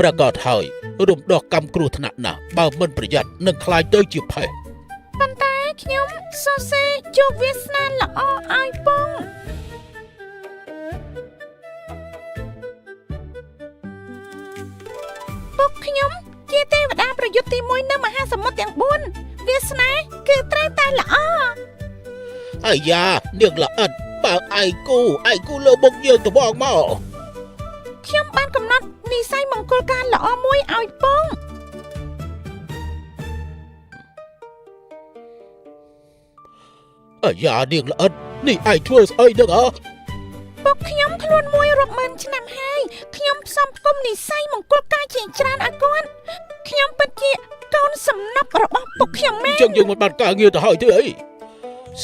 ប្រកាសហើយរំដោះកម្មគ្រោះថ្នាក់ណាស់បើមិនប្រយ័ត្ននឹងខ្លាយទៅជាផេះប៉ុន្តែខ្ញុំសរសេរជួបវាសនាល្អឲ្យពងពុកខ្ញុំជាទេវតាប្រយុទ្ធទី1នៅមហាសមុទ្រទាំង4វាសនាគឺត្រូវតែល្អអាយ៉ានាងល្អិតបើឯគូលើបុកយើងទៅបងមកខ្ញុំបានកំណត់និស័យមង្គលការល្អមួយឲ្យពងអាយ៉ានាងល្អិតនេះឯងធ្វើស្អីនឹងពុកខ្ញុំខ្លួនមួយរាប់ម៉ឺនឆ្នាំហើយខ្ញុំផ្សំផ្គុំនិស័យមង្គលការជាច្រើនឲ្យគាត់ខ្ញុំពិតជាកូនសំណុករបស់ពុកខ្ញុំមែនចឹងយើងមិនបានការងារទៅហើយទេអី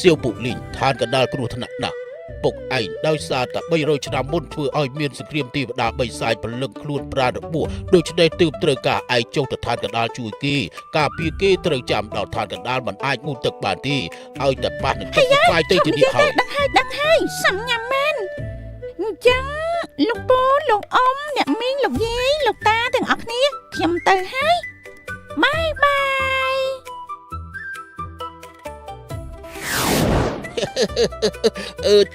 សៀវពុលីងឋានកណ្ដាលគ្រោះថ្នាក់ណាស់ពុកឯងដោយសារតែ300ឆ្នាំមុនធ្វើឲ្យមានសង្គ្រាមទេវតាបីសាយពលឹងខ្លួនប្រាណរបួសដូច្នេះទើបត្រូវការឯងចុះទៅឋានកណ្ដាលជួយគេការពារគេត្រូវចាំដល់ឋានកណ្ដាលមិនអាចងូតទឹកបានទេឲ្យតែប៉ះនឹងទឹកខ្លាយទៅជានេះហើយដឹងហើយសំញ៉ាំមែនអញ្ចឹងលោកពូលោកអ៊ំអ្នកមីងលោកយាយលោកតាទាំងអស់គ្នាខ្ញុំទៅហើយបាយ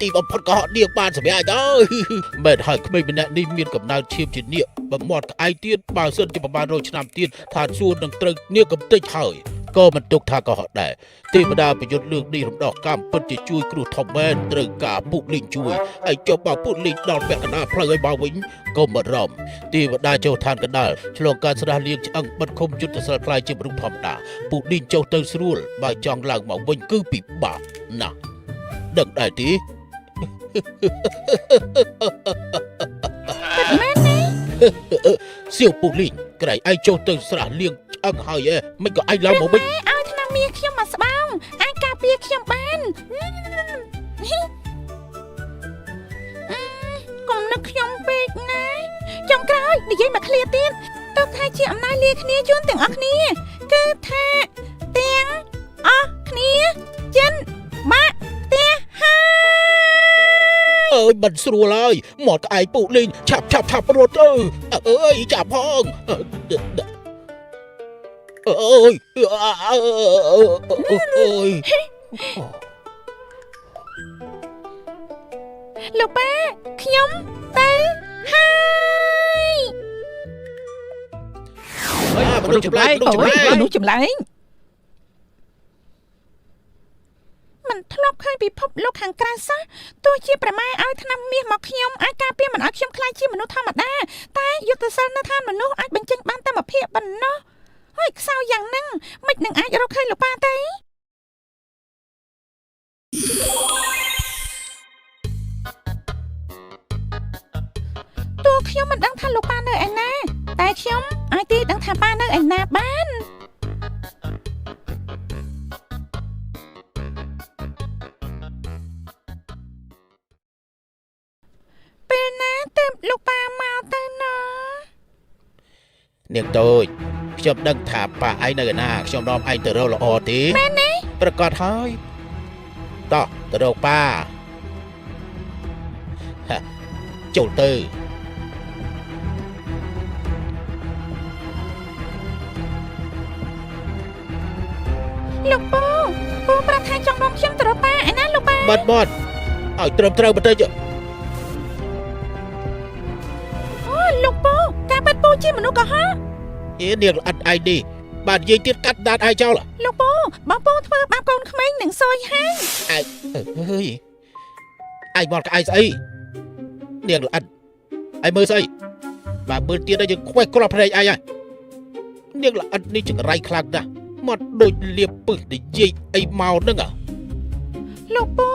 ទីបំផុតក៏នាងបានសម្រាប់ហើយមែនហើយក្មេងម្នាក់នេះមានកំណើតឈាមជានាគបើមាត់ក្អែកទៀតបើសិនជាប្រហែល100ឆ្នាំទៀតឋានសួគ៌នឹងត្រូវនាគកំទេចហើយក៏មិនទុកថាក៏ដែរទេវតាប្រយុទ្ធលើកនេះរំដោះកម្មពិតជាជួយគ្រោះធំមែនត្រូវការពុកលីងជួយហើយចុះបើពុកលីងដល់ពាក់កណ្ដាលផ្លូវឲ្យមកវិញក៏មិនរំទេវតាចុះឋានកណ្ដាលឆ្លងការស្ដាស់លៀងឆ្អឹងបិទឃុំយុទ្ធសិលខ្លាយជាមនុស្សធម្មតាពុកលីងចុះទៅស្រួលបើចង់ឡើងមកវិញគឺពិបាកណាស់ដឹងដែរទេមែនទេសៀវពុលីងក្រែងឯងចុះទៅស្រះលៀងឆ្អឹងហើយមិនក៏ឯងឡើងមកវិញឲ្យថ្នាំមាសខ្ញុំមកស្បោងអាចការពារខ្ញុំបានកុំនឹកខ្ញុំពេកណាចុងក្រោយនិយាយមកឃ្លាទៀតទុកថាជាអំណោយលាគ្នាជូនទាំងអស់គ្នាគឺថាទាំងអស់គ្នាចិនបាក់ផ្ទះហើយអើយមិនស្រួលហើយមកក្អែកពុលីងឆាប់រត់ទៅអើយចាប់ផងអើយលោកប៉ាខ្ញុំទៅហើយមនុស្សចម្លែកមិនធ្លាប់ឃើញពិភពលោកខាងក្រៅសោះទោះជាប្រម៉ែឲ្យថ្នាំមាសមកខ្ញុំអាចការពារមិនឲ្យខ្ញុំខ្លាចជាមនុស្សធម្មតាតែយុទ្ធសាស្ត្រនៅឋានមនុស្សអាចបញ្ចេញបានតែមួយភាគប៉ុណ្ណោះហើយខ្សោយយ៉ាងហ្នឹងមិននឹងអាចរកឃើញលោកប៉ាទេទោះខ្ញុំមិនដឹងថាលោកប៉ានៅឯណាតែខ្ញុំអាចទីដឹងថាប៉ានៅឯណាបានពេលណាទៅលោកប៉ាមកទៅណានាងតូចខ្ញុំដឹងថាប៉ាឯងនៅឯណាខ្ញុំនាំឯងទៅរកល្អទេមែនទេប្រកាសហើយតោះទៅរកប៉ាចូលទៅលោកពូប្រាប់ថាចង់នាំខ្ញុំទៅរកប៉ាឯណាលោកប៉ាបាត់ឲ្យត្រឹមត្រូវបន្តិចលោកពូការបាត់ពូជាមនុស្សកុហកនាងល្អិតឯងនេះបាទនិយាយទៀតកាត់ដាតឯងចោលលោកពូបងពូធ្វើបាបកូនក្មេងនឹងសួយហើយឯងឯងមកក្អែកស្អីនាងល្អិតឯងមើលស្អីបើមើលទៀតយើងខ្វេះគ្រាប់ភ្នែកឯងហើយនាងល្អិតនេះចង្រៃខ្លាំងណាស់មកដូចលៀបពឹសនិយាយអីមកហ្នឹងលោកពូ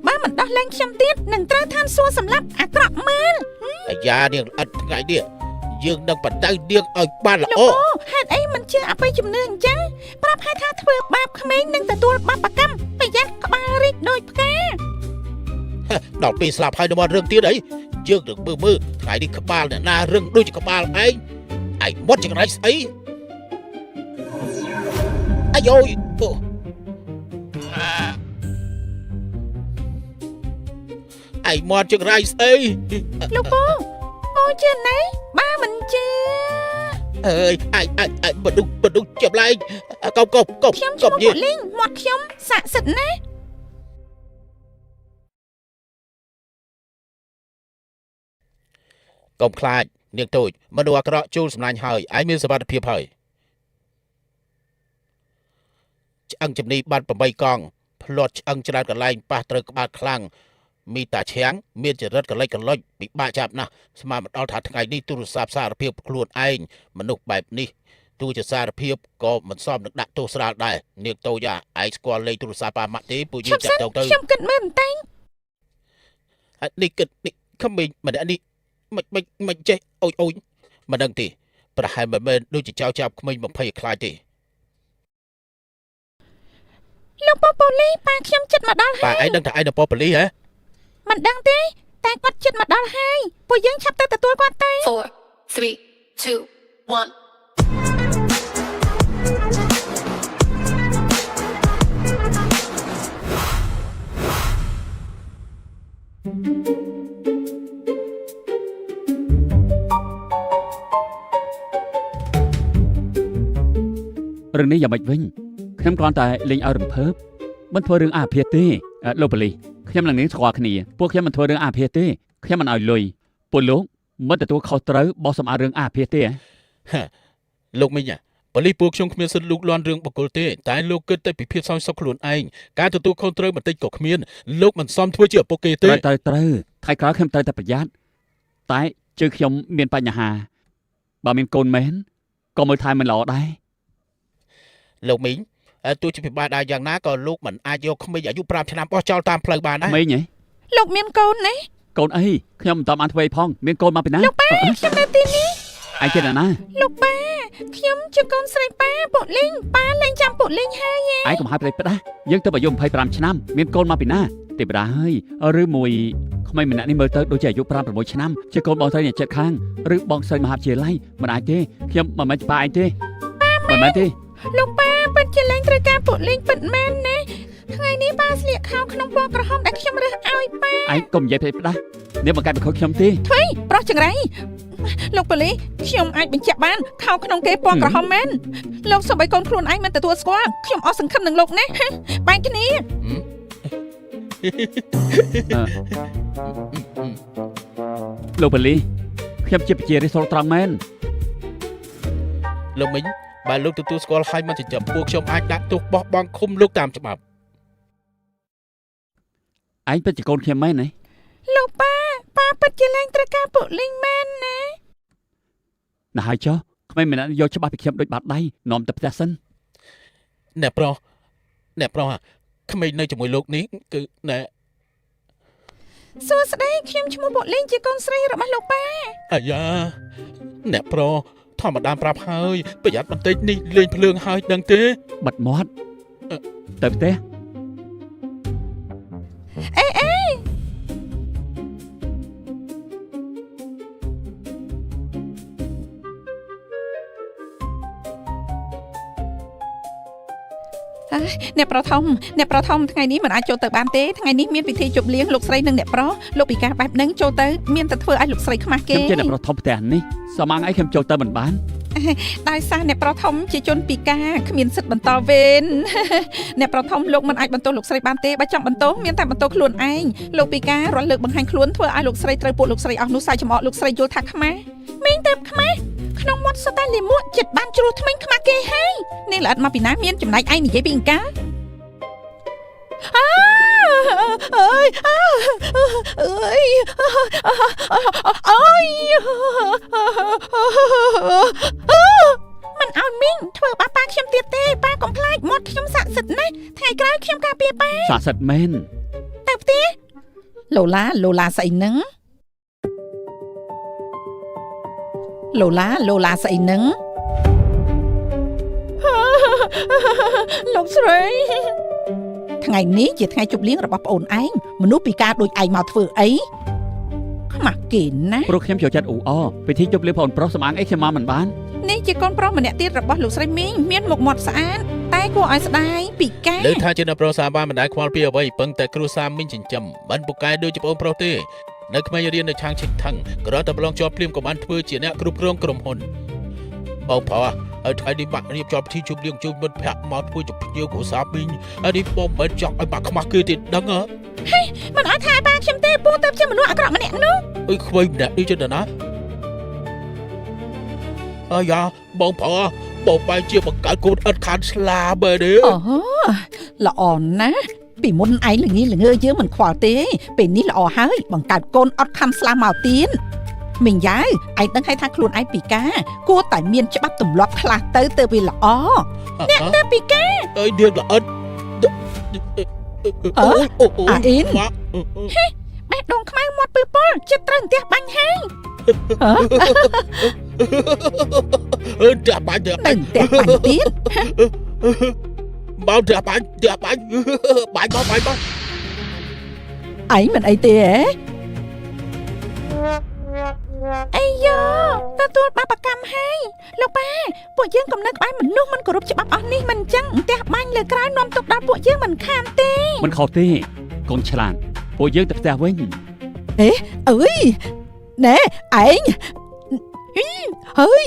បើមិនដោះលែងខ្ញុំទៀតនឹងត្រូវឋានសួគ៌សម្លាប់អាក្រក់មែនអាយ៉ានាងល្អិតថ្ងៃនេះយើងនឹងបដៅនាងឲ្យបានល្អហេតុអីមិនជឿអបិយជំនឿអញ្ចឹងប្រាប់ឲ្យថាធ្វើបាបក្មេងនឹងទទួលបាបកម្មប្រយ័ត្នក្បាលរីកដូចផ្កាដល់ពេលស្លាប់ហើយនឹងមករឿងទៀតអីយើងនឹងមើលថ្ងៃនេះក្បាលអ្នកណារឹងដូចក្បាលឯងមុតចង្រៃស្អីអាយយមាត់ចង្រៃស្អីលោកពូជឿណែបើមិនជឿ អើយអាយបដុកចាប់ឡើងកប់ ខ្ញុំឈ្ ក មោះ ប់ បុ យាយ លីងមាត់ខ្ញុំស័ក្តិសិទ្ធណាស់ កុំខ្លាចនាងតូចមនុស្សអាក្រក់ចូលសម្លាញ់ហើយឯងមានសុវត្ថិភាពហើយឆ្អឹងជំនីបាត់8កង់ផ្លាត់ឆ្អឹងច្រើនកន្លែងប៉ះត្រូវក្បាលខ្លាំងមីតាឈាំងមានចរិតកលិចកលុចពិបាកចាប់ណាស់ស្មានមិនដល់ថាថ្ងៃនេះទូរស័ព្ទសារភាពខ្លួនឯងមនុស្សបែបនេះទោះជាសារភាពក៏មិនសមនឹងដាក់ទោសស្រាលដែរនាងតូចឯងស្គាល់លេខទូរស័ព្ទប៉ាម៉ាក់ទេពួកយើងចាក់តងទៅ ខ្ញុំគិតមើលបន្តែង នេះគិតនេះក្មេងម្នាក់នេះមិនចេះអូយមិនដឹងទេប្រហែលមិនមែនដូចជាចៅចាប់ក្មេង20ខ្លាចទេ លោកប៉ូលីសប៉ាខ្ញុំចិត្តមកដល់ ប៉ាឯងដឹងថាឯងនៅប៉ប៉ូលីសហ៎ មិនដឹងទេតែគាត់ចិត្តមកដល់ហើយពួកយើងឆាប់ទៅទទួលគាត់ទៅ 4, 3, 2, 1. រឿងនេះយ៉ាងម៉េចវិញខ្ញុំគ្រាន់តែលេងឲ្យរំភើបមិនធ្វើរឿងអាភិធទេលោកប៉ូលីសខ្ញុំនឹងនាងស្គាល់គ្នាពួកខ្ញុំមិនធ្វើរឿងអាភិធទេខ្ញុំមិនឲ្យលុយពួកលោកមិនទទួលខុសត្រូវបោះសម្អាតរឿងអាភិធទេ លោកមីងប៉ូលីសពួកខ្ញុំគ្មានសិទ្ធិលូកលាន់រឿងបុគ្គលទេតែលោកគិតតែពីភាពសោយសុខខ្លួនឯងការទទួលខុសត្រូវបន្តិចក៏គ្មានលោកមិនសមធ្វើជាឪពុកគេទេ ត្រូវថ្ងៃក្រោយខ្ញុំត្រូវតែប្រយ័ត្នតែជើងខ្ញុំមានបញ្ហាបើមានកូនមែនក៏មើលថែមិនល្អដែរ លោកមីងទោះជាពិបាកដែរយ៉ាងណាក៏លោកមិនអាចយកក្មេងអាយុ5ឆ្នាំបោះចោលតាមផ្លូវបានដែរ មីងហ៎ លោកមានកូនណា កូនអីខ្ញុំមិនតបានធ្វើអីផងមានកូនមកពីណា លោកប៉ាខ្ញុំនៅទីនេះ ឯងចិត្តណា លោកប៉ាខ្ញុំជាកូនស្រីប៉ាបុលីងប៉ាលែងចាំបុលីងហើយ ឯងកុំឲ្យប្រេចផ្ដាស់យើងទៅអាយុ25ឆ្នាំមានកូនមកពីណាទេវតាហើយឬមួយក្មេងម្នាក់នេះមើលទៅដូចជាអាយុ5 6ឆ្នាំជាកូនបងស្រីអ្នកចិត្តខាងឬបងស្រីមហាវិទ្យាល័យមិនអាចទេខ្ញុំមិនមែនប៉ាឯងទេមិនមែនទេ លោកប៉ាពិតជាលែងត្រូវការបុលីងពិតមែនណាថ្ងៃនេះប៉ាស្លៀកខោក្នុងពណ៌ក្រហមដែលខ្ញុំរើសឲ្យប៉ា ឯងកុំនិយាយប្រេចផ្ដាស់នេះបង្កើតបង្ខូចខ្ញុំទេ ធ្វេប្រុសចង្រៃលោកប៉ូលីសខ្ញុំអាចបញ្ជាក់បានខោក្នុងគេពណ៌ក្រហមមែនលោកសូម្បីកូនខ្លួនឯងមិនទទួលស្គាល់ខ្ញុំអស់សង្ឃឹមនឹងលោកណាបែកគ្នា លោកប៉ូលីសខ្ញុំជាប្រជារិះសូរត្រង់មែន លោកមីងបើលោកទទួលស្គាល់ហើយមិនចិញ្ចឹមពួកខ្ញុំអាចដាក់ទោសបោះបង់ឃុំលោកតាមច្បាប់ ឯងពិតជាកូនខ្ញុំមែនទេ លោកប៉ាពិតជាលែងត្រូវការបុលីងមែនណា ណាហើយចុះក្មេងម្នាក់យកច្បាស់ពីខ្ញុំដូចបាត់ដៃនាំទៅផ្ទះសិន អ្នកប្រុសក្មេងនៅជាមួយលោកនេះគឺណែ សួស្តីខ្ញុំឈ្មោះបុលីងជាកូនស្រីរបស់លោកប៉ា អាយ៉ាអ្នកប្រុសធម្មតាប្រាប់ហើយប្រយ័ត្នបន្តិចនេះលេងភ្លើងហើយដឹងទេ បិទមាត់ទៅផ្ទះ អេអ្នកប្រុសធំថ្ងៃនេះមិនអាចចូលទៅបានទេថ្ងៃនេះមានពិធីជប់លៀងលោកស្រីនិងអ្នកប្រុសលោកពីការបែបហ្នឹងចូលទៅមានតែធ្វើឲ្យលោកស្រីខ្មាស់គេ ខ្ញុំជាអ្នកប្រុសធំផ្ទះនេះសមងអីខ្ញុំចូលទៅមិនបាន ដោយសារអ្នកប្រុសធំជាជនពិការគ្មានសិទ្ធិបន្តវេន អ្នកប្រុសធំលោកមិនអាចបន្ទោសលោកស្រីបានទេបើចង់បន្ទោសមានតែបន្ទោសខ្លួនឯងលោកពិការរត់លើកបង្ហាញខ្លួនធ្វើឲ្យលោកស្រីត្រូវពួកលោកស្រីអស់នោះសាយចំអកលោកស្រីយល់ថាខ្មាស់មីងទៅខ្មាស់ក្នុងមាត់សុទ្ធតែលាមកចិត្តបានជ្រុះថ្មិញខ្មាស់គេហើយនេះល្អិតមកពីណាមានចំណែកឯងនិយាយពីអង្ការអើយមិនឲ្យមីងធ្វើបាបប៉ាខ្ញុំទៀតទេប៉ាកុំខ្លាចមាត់ខ្ញុំស័ក្តិសិទ្ធិណាស់ថ្ងៃក្រោយខ្ញុំការពារប៉ា ស័ក្តិសិទ្ធិមែន ទៅផ្ទះឡូឡាស្អីហ្នឹងឡូឡាស្អីហ្នឹងលោកស្រីថ្ងៃនេះជាថ្ងៃជប់លៀងរបស់ប្អូនឯងមនុស្សពិការដូចឯងមកធ្វើអីខ្មាស់គេណា ព្រោះខ្ញុំចូលចិត្តអ៊ូអពិធីជប់លៀងបងប្រុសសម្អាងអីខ្ញុំមកមិនបាន នេះជាកូនប្រុសម្នាក់ទៀតរបស់លោកស្រីមីងមានមុខមាត់ស្អាតតែគួរឲ្យស្ដាយពិការ លើថាជាអ្នកប្រុសសាបានមិនដែលខ្វល់ពីអ្វីពឹងតែគ្រួសារមីងចិញ្ចឹមមិនពូកែដូចជាបងប្រុសទេនៅក្មេងរៀននៅឆាងឈិចថងគ្រាន់តែប្រឡងជាប់ភ្លាមក៏បានធ្វើជាអ្នកគ្រប់គ្រងក្រុមហ៊ុន បងប្រុសថ្ងៃនេះបាក់រៀបចំពិធីជប់លៀងជូនមិត្តភក្តិមកធ្វើជាភ្ញៀវគ្រួសារមីងនេះបងមិនចង់ឲ្យបាក់ខ្មាស់គេទេដឹងហ៎ មិនអត់ថាបានខ្ញុំទេពូទៅជាមនុស្សអាក្រក់ម្នាក់នោះ អើយខ្វៃម្នាក់នេះចឹងណាអាយ៉ាបងប្រុសបងបែរជាបង្កើតកូនឥតខានស្លាបែរទេ អូល្អណាស់ពីមុនឯងល្ងីល្ងើយើងមិនខ្វល់ទេពេលនេះល្អហើយបង្កើតកូនអត់ខំស្លាមកទៀតមីងយ៉ាវឯងដឹងហើយថាខ្លួនឯងពីការគួរតែមានច្បាប់ទម្លាប់ខ្លះទៅវាល្អអ្នកទៅពីការ អើយនាងល្អិត អាអ៊ីន ម៉ាក់ បេះដូងខ្មៅមាត់ពឺពលចិត្តត្រូវផ្ទះបាញ់ហើយ តែបាញ់ នៅផ្ទះបាញ់ទៀត បងតែបាញ់បាញ់មក ឯងមិនអីទេហ៎អាយ៉ូទទួលបាបកម្មហើយលោកប៉ាពួកយើងកំណត់ក្បែរមនុស្សមិនគោរពច្បាប់អស់នេះមិនចឹងផ្ទះបាញ់លើក្រោយនាំទុកដល់ពួកយើងមិនខានទេ មិនខុសទេកូនឆ្លាតពួកយើងទៅផ្ទះវិញ អើយណែឯងហើយ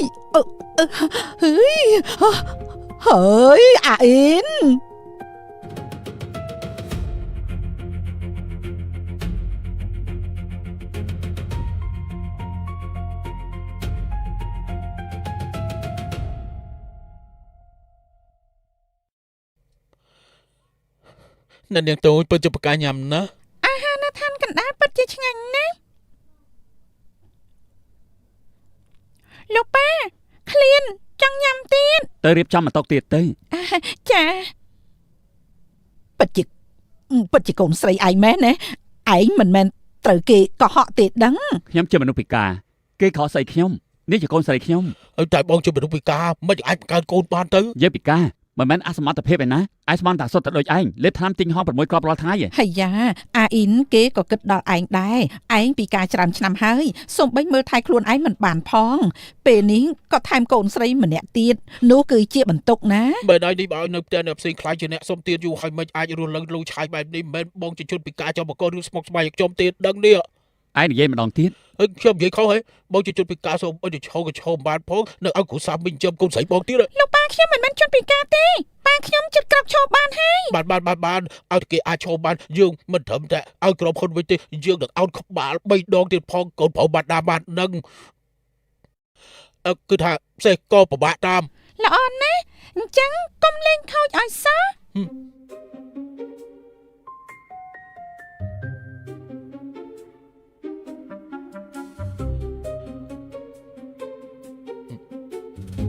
ហើយអាអ៊ីន អ្នកនាងតូចពិតជាប្រកាញញ៉ាំណា អាហារនៅឋានកណ្ដាលពិតជាឆ្ងាញ់ណាស់លោកប៉ាឃ្លានចង់ញ៉ាំទៀត ទៅរៀបចំបន្តុកទៀតទៅ ចាពិតជាកូនស្រីឯងមែនណាឯងមិនមែនត្រូវគេកុហកទេដឹង ខ្ញុំជាមនុស្សពិការគេខកស្អីខ្ញុំនេះជាកូនស្រីខ្ញុំ តែបងជាមនុស្សពិការមិនអាចបង្កើតកូនបានទៅ យើងពិការមិនមែនអសមត្ថភាពឯណាឯងស្មានតែសុទ្ធតែដូចឯងលេបថ្នាំទិញហោះ6គ្រាប់រាល់ថ្ងៃ ហើយយ៉ាអាអ៊ីនគេក៏គិតដល់ឯងដែរឯងពីការច្រើនឆ្នាំហើយសូម្បីមើលថែខ្លួនឯងមិនបានផងពេលនេះក៏ថែមកូនស្រីម្នាក់ទៀតនោះគឺជាបន្ទុកណា បើដៃនេះបើឲ្យនៅផ្ទះអ្នកផ្សេងខ្លាចជាអ្នកសុំទៀតយូរហើយមិនអាចរស់ឡើងលូឆាយបែបនេះមិនមែនបងជាជនពិការចំបករឿងស្មុគស្មាញខ្ញុំទៀតដឹងនេះ ឯងនិយាយម្ដងទៀត ហើយខ្ញុំនិយាយខុសហើយបងជាជនពិការសូមអត់ទៅឈោក៏ឈោបានផងនៅឲ្យគ្រូសាមីងចំកូនស្រីបងទៀត លោកប៉ាខ្ញុំមិនមែនជនពិការទេប៉ាខ្ញុំចិត្តក្រោកឈរបានហើយ បានឲ្យគេអាចឈោបានយើងមិនត្រឹមតែឲ្យក្រុមហ៊ុនវិញទេយើងនឹងអោតក្បាល3ដងទៀតផងកូនប្រុសបាត់ដាបាននឹងគឺថាផ្សេងក៏ពិបាកតាម ល្អណាស់អញ្ចឹងកុំលេងខូចឲ្យសោះ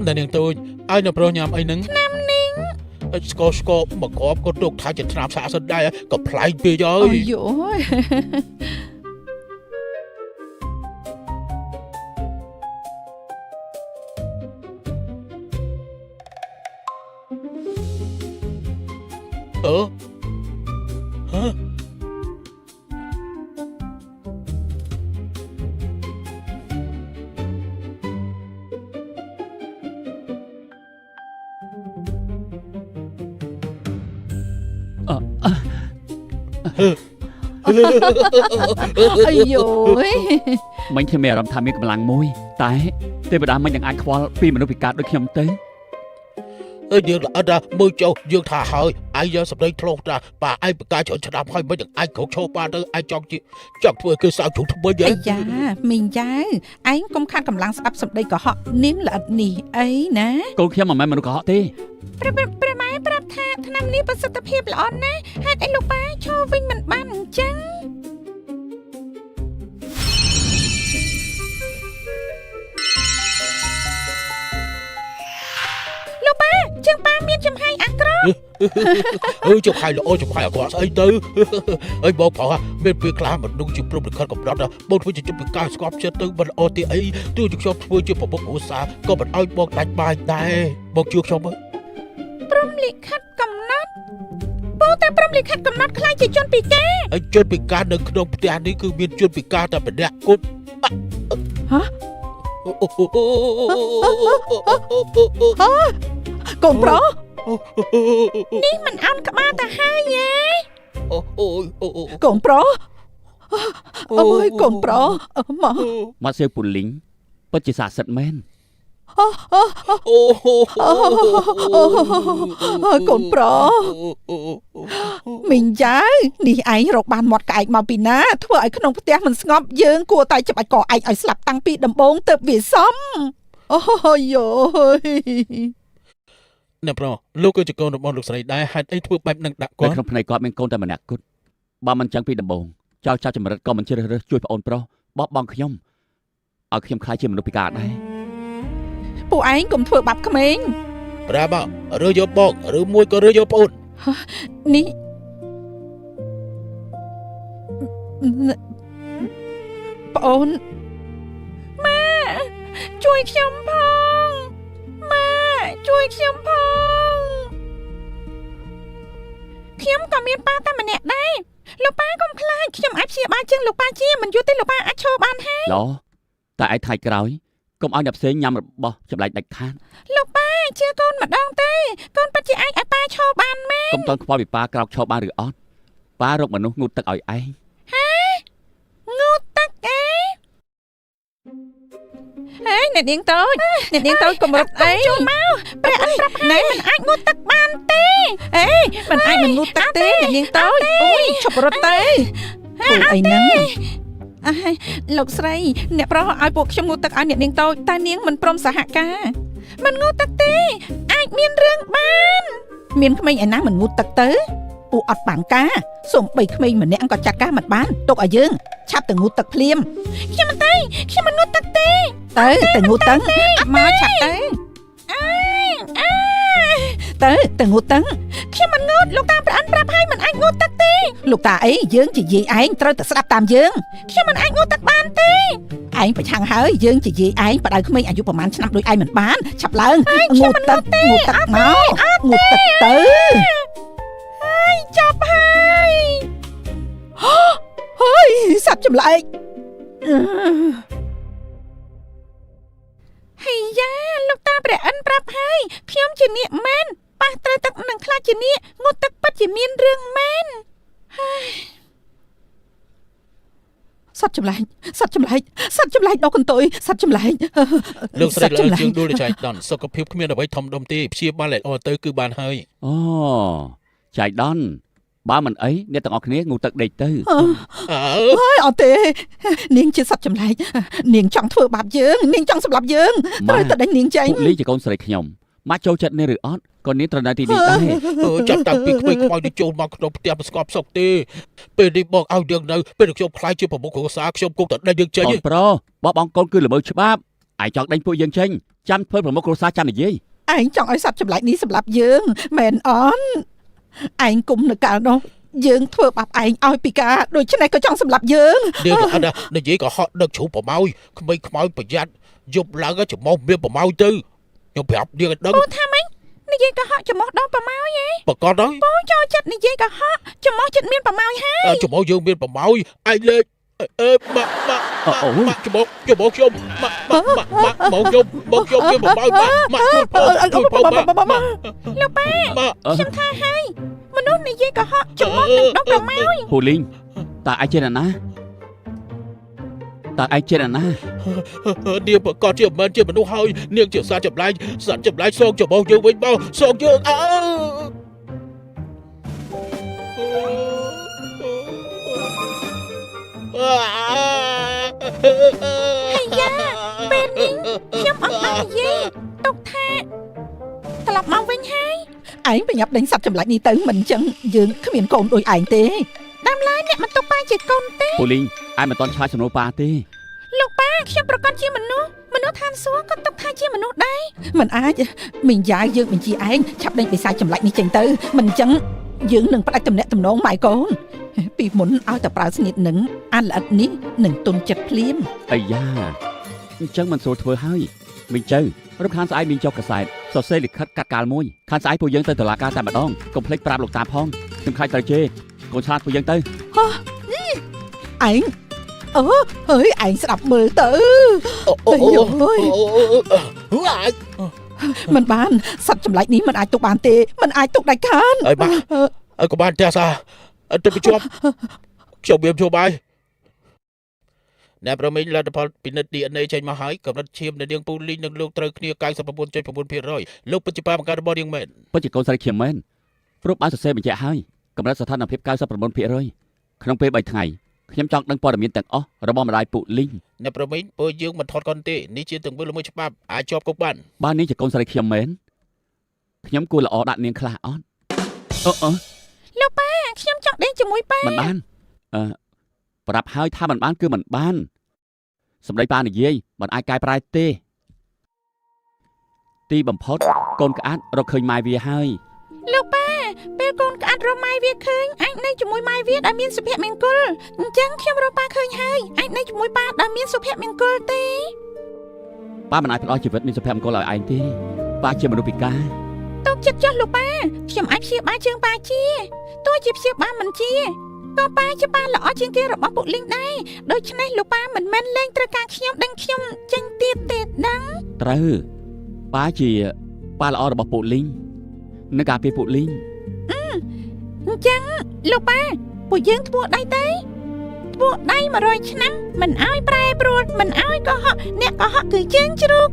តែនាងតូចឲ្យនៅប្រុសញ៉ាំអីហ្នឹងឆ្នាំនេះស្គរមកគ្រាប់ក៏ទុកថាជាឆ្នាំស័ក្តិសិទ្ធដែរក៏ប្លែកពេកហើយ អូយូហ៎ អាយូ មិញខ្ញុំមានអារម្មណ៍ថាមានកម្លាំងមួយតែទេវតាមិញនឹងអាចខ្វល់ពីមនុស្សពិការដូចខ្ញុំទៅ យើងអត់ថាមើលចុះយើងថាហើយឯងយកសម្ដីធ្លោះតាប៉ាឯងបកាច្រើនឆ្នាំហើយមិនអាចគ្រប់ឈោបានទៅឯងចង់ធ្វើគេសើចជ្រុះថ្មីហី អាយ៉ាមីងយ៉ាវឯងកុំខាត់កម្លាំងស្ដាប់សម្ដីកុហកនាងល្អិតនេះអីណា កូនខ្ញុំមិនមែនមនុស្សកុហកទេ ព្រះម៉ែប្រាប់ថាឆ្នាំនេះប្រសិទ្ធភាពល្អណាស់ហេតុអីលោកប៉ាឈរវិញមិនបានអញ្ចឹងលោកប៉ាជើងប៉ាមានចំហាយអាក្រក់ ចុះខៃល្អចុះខៃអក្រក់ស្អីទៅអើយបងប្រុសមានពេលខ្លះមនុស្សជាព្រមលិខិតកំណត់បងធ្វើជាជនពិការស្គប់ចិត្តទៅមិនល្អទេអីទោះជាខ្ញុំធ្វើជាប្រពុកគ្រួសារក៏មិនឲ្យបងដាច់បាយដែរបងជឿខ្ញុំមើល ព្រមលិខិតកំណត់ពូតែព្រមលិខិតកំណត់ខ្លាចជាជនពិការ ជនពិការនៅក្នុងផ្ទះនេះគឺមានជនពិការតែម្នាក់គត់ ហ៎ កូនប្រុសនេះមិនអោនក្បាលទៅហើយហ៎កូនប្រុសអូយកូនប្រុសមក មកសៀវពូលីងពិតជាស័ក្តិសិទ្ធិមែន អូកូនប្រុសមីងយ៉ាវនេះឯងរកបានមាត់ក្អែកមកពីណាធ្វើឲ្យក្នុងផ្ទះមិនស្ងប់យើងគួរតែច្បាច់កឯកឲ្យស្លាប់តាំងពីដំបូងទៅវាសមអូយយ អ្នកប្រុសលោកគឺជាកូនរបស់លោកស្រីដែរហេតុអីធ្វើបែបនឹងដាក់ នៅ គាត់ ក្នុងភ្នែកគាត់មានកូនតែម្នាក់គត់បើមិនចឹងពីដំបូងចៅចាប់ចម្រិតក៏មិនជ្រើសរើសជួយប្អូនប្រុសបោះបង់ខ្ញុំឲ្យខ្ញុំខ្លាចជាមនុស្សពិការដែរ ពួកឯងកុំធ្វើបាបក្មេង ប្រាប់មករើយកបងឬមួយក៏រើយកប្អូន នេះប្អូនម៉ែជួយខ្ញុំផងម៉ែជួយខ្ញុំផងខ្ញុំក៏មានប៉ាតែម្នាក់ដែរលោកប៉ាកុំខ្លាចខ្ញុំអាចព្យាបាលជាងលោកប៉ាជាមិនយូរទេលោកប៉ាអាចឈរបានហើយ ឡោតែឯថ្ងៃក្រោយកុំឲ្យអ្នកផ្សេងញ៉ាំរបស់ចម្លែកដាច់ខាត លោកប៉ាជឿកូនម្ដងទេកូនពិតជាអាចឲ្យប៉ាឈរបានមែន កុំតន់ខ្វល់ពីប៉ាក្រោកឈរបានឬអត់ប៉ារកមនុស្សងូតទឹកឲ្យឯង ងូតទឹកហេអ្នកនាងតូចកម្រិតអីចូលមកព្រះអិនប្រាប់ណែមិនអាចងូតទឹកបានទេអេមិនអាចមិនងូតទឹកទេអ្នកនាងតូចអូយឈប់រត់ទៅពួកអីហ្នឹងលោកស្រីអ្នកប្រុសឲ្យពួកខ្ញុំងូតទឹកឲ្យអ្នកនាងតូចតែនាងមិនព្រមសហការមិនងូតទឹកទេអាចមានរឿងបានមានក្មេងឯណាមិនងូតទឹកទៅពួកអត់បានការសូម្បីក្មេងម្នាក់ក៏ចាត់ការមិនបានទុកឲ្យយើងឆាប់ទៅងូតទឹកភ្លាមខ្ញុំមិនងូតទឹកទេទៅងូតទឹកមកឆាប់ទៅងូតទឹកខ្ញុំមិនងូតលោកតាព្រះអិនប្រាប់ឲ្យមិនអាចងូតទឹកទេលោកតាអីយើងជាយាយឯងត្រូវតែស្ដាប់តាមយើងខ្ញុំមិនអាចងូតទឹកបានទេឯងប្រឆាំងហើយយើងជាយាយឯងបដៅក្មេងអាយុប្រហែលឆ្នាំដូចឯងមិនបានឆាប់ឡើងងូតទឹកមកងូតទឹកទៅចាប់ហើយសត្វចម្លែកហើយយ៉ាលោកតាព្រះអិនប្រាប់ហើយខ្ញុំជានាគមែនប៉ះត្រូវទឹកនឹងខ្លាចជានាគងូតទឹកពិតជាមានរឿងមែនសត្វចម្លែកដល់កន្ទុយសត្វចម្លែក លោកស្រីលើជាងដួលចៃដន្យសុខភាពគ្មានអ្វីធំដុំទេព្យាបាលល្អទៅគឺបានហើយ អូចៃដន្យបើមិនអីអ្នកទាំងអស់គ្នាងូតទឹកដេកទៅ ហើយអត់ទេនាងជាសត្វចម្លែកនាងចង់ធ្វើបាបយើងនាងចង់សម្លាប់យើងត្រូវតែដេញនាងចេញ ពួកលីជាកូនស្រីខ្ញុំមកចូលចិត្តនេះឬអត់ក៏នាងត្រូវនៅទីនេះដែរ ចាប់តាំងពីក្មេងខ្មោចនេះចូលមកក្នុងផ្ទះមិនស្កប់សុខទេពេលនេះបងឲ្យយើងនៅពេលខ្ញុំខ្លាចជាប្រមុខគ្រួសារខ្ញុំគង់តែដេញយើងចេញ អូនប្រុសបបងកូនគឺល្មើសច្បាប់ឯងចង់ដេញពួកយើងចេញចាំធ្វើប្រមុខគ្រួសារចាំនិយាយ ឯងចង់ឲ្យសត្វចម្លែកនេះសម្លាប់យើងមែនអត់ឯងគុំនៅកាលនោះយើងធ្វើបាបឯងឲ្យពិការដូច្នេះក៏ចង់សម្លាប់យើង នាងអត់និយាយក៏ហត់ដឹកជ្រូកប្រម៉ោយក្មេងខ្មោចប្រយ័ត្នយប់ឡើងច្រមុះមានប្រម៉ោយទៅខ្ញុំប្រាប់នាងឲ្យដឹង អូថាម៉េចនិយាយកុហកច្រមុះដល់ប្រម៉ោយហ៎ ប្រកាសហើយ បងចូលចិត្តនិយាយកុហកច្រមុះចិត្តមានប្រម៉ោយហើយ ច្រមុះយើងមានប្រម៉ោយឯងលេខម៉ាក់ច្រមុះខ្ញុំម៉ាក់ខ្ញុំមានប្រម៉ោយម៉ាក់ជួយផង លោកប៉ាខ្ញុំថាហើយមនុស្សនិយាយកុហកច្រមុះនឹងដល់ប្រម៉ោយ ពូលីងតើឯងចេះណាតើឯងចេះណា នាងប្រកាសជាមិនជាមនុស្សហើយនាងជាសត្វចម្លែកសងច្រមុះយើងវិញមកសងយើងហើយយ៉ាពេលនេះខ្ញុំអត់បាននិយាយទុកថាត្រឡប់មកវិញហើយឯងប្រញាប់ដេញសត្វចម្លែកនេះទៅមិនអញ្ចឹងយើងគ្មានកូនដូចឯងទេតាមឡើយអ្នកមិនទុកប៉ាជាកូនទេ ពូលីងឯងមិនតន់ឆ្លើយសំណួរប៉ាទេ លោកប៉ាខ្ញុំប្រកាសជាមនុស្សឋានសួគ៌ក៏ទុកថាជាមនុស្សដែរមិនអាចមីងយ៉ាវយើងបញ្ជាឯងឆាប់ដេញបិសាចចម្លែកនេះចេញទៅមិនអញ្ចឹងយើងនឹងផ្ដាច់ទំនាក់ទំនងម៉ែកូនពីមុនឲ្យតែប្រើស្នៀតនឹងអានល្អិតនេះនឹងទុនចិត្តភ្លាម អាយ៉ាអញ្ចឹងមិនស្រួលធ្វើហើយមីងចៅរកខានស្អែកមីងចុះកសែតសរសេរលិខិតកាត់កាលមួយខានស្អែកពួកយើងទៅតុលាការតែម្ដងកុំភ្លេចប្រាប់លោកតាផងខ្ញុំខ្លាចត្រូវជេរកូនឆ្លាតពួកយើងទៅ ឯងហើយឯងស្ដាប់មើលទៅមិនបានសត្វចម្លែកនេះមិនអាចទុកបានទេមិនអាចទុកដាច់ខាន ហើយបាទក៏បានតែសាទៅប្រជុំខ្ញុំមានជួបាយ អ្នកប្រមេងលទ្ធផលពិនិត្យ DNA ចេញមកហើយកម្រិតឈាមនៃនាងពូលីងនិងលោកត្រូវគ្នា 99.9% លោកពិតជាបានបង្កើតរបស់នាងមែន ពិតជាកូនស្រីខ្ញុំមែនព្រោះបានសរសេរបញ្ជាក់ហើយកម្រិតស្ថានភាព 99% ក្នុងពេល3ថ្ងៃខ្ញុំចង់ដឹងព័ត៌មានទាំងអស់របស់ម្ដាយពូលីង អ្នកប្រមេងបើយើងមិនថតកុនទេនេះជាទង្វើល្មើសច្បាប់អាចជាប់គុកបាន បើនាងជាកូនស្រីខ្ញុំមែនខ្ញុំគួរល្អដាក់នាងខ្លះអត់អឺ លោកប៉ាខ្ញុំចង់ដេញជាមួយប៉ា មិនបានប្រាប់ហើយថាមិនបានគឺមិនបានសម្ដីប៉ានិយាយមិនអាចកែប្រែទេទីបំផុតកូនក្អាត់រកឃើញម៉ែវាហើយ លោកប៉ាពេលកូនក្អាត់រម៉ៃវាឃើញអាចនៅជាមួយម៉ែវាដែលមានសុភមង្គលអញ្ចឹងខ្ញុំរកប៉ាឃើញហើយអាចនៅជាមួយប៉ាដែលមានសុភមង្គលទេ ប៉ាមិនអាចផ្ដល់ជីវិតមានសុភមង្គលឲ្យឯងទេប៉ាជាមនុស្សពិការ ទុកចិត្តចុះលោកប៉ាខ្ញុំអាចព្យាបាលជើងប៉ាជាទោះជាព្យាបាលមិនជាក៏ប៉ាជាប៉ាល្អជាងគេរបស់ពួកលីងដែរដូច្នេះលោកប៉ាមិនមែនលែងត្រូវការខ្ញុំដឹងខ្ញុំចេញទៀតទេដឹង ត្រូវប៉ាជាប៉ាល្អរបស់ពួកលីងនឹងការពារពួកលីង អញ្ចឹងលោកប៉ាពួកយើងធ្វើដៃទេធ្វើដៃ100ឆ្នាំមិនអោយប្រែប្រួលមិនអោយកុហកអ្នកកុហកគឺជើងជ្រូក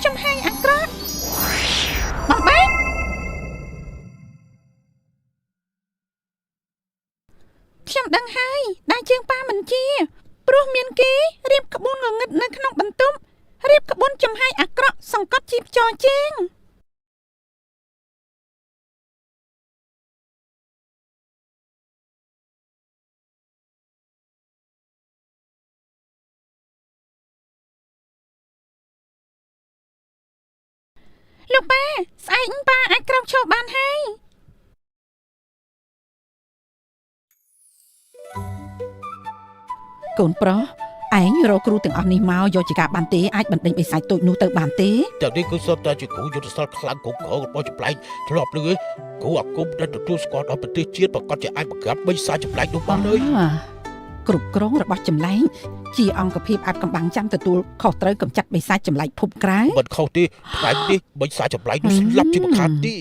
ចំហាយអាក្រក់បងបែកខ្ញុំដឹងហើយដែលជើងប៉ាមិនជាព្រោះមានគេរៀបក្បួនងងឹតនៅក្នុងបន្ទប់រៀបក្បួនចំហាយអាក្រក់សង្កត់ជីបចរជើងលោកប៉ាស្អែកប៉ាអាចក្រោកឈរបានហើយកូនប្រុសឯងរកគ្រូទាំងអស់នេះមកយកជាការបានទេអាចបណ្ដេញបិសាចតូចនោះទៅបានទេ តែនេះគឺសុទ្ធតែជាគ្រូយុទ្ធសាស្ត្រខ្លាំងគ្រប់គ្រងរបស់ចម្លែកធ្លាប់លឺគ្រូអាគមដែលទទួលស្គាល់ដល់ប្រទេសជាតិប្រកាសជាអាចបង្ក្រាបបិសាចចម្លែកនោះបានហើយ គ្រប់គ្រងរបស់ចម្លែកជាអង្គភាពអាចកំបាំងចាំទទួលខុសត្រូវកម្ចាត់បិសាចចម្លែកភពក្រៅ មិនខុសទេផ្នែកនេះបិសាចចម្លែកនោះស្លាប់ជាមិនខានទេ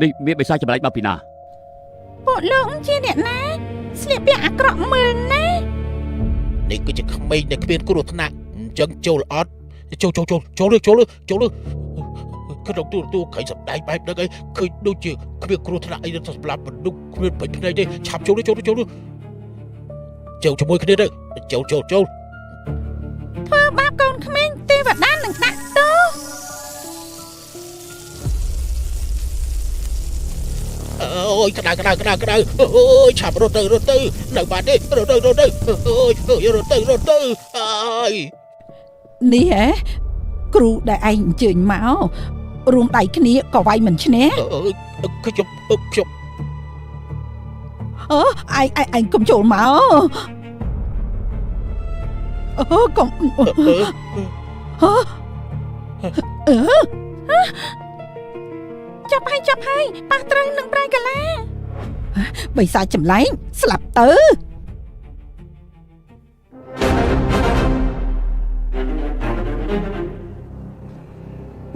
នេះមានបិសាចចម្លែកមកពីណា ពួកលោកជាអ្នកណាស្លៀកពាក់អាក្រក់មើលណា នេះគឺជាក្មេងដែលគ្មានគ្រោះថ្នាក់អញ្ចឹងចូលអត់ចូលក្នុងទូខៃសម្ដែងបែបហ្នឹងឯងឃើញដូចជាគ្មានគ្រោះថ្នាក់អីទៅសម្រាប់មនុស្សគ្មានពេញភ្នែកទេឆាប់ចូលជាមួយគ្នាទៅចូល ធ្វើបាបកូនក្មេងទេវតានឹងដាក់ទោស អូយក្តៅអូយឆាប់រត់ទៅនៅបាត់ទេរត់ទៅអូយរត់ទៅអើយ នេះហ៎គ្រូដែលឯងអញ្ជើញមករួមដៃគ្នាក៏វាយមិនឈ្នះ ខ្ញុំ ឯងកុំចូលមកកុំចាប់ហើយប៉ះត្រូវនឹងប្រែកាឡាបិសាចចម្លែកស្លាប់ទៅ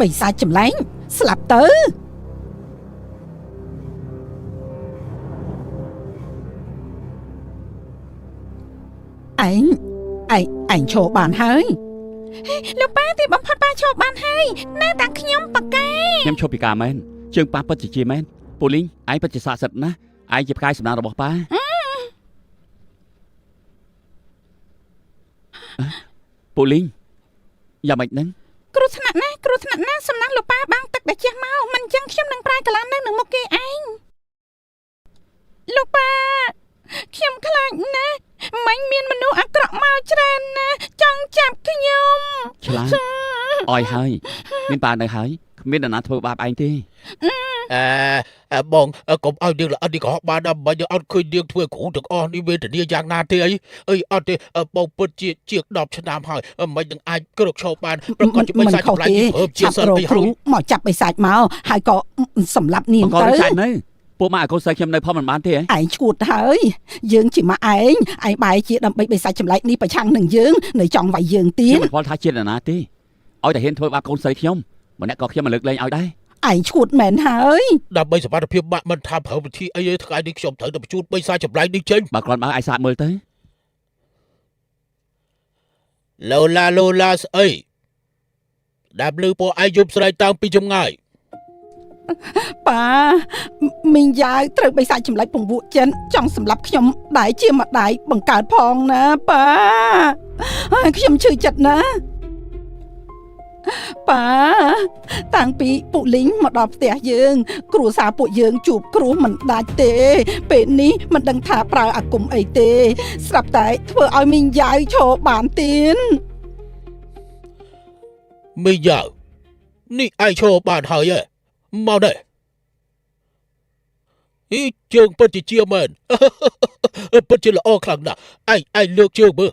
បិសាចចម្លែកស្លាប់ទៅឯងឈរបានហើយលោកប៉ាទីបំផុតប៉ាឈរបានហើយនៅតែខ្ញុំប៉ាកែ ខ្ញុំឈប់ពីការមែនជើងប៉ាពិតជាមែនពូលីងឯងពិតជាស័ក្តិសិទ្ធិណាស់ឯងជាផ្កាយសម្ដានរបស់ប៉ាពូលីងយ៉ាងម៉េចហ្នឹងគ្រោះថ្នាក់ណាស់សំណាងលោកប៉ាបាំងទឹកដែលជះមកមិនអញ្ចឹងខ្ញុំនឹងប្រែកាឡានៅនឹងមុខគេឯងលោកប៉ាខ្ញុំខ្លាចណាស់មិញមានមនុស្សអាក្រក់មកច្រើនណាស់ចង់ចាប់ខ្ញុំឆ្លាតអោយហើយមានប៉ានៅហើយគ្មាននរណាធ្វើបាបឯងទេ បងកុំឲ្យនាងល្អិតនេះក៏បានដែរបើយើងអត់ឃើញនាងធ្វើគ្រូទាំងអស់នេះវេទនាយ៉ាងណាទេអីអត់ទេបងពិតជា10ឆ្នាំហើយមិននឹងអាចក្រកឈរបានប្រកបជាបិសាចចម្លែកព្រមជាសិលពីហើយមកចាប់បិសាចមកហើយក៏សម្លាប់នាងទៅពួកម៉ាក់កូនស្រីខ្ញុំនៅផងមិនបានទេឯងឈួតហើយយើងជាម៉ាក់ឯងបែរជាដើម្បីបិសាចចម្លែកនេះប្រឆាំងនឹងយើងនៅចង់វាយយើងទៀតខ្ញុំមិនខ្វល់ថាជាតិណាទេឲ្យតែហ៊ានធ្វើបាបកូនស្រីខ្ញុំម្នាក់ក៏ខ្ញុំមកលើកលែងឲ្យដែរឯងឈួតមែនហើយដើម្បីសុវត្ថិភាពបាក់មិនថាប្រើវិធីអីថ្ងៃនេះខ្ញុំត្រូវតែបញ្ជូនបិសាចចម្លែកនេះចេញបើគ្រាន់បើឯងសាកមើលទៅឡូឡាស្អីដាប់លឺពួកឯងយប់ស្រែកតាំងពីចម្ងាយប៉ាមីងយ៉ាវត្រូវបិសាចចម្លែកពង្វក់ចិនចង់សម្លាប់ខ្ញុំដែរជាម្ដាយបង្កើតផងណាប៉ាហើយខ្ញុំឈឺចិត្តណាប៉ាតាំងពីពួកលីងមកដល់ផ្ទះយើងគ្រួសារពួកយើងជួបគ្រោះមិនដាច់ទេពេលនេះមិនដឹងថាប្រើអាគមអីទេស្រាប់តែធ្វើឲ្យមីងយ៉ាវឈរបានទៀតមីងយ៉ាវនេះឯងឈរបានហើយមកđây ý trường bất chỉ chia mền bất chỉ là o khẳng nào ai lược trường bơ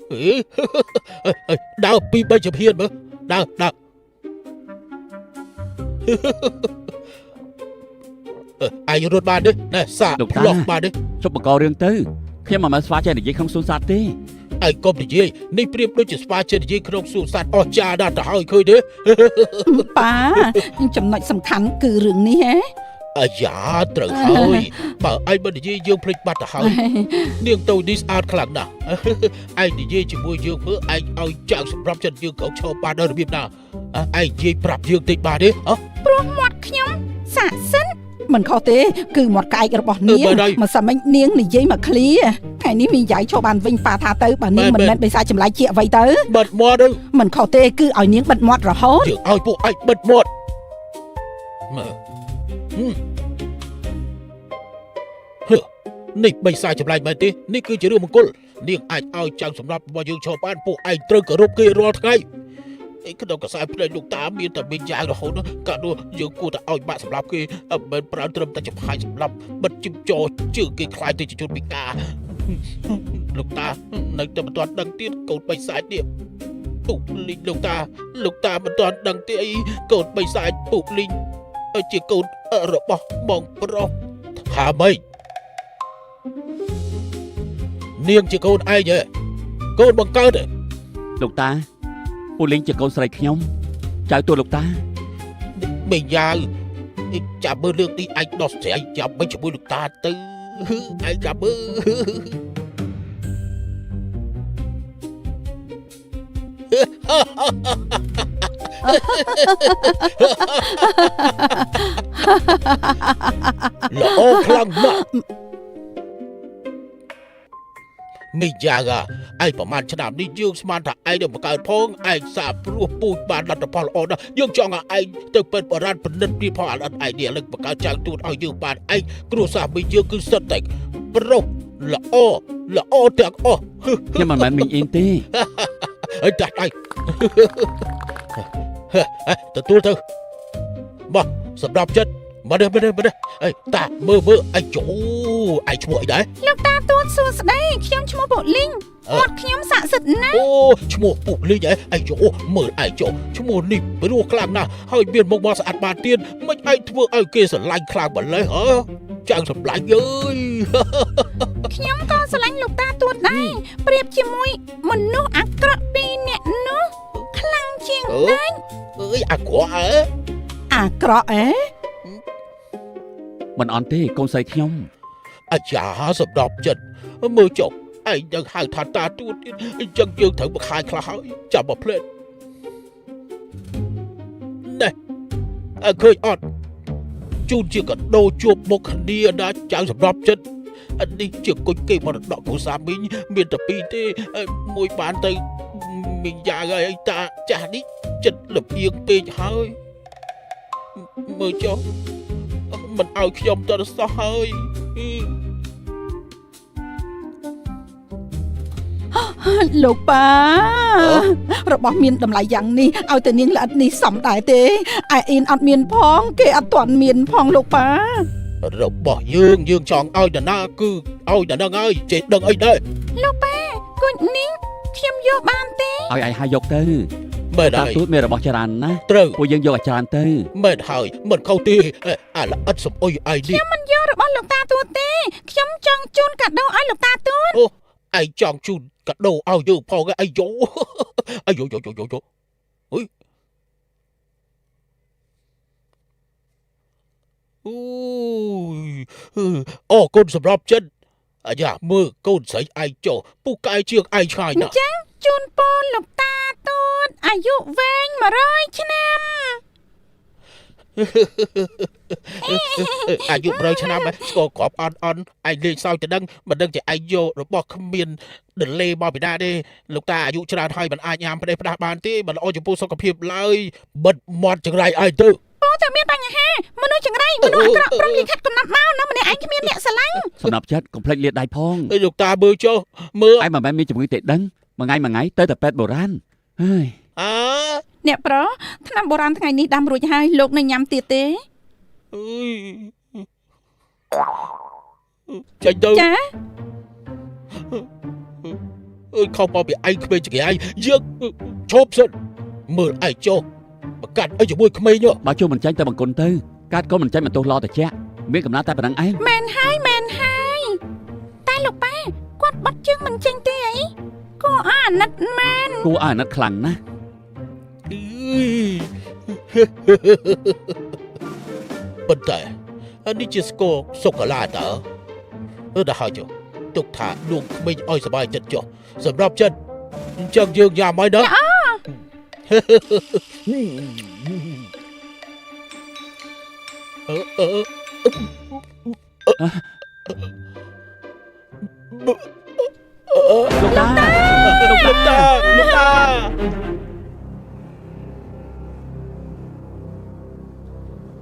ý đào pi bay chụp hiền bơ đào ai rút bàn đấy nè xả lọc bàn đấy chụp một cò riêng tư khi mà xóa chạy để dây không xôn xát đi ai công thì gìนี่เปรียบด้วยจะสปาเชนยี่ขนมสูสัตว์อจาดาตาให้เคยเด้ป้าចំណុចសំខាន់គឺរឿងនេះហ៎អាយ៉ាត្រូវហើយបើឯងមិននិយាយយើងភ្លេចបាត់ទៅហើយនាងទៅនេះស្អាតខ្លាំងណាស់ឯងនិយាយជាមួយយើងមើលឯងឲ្យចៅសម្រាប់ចិត្តយើងក៏ឈប់បានដល់របៀបណាឯងនិយាយប្រាប់យើងតិចបានទេព្រោះមាត់ខ្ញុំសាកសិនមិនខុសទេគឺមាត់ក្អែករបស់នាងមកសាមិញនាងនិយាយមកឃ្លាថ្ងៃនេះមីយាយឈប់បានវិញប៉ាថាទៅបើនាងមិនមែនបិសាចចម្លែកជាអ្វីទៅបិទមាត់ទៅមិនខុសទេគឺឲ្យនាងបិទមាត់រហូតយើងឲ្យពួកឯងបិទមាត់មើលនេះបិសាចចម្លែកមែនទេនេះគឺជារឿងមង្គលនាងអាចឲ្យចៅសម្រាប់របស់យើងឈប់បានពួកឯងត្រូវគោរពគេរាល់ថ្ងៃក្នុងកសែភ្នែកលោកតាមានតែមីងយ៉ាងរហូតកាលនោះយើងគួរតែឲ្យបាក់សម្រាប់គេមិនប្រើត្រឹមតែចំហាយសម្រាប់បិទជំចោជើងគេខ្លាយទៅជាជនពិការលោកតានៅតែមិនទាន់ដឹងទៀតកូនបិសាចនេះពុកលីងលោកតាមិនទាន់ដឹងទេអីកូនបិសាចពុកលីងជាកូនរបស់បងប្រុសថាម៉េចនាងជាកូនឯងហ៎កូនបង្កើតលោកតាពូលីងជាកូនស្រីខ្ញុំចៅទួលោកតាមីយ៉ាវចាំមើលរឿងនេះឯងដោះស្រាយចាំមិនជាមួយលោកតាទៅឯងចាំមើលល្អខ្លាំងណាស់មីយ៉ាវឯងប្រហែលឆ្នាំនេះយើងស្មានថាឯងនឹងបង្កើតផងឯងសាព្រោះពូជបានលទ្ធផលល្អណាស់យើងចង់ឲ្យឯងទៅเป็นបរិយាពិនិត្យពីផងអត់ឯងនេះលើកបង្កើតចៅទូតឲ្យយើងបានឯងគ្រួសារមីយើងគឺសិតតែប្រុសល្អទាំងអស់ខ្ញុំមិនមែនមីងអ៊ីនទេអីតាស់ដៃទទួលទៅមកសម្រាប់ចិត្តមកនេះអីតាមើលអីជូឯងឈ្មោះអីដែរលោកតាទួតសួស្ដីខ្ញុំឈ្មោះពុកលីងមាត់ខ្ញុំស័ក្តិសិទ្ធណាស់អូឈ្មោះពុកលីងឯងជូមើលឯងជូឈ្មោះនេះព្រោះខ្លាំងណាស់ហើយមានមុខមាត់ស្អាតបានទៀតមិនឯងធ្វើឲ្យគេស្រឡាញ់ខ្លាំងម្ល៉េះចៅសម្លាញ់អើយខ្ញុំក៏ស្រឡាញ់លោកតាទួតដែរប្រៀបជាមួយមនុស្សអាក្រក់ពីរនាក់នោះខ្លាំងជាងឯងអើយអាក្រក់អាក្រក់មិនអន់ទេកូនស្រីខ្ញុំអាចារ្យសម្រាប់ចិត្តមើលចុះឯងនឹងហៅថាតាទួតទៀតអញ្ចឹងយើងត្រូវមកខាយខ្លះហើយចាំមកភ្លេចណែឃើញអត់ជូនជាកាដូជួបមុខគ្នាណាចៅសម្រាប់ចិត្តនេះជាគុជគេមរតកគ្រូសាមីងមានតែពីរទេមួយបានទៅមីងយ៉ាងហើយតាចាស់នេះចិត្តលំអៀងពេកហើយមើលចុះមិនឲ្យខ្ញុំទៅសោះហើយ លោកប៉ារបស់មានតម្លៃយ៉ាងនេះឲ្យតែនាងល្អិតនេះសំដែរទេឯអ៊ីនអត់មានផងគេអត់ទាន់មានផងលោកប៉ា របស់យើងចង់ឲ្យនរណាគឺឲ្យតែនឹងហើយចេះដឹងអីដែរ លោកប៉ាគួយនេះខ្ញុំយកបានទេ ឲ្យឯងហើយយកទៅ មែន តា ហើយ ទួតមានរបស់ច្រើនណាស់ ត្រូវ ពួកយើងយកឲ្យច្រើនទៅ មែនហើយមិនខុសទេអាល្អិតសំអុយឯនេះ ខ្ញុំមិនយករបស់លោកតាទួតទេខ្ញុំចង់ជូនកាដូឲ្យលោកតាទួត អូឯងចង់ជូនកាដូឲ្យយើងផងឯងអាយយោអាយយោយោយោយោអុយអូកូនសម្រាប់ចិត្តអាយ៉ាមើលកូនស្រីឯងចុះពូកែជាងឯងឆ្ងាយ អ ណាស់ ញ្ចឹងជូនពរលោកតាទួតអាយុវែង100ឆ្នាំ អាយុ100ឆ្នាំស្គាល់ក្របអន់ឯងលេងសើចទៅដឹងមិនដឹងជាឯងយករបស់គ្មានដលេមកពីណាទេលោកតាអាយុច្រើនហើយមិនអាចញ៉ាំផ្ដេសផ្ដាស់បានទេមិនល្អចំពោះសុខភាពឡើយបិទមាត់ចង្រៃឯងទៅ ពោតែមានបញ្ហាមនុស្សចង្រៃមនុស្សអាក្រក់ព្រមលិខិតកំណត់មកណាម្នាក់ឯងគ្មានអ្នកស្រឡាញ់ សំណាប់ចិត្តកុំភ្លេចលាដៃផង លោកតាមើលចុះមើល ឯងមិនមែនមានជំងឺទេដឹងមួយថ្ងៃទៅតែពេទ្យបុរាណហើយ អើ អ្នកប្រុសថ្នាំបុរាណថ្ងៃនេះដាំរួចហើយលោកនៅញ៉ាំទៀតទេ អើយចេញទៅ ចា អើយខំមកពីឯងក្មេងចង្រៃយើងឈប់សិនមើលឯងចុះបកាត់អីជាមួយក្មេង បើជួមិនចាញ់ទៅបង្គន់ទៅកាត់កូនមិនចាញ់មិនទោសឡតិចមានកំណត់តែប៉ុណ្ណឹងឯង មែនហើយតែលោកប៉ាគាត់បាត់ជើងមិនចេញទេអីគួរអាណិតមែន គួរអាណិតខ្លាំងណាស់ ប៉ុន្តែអានេះជាស្គរសុកាឡាតើដល់ហើយចុះទុកថាលួងក្មេងឲ្យសុបាយចិត្តចុះសម្រាប់ចិត្តអញ្ចឹងយើងយ៉ាំហើយណាលោកតា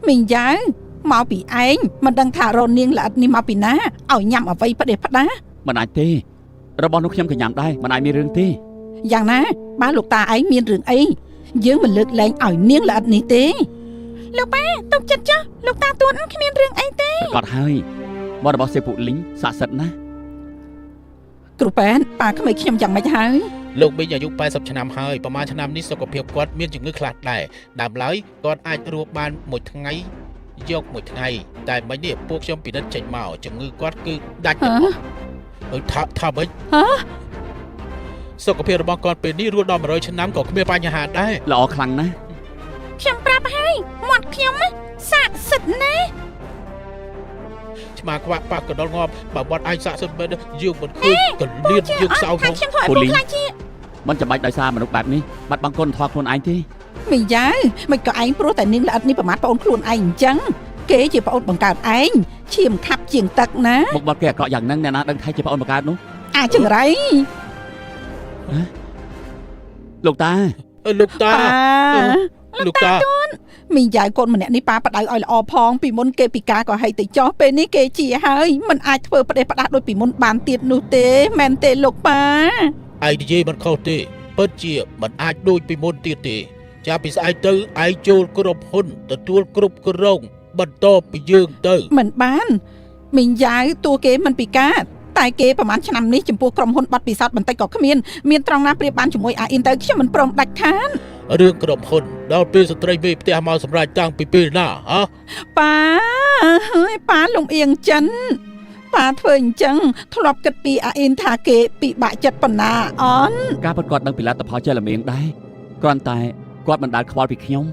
មីងយ៉ាវមកពីឯងមិនដឹងថារននាងល្អិតនេះមកពីណាឲ្យញ៉ាំអ្វីផ្ដេសផ្ដា មិនអាចទេរបស់នោះខ្ញុំក៏ញ៉ាំដែរមិនអាចមានរឿងទេ យ៉ាងណាបើលោកតាឯងមានរឿងអីយើងមិនលើកលែងឲ្យនាងល្អិតនេះទេលោកប៉ាទុកចិត្តចុះលោកតាទួតគ្មានរឿងអីទេ ប្រកាសហើយមករបស់សេពុលីងស័ក្តិសិទ្ធិណាស់ គ្រូប៉ែនប៉ាក្មេងខ្ញុំយ៉ាងម៉េចហើយ លោកមីងអាយុ80ឆ្នាំហើយប្រហែលឆ្នាំនេះសុខភាពគាត់មានជំងឺខ្លះដែរដើមឡើយគាត់អាចរស់បានមួយថ្ងៃយកមួយថ្ងៃតែមិញនេះពួកខ្ញុំពិនិត្យចេញមកជំងឺគាត់គឺដាច់ទៅអស់ថាម៉េច ហ៎ សុខភាពរបស់គាត់ពេលនេះរស់ដល់100ឆ្នាំក៏គ្មានបញ្ហាដែរ ល្អខ្លាំងណាស់ ខ្ញុំប្រាប់ហើយមាត់ខ្ញុំស័ក្តិសិទ្ធិណាស់ ឆ្មាខ្វាក់ប៉ះកណ្ដុលងាប់បើបាត់ឯងសាក់សិនមែនយើងមិនឃើញកលៀនយើងសោ ខា ផង ងខ្ញុំធ្វើឲ្យពួកខ្លាចជា មិនចាំបាច់ដោយសារមនុស្សបែបនេះបាត់បង់គុណធម៌ខ្លួនឯងទេ មីងយ៉ាវមិនក៏ឯងព្រោះតែនាងល្អិតនេះប្រមាថប្អូនខ្លួនឯងអញ្ចឹងគេជាប្អូនបង្កើតឯងឈាមខាប់ជាងទឹកណា មុខបាត់គេអាក្រក់យ៉ាងហ្នឹងអ្នកណាដឹងថាជាប្អូនបង្កើតនោះ អាចង្រៃ លោកតា លោកតា លោកតា មីងយ៉ាវកូនម្នាក់នេះប៉ាបដៅឲ្យល្អផងពីមុនគេពិការក៏ហីទៅចោះពេលនេះគេជាហើយមិនអាចធ្វើផ្ដេសផ្ដាស់ដូចពីមុនបានទៀតនោះទេមែនទេលោកប៉ា ឯងនិយាយមិនខុសទេពិតជាមិនអាចដូចពីមុនទៀតទេចាប់ពីស្អែកទៅឯងចូលគ្រប់ហ៊ុនទទួលគ្រប់គ្រងបន្តពីយើងទៅ មិនបានមីងយ៉ាវតួគេមិនពិការតែគេប្រហែលឆ្នាំនេះចំពោះក្រុមហ៊ុនបាត់ពិសោធន៍បន្តិចក៏គ្មានមានត្រង់ណាប្រៀបបានជាមួយអាអ៊ីនទៅខ្ញុំមិនព្រមដាច់ខាត រឿងក្រុមហ៊ុនដល់ពេលស្ត្រីមេផ្ទះមកសម្រាប់តាំងពីពេលណាហ៎ ប៉ាហើយប៉ាលំអៀងចិនប៉ាធ្វើអញ្ចឹងធ្លាប់គិតពីអាអ៊ីនថាគេពិបាកចិត្តប៉ុណ្ណាអន ការពិតគាត់ដឹងពីលទ្ធផលចេះល្មៀងដែរគ្រាន់តែគាត់មិនដាល់ខ្វល់ពីខ្ញុំ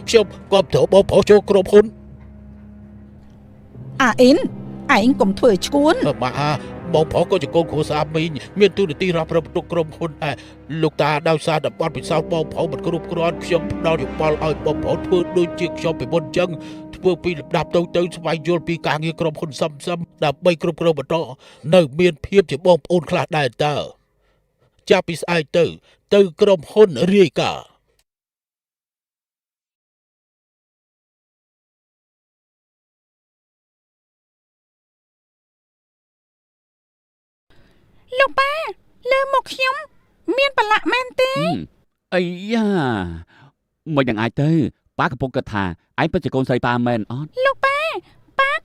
ខ្ញុំគ្រប់គ្រងបងប្អូនចូលក្រុមហ៊ុន អាអ៊ីនឯងកុំធ្វើឈួន បាទបងប្អូនក៏ជាកូនគ្រួសារមីងមានទូនាទីរាប់រំទុកក្រុមហ៊ុនដែរលោកតាដោយសារតែបាត់ពិសោធន៍បងប្អូនមិនគ្រប់គ្រាន់ខ្ញុំផ្ដល់យោបល់ឲ្យបងប្អូនធ្វើដូចជាខ្ញុំពីមុនអញ្ចឹងធ្វើពីលំដាប់ទៅស្វែងយល់ពីការងារក្រុមហ៊ុនសំដើម្បីគ្រប់គ្រងបន្តនៅមានភាពជាបងប្អូនខ្លះដែរតើចាប់ពីស្អែកទៅក្រុមហ៊ុនរាយការណ៍ ល លោកប៉ាលើមកខ្ញុំមានប្រឡាក់មែនទេ អីយ៉ាមិនយ៉ាងអាចទៅប៉ាកំពុងគិតថាឯងពិតជាកូនស្រីប៉ាមែនអត់ លោកប៉ា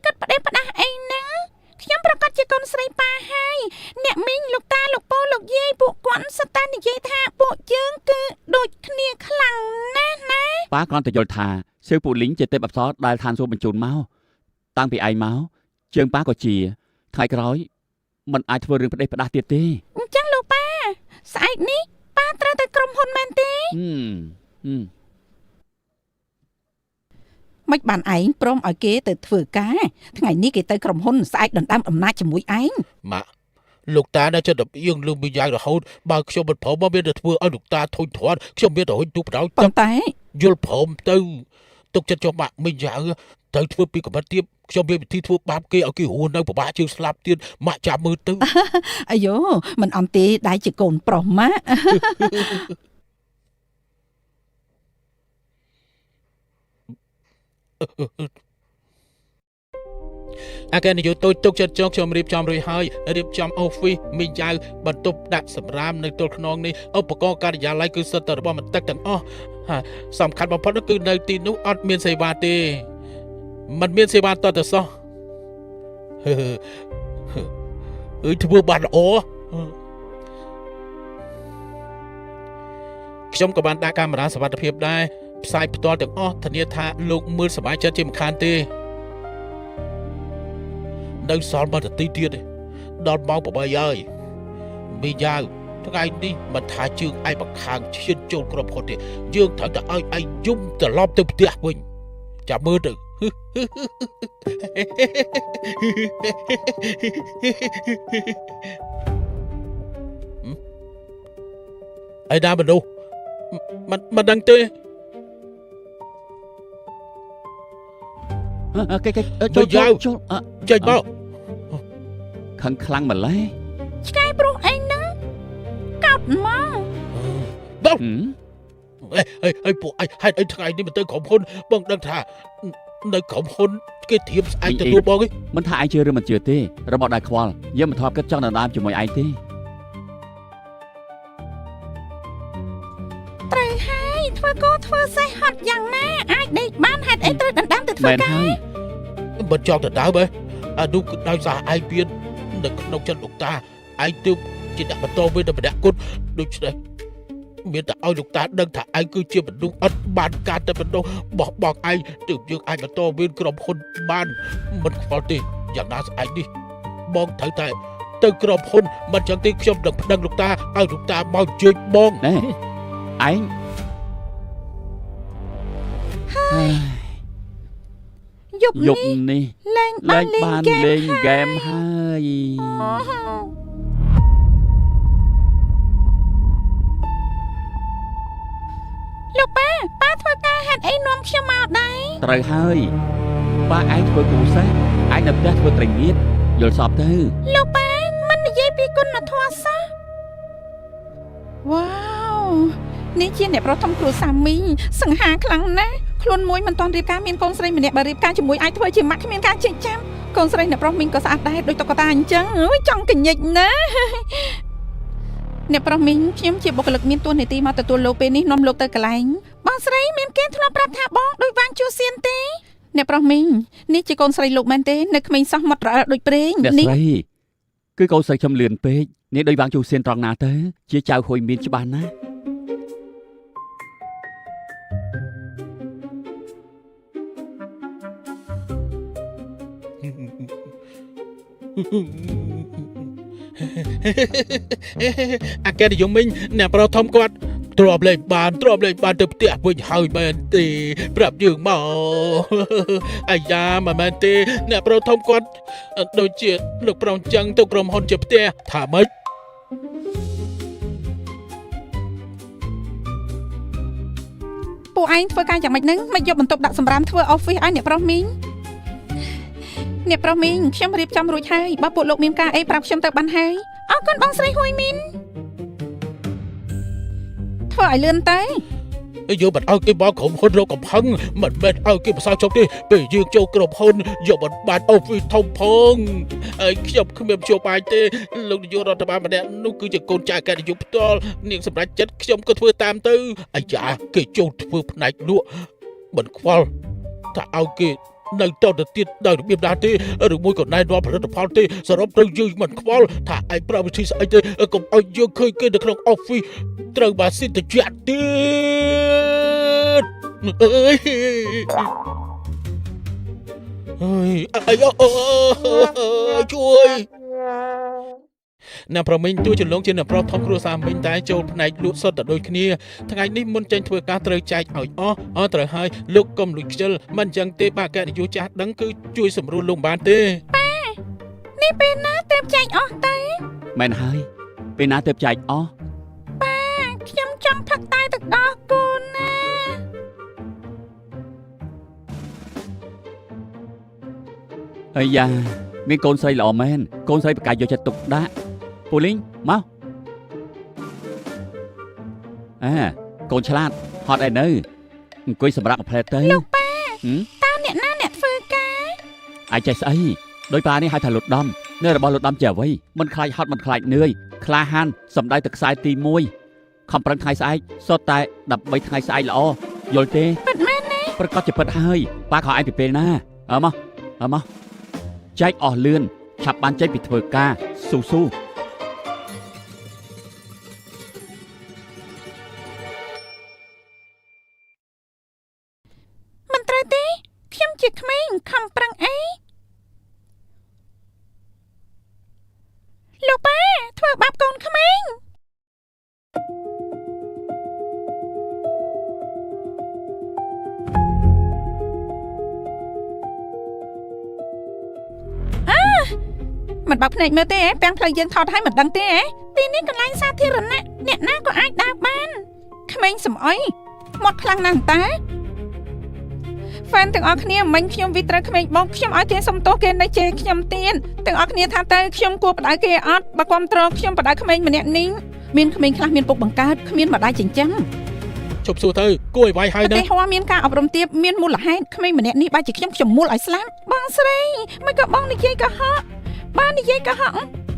គិតផ្ដេសផ្ដាស់អីហ្នឹងខ្ញុំប្រកាសជាកូនស្រីប៉ាហើយអ្នកមីងលោកតាលោកពូលោកយាយពួកគាត់សិតតែនិយាយថាពួកយើងគឺដូចគ្នាខ្លាំងណាស់ណា ប៉ាគ្រាន់តែយល់ថាសៀវពូលីងជាទេពអប្សរដែលឋានសួគ៌បញ្ជូនមកតាំងពីឯងមកជើងប៉ាក៏ជាថ្ងៃក្រោយមិនអាចធ្វើរឿងផ្ដេសផ្ដាស់ទៀតទេ អញ្ចឹងលោកប៉ាស្អែកនេះប៉ាត្រូវទៅក្រុមហ៊ុនមែនទេ មិនបានឯងព្រមឲ្យគេទៅធ្វើការថ្ងៃនេះគេទៅក្រុមហ៊ុនស្អែកដណ្ដើមអំណាចជាមួយឯង ម៉ាក់លោកតានៅចិត្តតែយើងលឺមួយយ៉ាងរហូតបើខ្ញុំមិនព្រមមកមានតែធ្វើឲ្យលោកតាធុញទ្រាន់ខ្ញុំមានតែហុញទូបដៅ ប៉ុន្តែ យល់ព្រមទៅទុកចិត្តចុះម៉ាក់មីងយ៉ាងទៅធ្វើពីកម្រិតទៀតខ្ញុំមានវិធីធ្វើបាបគេឲ្យគេហួរនៅពិបាកជើងស្លាប់ទៀតម៉ាក់ចាំមើលទៅ អាយ៉ូមិនអន់ទេដៃជាកូនប្រុសម៉ាក់ អាកែនយោតូចទុកចិត្តចុះខ្ញុំរៀបចំរួចហើយរៀបចំ office មីងយ៉ាងបន្ទប់ដាក់សម្រាមនៅទល់ខ្នងនេះឧបករណ៍ការិយាល័យគឺសិតតែរបស់មន្ទឹកទាំងអស់ហើយសំខាន់បំផុតគឺនៅទីនោះអត់មានសេវាទេមិនមានសេវាតទៅសោះធ្វើបានល្អខ្ញុំក៏បានដាក់កាមេរ៉ាសុវត្ថិភាពដែរផ្សាយផ្ទាល់ទាំងអស់ធានាថាលោកមើលសប្បាយចិត្តជាមិនខានទេនៅសល់មកទីទៀតដល់ម៉ោង8ហើយមីយ៉ាងថ្ងៃនេះមិនថាជើងឯងបង្ខាងឈានចូលក្រុមហ៊ុនទេយើងត្រូវតែឲ្យឯងយំត្រឡប់ទៅផ្ទះវិញចាំមើលទៅឯណាមនុស្សមិនដឹងទេ គេចូលចេញមកខឹងខ្លាំងម្ល៉េះ ឆ្កែព្រោះអីហ្នឹងកោតមក បងអីពួកហេតុអីថ្ងៃនេះមិនទៅក្រុមហ៊ុនបងដឹងថានៅក្រុមហ៊ុនគេធៀបស្អែកទទួលបងឯង មិនថាឯងជឿឬមិនជឿទេរបស់ដែលខ្វល់យើងមិនធ្លាប់គិតចង់ដណ្ដើមជាមួយឯងទេ ត្រូវហើយធ្វើកោធ្វើសេះហត់យ៉ាងណាអាចដេកបានហេតុអីត្រូវដណ្ដើមទៅធ្វើ មែន ការ ហើយ មិនចង់ទៅដើមឯងអានោះគឺដោយសារឯងមាននៅក្នុងចិត្តលោកតាឯងទើបជាអ្នកបន្តវេនតែម្នាក់គត់ដូច្នេះមានតែឲ្យលោកតាដឹងថាឯងគឺជាមនុស្សអត់បានការតែបន្តបោះបង់ឯងទើបយើងអាចបន្តវេនក្រុមហ៊ុនបានមិនខ្វល់ទេយ៉ាងណាស្អែកនេះបងត្រូវតែទៅក្រុមហ៊ុនមិនចឹងទេខ្ញុំនឹងប្តឹងលោកតាឲ្យលោកតាមកជួយបង ណែឯង យប់ យ នេះ ប់នេះ លេងបានលេង បាន ហ្គេម លេងហ្គេមហើយ លោកប៉ាធ្វើការហេតុអីនាំខ្ញុំមកដែរ ត្រូវហើយប៉ាឯងធ្វើគូសេះឯងនៅផ្ទះធ្វើត្រីងៀតយល់សពទៅ លោកប៉ាមិននិយាយពីគុណធម៌សោះវ៉ាវនេះជាអ្នកប្រធមគ្រួសារមីងសង្ហាខ្លាំងណាស់ខ្លួនមួយមិនទាន់រៀបការមានកូនស្រីម្នាក់បើរៀបការជាមួយអាចធ្វើជាម៉ាក់គ្មានការចិញ្ចឹមកូនស្រីអ្នកប្រុសមីងក៏ស្អាតដែរដូចតុក្កតាអញ្ចឹងអើយចង់កញិចណាអ្នកប្រុសមីងខ្ញុំជាបុគ្គលិកមានតួនាទីមកទទួលលោកពេលនេះនាំលោកទៅកន្លែងបងស្រីមានគេធ្លាប់ប្រាប់ថាបងដូចវាងជួសៀនទេអ្នកប្រុសមីងនេះជាកូនស្រីលោកមែនទេនៅក្មេងសោះមាត់រអិលដូចព្រេង អ្នកស្រីគឺកូនស្រីខ្ញុំលឿនពេកនេះដូចវាងជូសៀនត្រង់ណាទៅជាចៅហួយមានច្បាស់ណាស់ អាកែនិយមមិញអ្នកប្រធមគាត់ទ្រាំលេងបានទៅផ្ទះវិញហើយមែនទេប្រាប់យើងមកអាយ៉ាមិនមែនទេអ្នកប្រធមគាត់ដូចជាលោកប្រងចឹងទៅក្រុមហ៊ុនជាផ្ទះថាម៉េច ពួកឯងធ្វើការយ៉ាងម៉េចហ្នឹងមិនយកបន្ទប់ដាក់សម្រាមធ្វើ office ឲ្យអ្នកប្រុសមីងអ្នកប្រុសមីងខ្ញុំរៀបចំរួចហើយបើពួកលោកមានការអីប្រាប់ខ្ញុំទៅបានហើយអរគុណបងស្រីហួយមីនធ្វើឲ្យលឿនទៅ យើងមិនឲ្យគេមកក្រុមហ៊ុនរកកំហឹងមិនមែនឲ្យគេផ្សាយចុកទេពេលយើងចូលក្រុមហ៊ុនយកមិនបានអូហ្វីសធំផងហើយខ្ញុំគ្មានជួបបាយទេលោកនាយករដ្ឋបាលម្នាក់នោះគឺជាកូនចៅកណ្ដាលយុផ្ទាល់នាងសម្រាប់ចិត្តខ្ញុំក៏ធ្វើតាមទៅអាយ៉ាគេចូលធ្វើផ្នែកលក់មិនខ្វល់ថាឲ្យគេនៅតទៅទៀតដោយរបៀបណាទេឬមួយក៏ណែនាំផលិតផលទេសរុបទៅយើងមិនខ្វល់ថាឯងប្រើវិធីស្អីទេកុំឲ្យយើងឃើញគេនៅក្នុងអอฟហ្វិសត្រូវបានសិទ្ធិជាក់ទៀតអើយអាយជួយអ្នកប្រមិញទួចលងជាអ្នកប្រុសធំគ្រួសារមិញតែចូលផ្នែកលក់សុទ្ធតែដូចគ្នាថ្ងៃនេះមុនចេញធ្វើការត្រូវចែកឲ្យអស់ត្រូវហើយលោកកុំលួចខ្ជិលមិនអញ្ចឹងទេបាក់កែនយោចាស់ដឹងគឺជួយសម្រួលលោកបានទេប៉ានេះពេលណាទៅចែកអស់ទៅមែនហើយពេលណាទៅចែកអស់ប៉ាខ្ញុំចង់ផឹកតែទឹកដោះគោណាអាយ៉ាមានកូនស្រីល្អមែនកូនស្រីប្រកាសយកចិត្តទុកដាក់ពូលីងមកកូនឆ្លាតហត់ឯនៅអង្គុយសម្រាប់មួយផ្លែទៅលោកប៉ាតើអ្នកណាអ្នកធ្វើការអាចចេះស្អីដោយប៉ានេះហៅថាលុតដំនៅរបស់លុតដំជាអ្វីមិនខ្លាចហត់មិនខ្លាចនឿយក្លាហានសំដៅទឹកខ្សែទី1ខំប្រឹងថ្ងៃស្អែកសុទ្ធតែដើម្បីថ្ងៃស្អែកល្អយល់ទេពិតមែនទេប្រកាសជាពិតហើយប៉ាខកឯងពីពេលណាមកចែកអស់លឿនឆាប់បានចេញពីធ្វើការស៊ូមិនត្រូវទេខ្ញុំជាក្មេងខំប្រឹងអីលោកប៉ាធ្វើបាបកូនក្មេងមិនបើកភ្នែកមើលទេពាំងផ្លូវយើងថតឲ្យមិនដឹងទេទីនេះកន្លែងសាធារណៈអ្នកណាក៏អាចដើរបានក្មេងសំអុយមាត់ខ្លាំងណាស់តើហ្វេនទាំងអស់គ្នាមិញខ្ញុំវិត្រូវក្មេងបងខ្ញុំឲ្យទានសុំទោសគេនៅជេរខ្ញុំទៀនទាំងអស់គ្នាថាទៅខ្ញុំគួរបដៅគេអត់បើគ្រប់ត្រខ្ញុំបដៅក្មេងម្នាក់នេះមានក្មេងខ្លះមានពុកបង្កើតគ្មានម្ដាយចិញ្ចឹមជប់សួរទៅគួរឲ្យវាយហើយណាតែហួរមានការអប់រំទាបមានមូលហេតុក្មេងម្នាក់នេះបែរជាខ្ញុំមូលឲ្យស្លាប់បងស្រីមិនក៏បងនិយាយកុហកបាននិយាយកុហក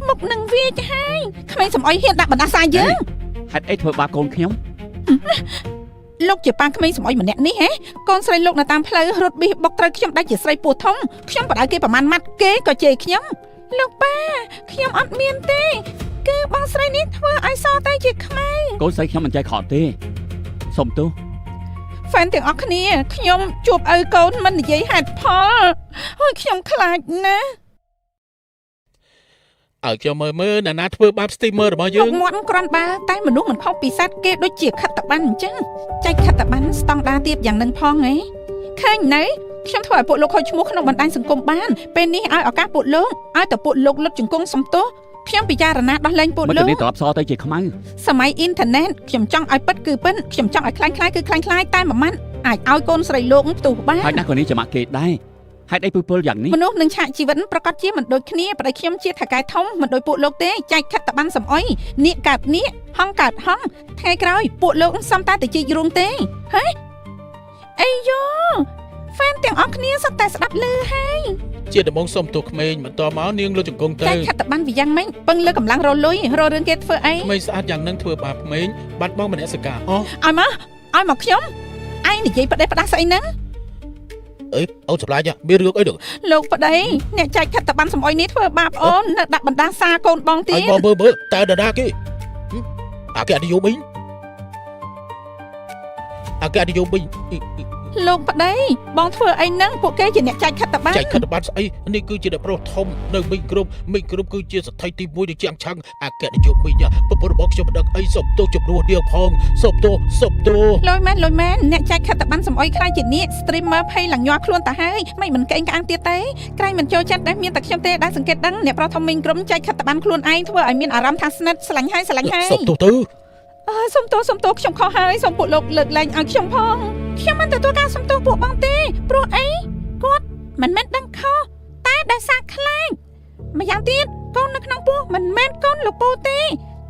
មុខនឹងវាចាហើយក្មេងសំអុយហ៊ានដាក់បណ្ដាសាយើងហេតុអីធ្វើបាបកូនខ្ញុំលោកជាប៉ាក្មេងសំអុយម្នាក់នេះហ៎កូនស្រីលោកនៅតាមផ្លូវរត់ប៊ីបុកត្រូវខ្ញុំដាច់ជាស្រីពោះធំខ្ញុំបដៅគេប្រមាណម៉ាត់គេក៏ជេរខ្ញុំលោកប៉ាខ្ញុំអត់មានទេគឺបងស្រីនេះធ្វើឲ្យសតែជាខ្មៅកូនស្រីខ្ញុំមិនចែកខកទេសុំទោសហ្វេនទាំងអស់គ្នាខ្ញុំជួបឪកូនមិននិយាយហេតុផលហើយខ្ញុំខ្លាចណាស់ឲ្យខ្ញុំមើលណាធ្វើបាបស្ទីមឺរបស់យើងមាត់ក្រាន់បើតែមនុស្សមិនខុសពីសត្វគេដូចជាខិតតបានអញ្ចឹងចែកខិតតបានស្តង់ដារទៀតយ៉ាងនឹងផងហ៎ឃើញនៅខ្ញុំធ្វើឲ្យពួកលោកខូចឈ្មោះក្នុងបណ្ដាញសង្គមបានពេលនេះឲ្យឱកាសពួកលោកឲ្យតែពួកលោកលុតជង្គង់សំទោសខ្ញុំពិចារណាដោះលែងពួកលោកមិននេះត្រឡប់សទៅជាខ្មៅសម័យអ៊ីនធឺណិតខ្ញុំចង់ឲ្យពិតគឺពិតខ្ញុំចង់ឲ្យខ្លាំងគឺខ្លាំងតែមួយម៉ាត់អាចឲ្យកូនស្រីលោកផ្ទុះបានហើយណាក៏នេះចាំគេដែរហេតុអីពើពលយ៉ាងនេះមនុស្សនឹងឆាកជីវិតប្រកាសជាមិនដូចគ្នាប្តីខ្ញុំជាថៅកែធំមិនដូចពួកលោកទេចែកខិតតបានសំអុយនៀកកើតនៀកហងកើតហងថ្ងៃក្រោយពួកលោកសំតែជីករួមទេហេអីយ៉ូហ្វេនទាំងអស់គ្នាសុទ្ធតែស្ដាប់ឮហើយជាដំបងសុំទោសក្មេងបន្តមកនាងលុយជង្គង់ទៅចែកខិតតបានវាយ៉ាងម៉េចពឹងលើកម្លាំងរលុយររឿងគេធ្វើអីក្មេងស្អាតយ៉ាងនឹងធ្វើបាបក្មេងបាត់បង់មនសិការឲ្យមកខ្ញុំឯងនិយាយផ្ដេសផ្ដាស់ស្អីហ្នឹងអីអូនសម្លាញ់មានរឿងអីដល់លោកប្តីអ្នកចែកខិតតបានសំអុយនេះធ្វើបាបអូននៅដាក់បណ្ដាសាកូនបងទៀតឲ្យមើលតើដាគេអាគេអត់និយមវិញលោកប្តីបងធ្វើអីហ្នឹងពួកគេជាអ្នកចែកខិតតបានស្អីនេះគឺជាអ្នកប្រុសធំនៅមីងគ្រប់គឺជាសទ្ធិទី1នៃជាងឆាំងអាគេនិយមមីងប្រពន្ធរបស់ខ្ញុំមិនដឹងអីសុំទោសជំនួសនាងផងសុំទោសលុយមែនអ្នកចែកខិតតបានសំអុយខ្លាចជាអ្នក streamer ភ័យឡើងញ័រខ្លួនទៅហើយមិនកេងក្អាងទៀតទេក្រែងមិនចូលចិត្តដែរមានតែខ្ញុំទេដែលសង្កេតដឹងអ្នកប្រុសធំមីងក្រុមចែកខិតតបានខ្លួនឯងធ្វើឲ្យមានអារម្មណ៍ថាស្និទ្ធស្លាញ់ហើយសុំទោសទៅសុំទោសខ្ញុំខុសហើយសូមពួកលោកលើកលែងឲ្យខ្ញុំផងខ្ញុំមិនទទួលការសុំទោសពួកបងទេព្រោះអីគាត់មិនមែនដឹងខុសតែដោយសារខ្លាចម្យ៉ាងទៀតកូននៅក្នុងពោះមិនមែនកូនលោកពូទេ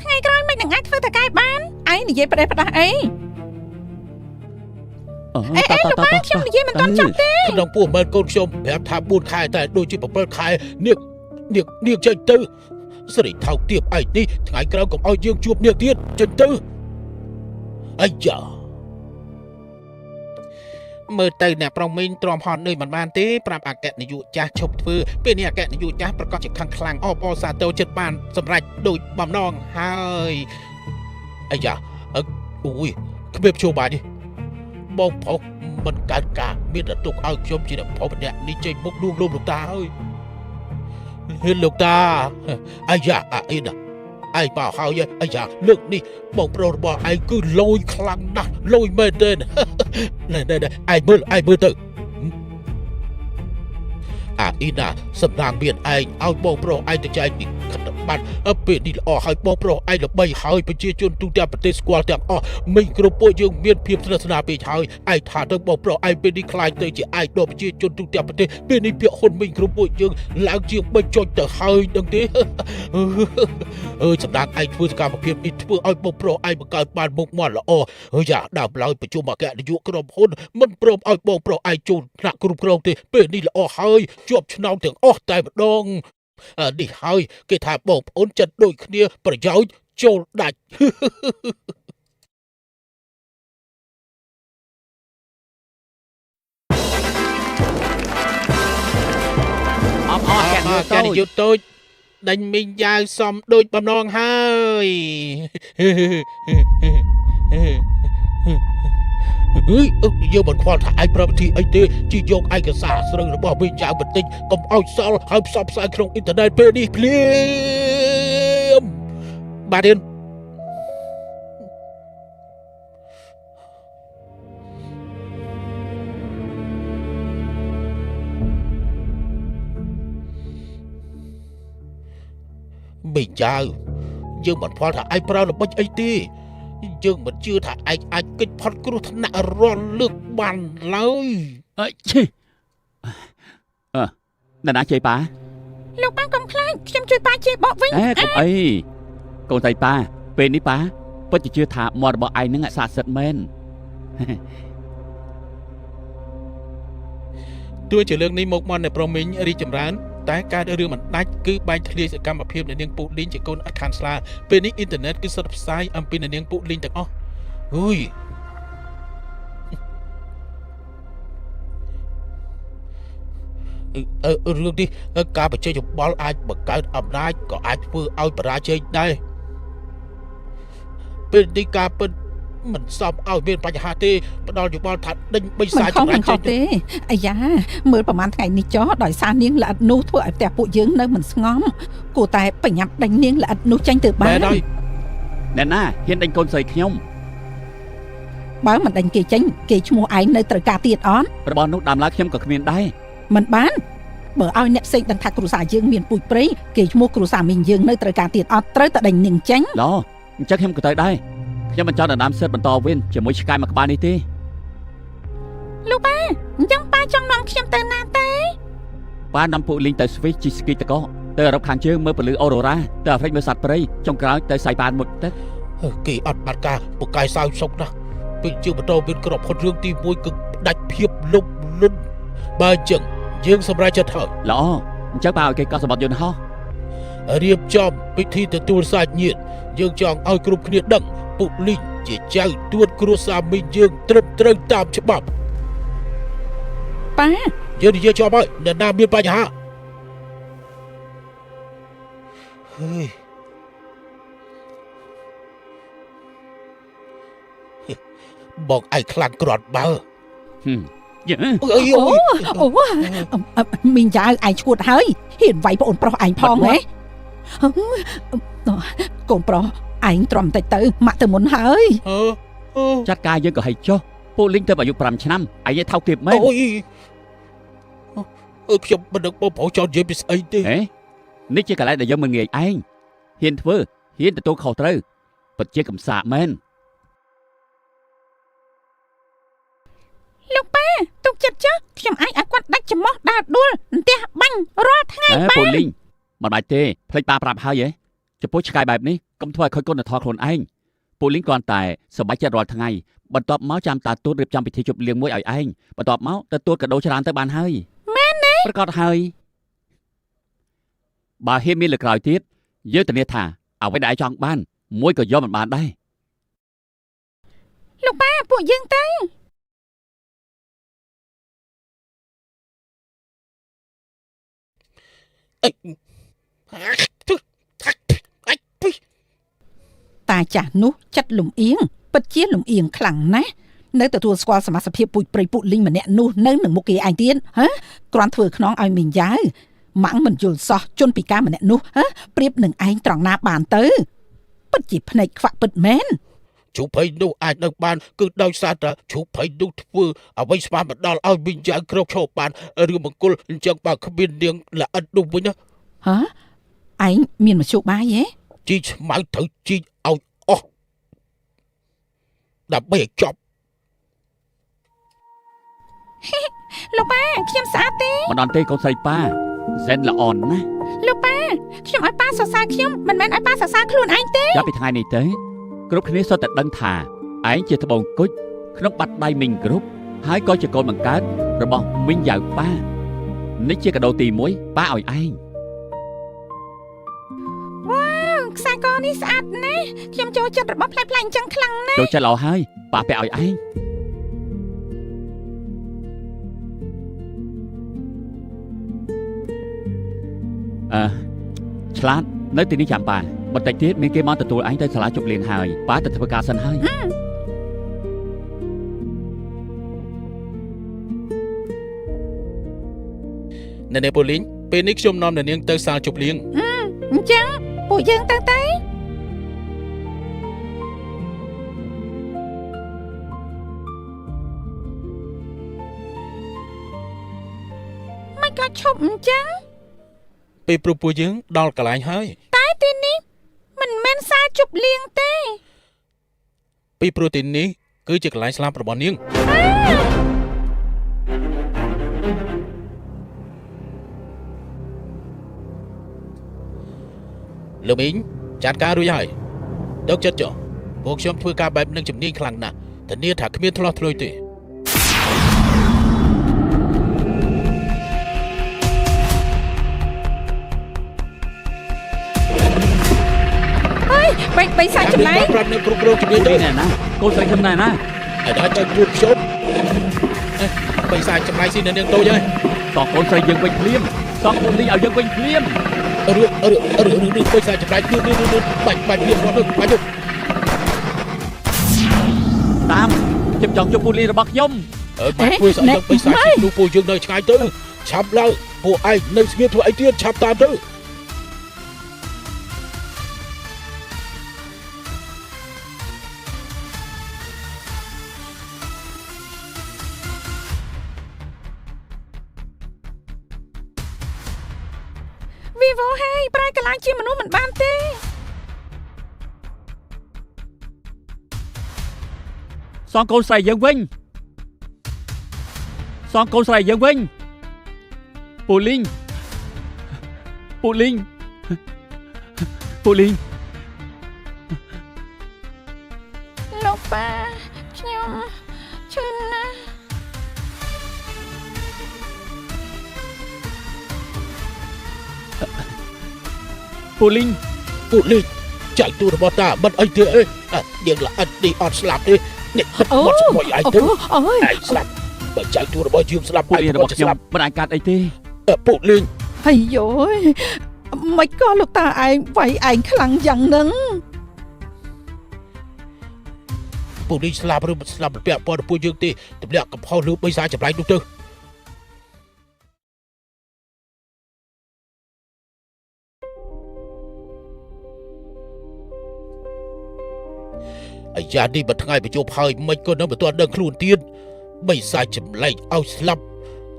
ថ្ងៃក្រោយមិននឹងអាចធ្វើតកែបានឯងនិយាយផ្ដេសផ្ដាស់អី តតតត ខ្ញុំនិយាយមិនទាន់ចប់ទេ ក្នុងពួកមើលកូនខ្ញុំប្រាប់ថា4ខែតែដូចជា7ខែនាងចេញទៅស្រីថោកទាបឯនេះថ្ងៃក្រោយកុំឲ្យយើងជួបនាងទៀតចេញទៅអាយ៉ាមើលទៅអ្នកប្រុសមីងទ្រាំហត់នេះមិនបានទេប្រាប់អគ្គនាយកចាស់ឈប់ធ្វើពេលនេះអគ្គនាយកចាស់ប្រកាសជាខឹងខ្លាំងអបអរសាទរចិត្តបានសម្រេចដូចបំណងហើយអាយ៉ាអូយគ្មានជួបបាច់ទេបងប្រុសមិនកើតការមានតែទុកឲ្យខ្ញុំជាអ្នកប្រុសម្នាក់នេះចេញមុខដួងលោកតាហើយហ៊ានលោកតាអាយ៉ាអីណាឯងមកហើយអាយ៉ាលើកនេះបងប្រុសរបស់ឯងគឺលយខ្លាំងណាស់លយមែនទេណែឯងមើលទៅអ៊ីណាសម្រាប់មានឯងឲ្យបងប្រុសឯងទៅចែកពីខិតបាត់ពេលនេះល្អហើយបងប្រុសឯងល្បីហើយប្រជាជនទូទាំងប្រទេសស្គាល់ទាំងអស់មិញគ្រប់ពួកយើងមានភាពស្និទ្ធស្នាលពេកហើយឯងថាទៅបងប្រុសឯងពេលនេះខ្លាចទៅជាឯកដល់ប្រជាជនទូទាំងប្រទេសពេលនេះពាក្យហ៊ុនមិញគ្រប់ពួកយើងឡើងជាង3ចុចទៅហើយដឹងទេសម្រាប់ឯងធ្វើសកម្មភាពនេះធ្វើឲ្យបងប្រុសឯងបង្កើតបានមុខមាត់ល្អយ៉ាដើមឡើយប្រជុំអគ្គនាយកក្រុមហ៊ុនមិនព្រមឲ្យបងប្រុសឯងចូលថ្នាក់គ្រប់គ្រងទេពេលនេះល្អហើយជាប់ឆ្នោតទាំងអស់តែម្ដងនេះហើយគេថាបងប្អូនចិត្តដូចគ្នាប្រយោជន៍ចូលដាច់ អបអរអគ្គនាយកតូច ដេញមីងយ៉ាវសំដូចបំណងហើយយើងមិនខ្វល់ថាឯងប្រពៃអីទេជាយកឯកសារស្រូវរបស់មីងយ៉ាវបន្តិចកុំឲ្យសល់ហើយផ្សព្វផ្សាយក្នុងអ៊ីនធឺណិតពេលនេះភ្លាមបាទទេមីងយ៉ាវយើងមិនខ្វល់ថាឯងប្រើល្បិចអីទេយើងមិនជឿថាឯងអាចគេចផុតគ្រោះថ្នាក់រាល់លើកបានឡើយ ឈីណាជ័យប៉ា លោកប៉ាកុំខ្លាចខ្ញុំជួយប៉ាជេរបកវិញ កុំអីកូនតៃប៉ាពេលនេះប៉ាពិតជាជឿថាមាត់របស់ឯងនឹងស័ក្តិសិទ្ធិមែន ទោះជាលើកនេះមកមកនៅប្រមីងរីចម្រើនតែការរឿងមិនដាច់គឺបែកធ្លាយសកម្មភាពនៃនាងពូលីងជាកូនអត់ខានស្លាពេលនេះអ៊ីនធឺណិតគឺសុទ្ធផ្សាយអំពីនាងពូលីងទាំងអស់អុយរឿងនេះការបញ្ចេញយោបល់អាចបង្កើតអំណាចក៏អាចធ្វើឲ្យបរាជ័យដែរពេលនេះការពិតមិនសមឲ្យមានបញ្ហាទេផ្ដល់យោបល់ថាដេញបិសាចចម្រាញ់ចេញទេ អាយ៉ាមើលប្រហែលថ្ងៃនេះចោះដោយសារនាងល្អិតនោះធ្វើឲ្យផ្ទះពួកយើងនៅមិនស្ងំគួរតែបញ្ញាប់ដេញនាងល្អិតនោះចេញទៅបាន អ្នកណាហ៊ានដេញកូនស្រីខ្ញុំ បើមិនដេញគេចេញគេឈ្មោះឯងនៅត្រូវការទៀតអត់ របស់នោះដើមឡើយខ្ញុំក៏គ្មានដែរ មិនបានបើឲ្យអ្នកផ្សេងដឹងថាគ្រួសារយើងមានពូជព្រៃគេឈ្មោះគ្រួសារមីងយើងនៅត្រូវការទៀតអត់ត្រូវតែដេញនាងចេញ ឡអញ្ចឹងខ្ញុំក៏ទៅដែរខ្ញុំមិនចង់ដណ្ដើមសិទ្ធិបន្តវេនជាមួយឆ្កែមួយក្បាលនេះទេ លោកប៉ាអញ្ចឹងប៉ាចង់នាំខ្ញុំទៅណាទេ ប៉ានាំពួកលីងទៅស្វីសជីស្គីតកោទៅអឺរ៉ុបខាងជើងមើលពលឺអូរ៉ូរ៉ាទៅអាហ្វ្រិកមើលសត្វព្រៃចុងក្រោយទៅសៃប៉ានមុជទឹក គេអត់បាត់ការពូកែសោយសុកណាស់ពេលជាបន្តមានក្របខុតរឿងទី1គឺផ្ដាច់ភាពលុបលុនបើអញ្ចឹងយើងសម្រេចចិត្តហើយ ល្អអញ្ចឹងប៉ាឲ្យគេកោះសម្បត្តិយន្តហោះ រៀបចំពិធីទទួលសាច់ញាតិយើងចង់ឲ្យគ្រប់គ្នាដឹងពុកលីងជាចៅទួតគ្រួសារមីងយើងត្រឹមត្រូវតាមច្បាប់ ប៉ា យើងនិយាយជាប់ហើយអ្នកណាមានបញ្ហាហើយបងឯងខ្លាំងក្រាត់បើ យេ អូមីងយ៉ាវឯងឈួតហើយហ៊ានវាយប្អូនប្រុសឯងផងហ៎កូនប្រុសឯងទ្រាំតិចទៅម៉ាក់ទៅមុនហើយ ចាត់ការយើងក៏ហីចុះពួកលីងទៅអាយុ5ឆ្នាំឯងថោកទាបមែន អូយខ្ញុំមិនដឹងបងប្អូនចង់និយាយពីស្អីទេ ហេនេះជាកន្លែងដែលយើងមិនងាយឯងហ៊ានធ្វើហ៊ានទទួលខុសត្រូវពិតជាកំសាកមែន លោកប៉ាទុកចិត្តចុះខ្ញុំអាចឲ្យគាត់ដាច់ច្រមុះដើរដួលផ្ទះបាញ់រាល់ថ្ងៃបាន ពួកលីងមិនបាច់ទេភ្លេចប៉ាប្រាប់ហើយហ៎ចំពោះឆ្កែបែបនេះកុំធ្វើឲ្យខូចគុណធម៌ខ្លួនឯងពួកលីងគ្រាន់តែសម្បាច់ចិត្តរាល់ថ្ងៃ បន្ទាប់មកចាំតាទួតរៀបចំពិធីជប់លៀងមួយឲ្យឯងបន្ទាប់មកទៅទួតកាដូច្រើនទៅបានហើយមែនទេប្រកាសហើយបើហ៊ានមានលើក្រោយទៀតយើងធានាថាអ្វីដែលឯងចង់បានមួយក៏យកមិនបានដែរ លោកប៉ាពួកយើងទៅ តាចាស់នោះចិត្តលំអៀងពិតជាលំអៀងខ្លាំងណាស់នៅទទួលស្គាល់សមាជិកពុយព្រៃពុលីងម្នាក់នោះនៅនឹងមុខគេឯងទៀតហ៎គ្រាន់ធ្វើខ្នងឲ្យមីងយ៉ាវម៉ាំងមិនយល់សោះជន់ពីការម្នាក់នោះហ៎ប្រៀបនឹងឯងត្រង់ណាបានទៅពិតជាភ្នែកខ្វាក់ពិតមែន ជូភ័យនោះអាចនៅបានគឺដោយសារតែជូភ័យនោះធ្វើអ្វីស្មានមកដល់ឲ្យមីងយ៉ាវក្រោកឈរបានរឿងមង្គលអញ្ចឹងបើគ្មាននាងល្អិតនោះវិញណា ហ៎ឯងមានមជ្ឈបាយទេ ជីឆ្មៅត្រូវជីឲ្យអស់ដើម្បីឲ្យចប់ លោកប៉ាខ្ញុំស្អាតទេ មិនដល់ទេកូនស្រីប៉ាសែនល្អណាស់ លោកប៉ាខ្ញុំឲ្យប៉ាសរសើរខ្ញុំមិនមែនឲ្យប៉ាសរសើរខ្លួនឯងទេ ចាប់ពីថ្ងៃនេះទៅគ្រប់គ្នាសុទ្ធតែដឹងថាឯងជាត្បូងគុជក្នុងបាត់ដៃមីងគ្រប់ហើយក៏ជាកូនបង្កើតរបស់មីងយ៉ាវប៉ានេះជាកាដូទី1ប៉ាឲ្យឯង ខ្សែកនេះស្អាតណាស់ខ្ញុំចូលចិត្តរបស់ផ្លែផ្លែអញ្ចឹងខ្លាំងណាស់ ចូលចិត្តល្អហើយប៉ាពាក់ឲ្យឯងឆ្លាតនៅទីនេះចាំប៉ាបន្តិចទៀតមានគេមកទទួលឯងទៅសាលាជប់លៀងហើយប៉ាទៅធ្វើការសិនហើយ ណែនេះពូលីងពេលនេះខ្ញុំនាំនាងទៅសាលជប់លៀង អញ្ចឹងពួកយើងទៅមិនក៏ឈប់អញ្ចឹង ពេលព្រោះពួកយើងដល់កន្លែងហើយ តែទីនេះមិនមែនសាលជប់លៀងទេ ពីព្រោះទីនេះគឺជាកន្លែងស្លាប់របស់នាងលោកមីងចាត់ការរួចហើយដឹកចិត្តចុះពួកខ្ញុំធ្វើការបែបនឹងជំនាញខ្លាំងណាស់ធានាថាគ្មានធ្លោះធ្លុយទេ បីសាច់ចម្លែក ប្រាប់នៅគ្រប់គ្រងជំនាញទៅ ណែណាកូនស្រីខ្ញុំណែណា ឲ្យដល់ទៅជួបខ្ញុំបីសាច់ចម្លែកស៊ីនៅនាងតូចហើយ តោះកូនស្រីយើងវិញភ្លាមតោះកូននេះឲ្យយើងវិញភ្លាម រឿងបីសាច់ចម្លែកគឺបាច់វាគាត់ទៅបាច់ទៅ តាមខ្ញុំចង់ជួបពូលីរបស់ខ្ញុំ បាច់ធ្វើស្អីទៅបីសាច់នោះពួកយើងនៅឆ្ងាយទៅឆាប់ឡើងពួកឯងនៅស្ងៀមធ្វើអីទៀតឆាប់តាមទៅ វីវ៉ូហើយប្រែកន្លែងជាមនុស្សមិនបានទេ សងកូនស្រីយើងវិញសងកូនស្រីយើងវិញពូលីងពូលីងពូលីង លោកប៉ាខ្ញុំឈឺណាស់ ពូលីង ចែកទូរបស់តាមិនអីទេអេនាងល្អិតនេះអត់ស្លាប់ទេនេះហិតមកស្មួយឯងទៅឯងស្លាប់បើចែកទូរបស់យើងស្លាប់ ពូលីងរបស់ខ្ញុំមិនអាចកាត់អីទេ ពួកលីង អាយ៉ូយមិនក៏លោកតាឯងវាយឯងខ្លាំងយ៉ាងហ្នឹង ពួកលីងស្លាប់ឬមិនស្លាប់ពាក់ព័ន្ធនឹងពួកយើងទេទម្លាក់កំហុសលើបីសាចម្លែកនោះទៅអាយ៉ានេះមួយថ្ងៃបញ្ចុះហើយមិនក៏នៅមិនទាន់ដឹងខ្លួនទៀតបីសាចម្លែកឲ្យស្លាប់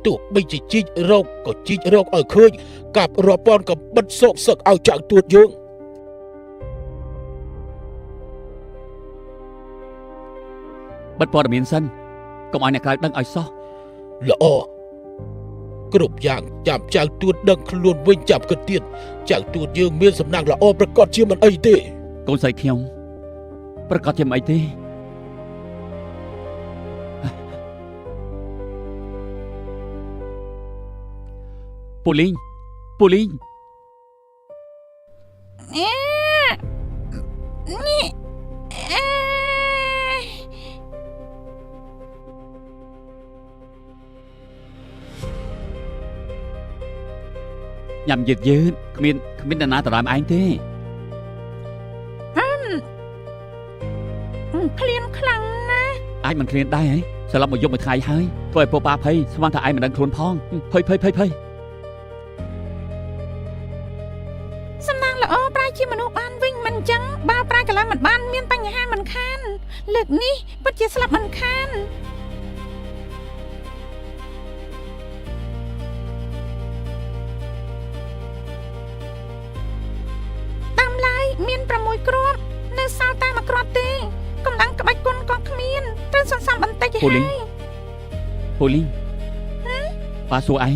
ទោះបីជាជីករោគក៏ជីករោគឲ្យឃើញកាប់រាប់ពាន់ក៏បិទសោកសឹកឲ្យចៅទួតយើង បិទព័ត៌មានសិនកុំឲ្យអ្នកក្រៅដឹងឲ្យសោះ ល្អគ្រប់យ៉ាងចាំចៅទួតដឹងខ្លួនវិញចាំគិតទៀតចៅទួតយើងមានសំណាងល្អប្រកបជាមិនអីទេ កូនស្រីខ្ញុំប្រកាសជាមិនអីទេ ពូលីងពូលីង នេះ ញ៉ាំយឺតគ្មាននរណាដរាមឯងទេ ភ្លៀងខ្លាំងណាស់ អាចមិនឃ្លានដែរហ៎ស្លាប់មកយប់មួយថ្ងៃហើយធ្វើឲ្យពូប៉ាភ័យស្មានថាឯងមិនដឹងខ្លួនផងភ័យ សំណាងល្អប្រែជាមនុស្សបានវិញមិនចឹងបើប្រែកន្លងមិនបានមានបញ្ហាមិនខានលើកនេះពិតជាស្លាប់មិនខានតាមឡើយមាន6គ្រាប់នៅសល់តែ1គ្រាប់ទេកម្លាំងក្បាច់គុណក៏គ្មានត្រូវសន្សំបន្តិចហើយ ពូលីងប៉ាសួរឯង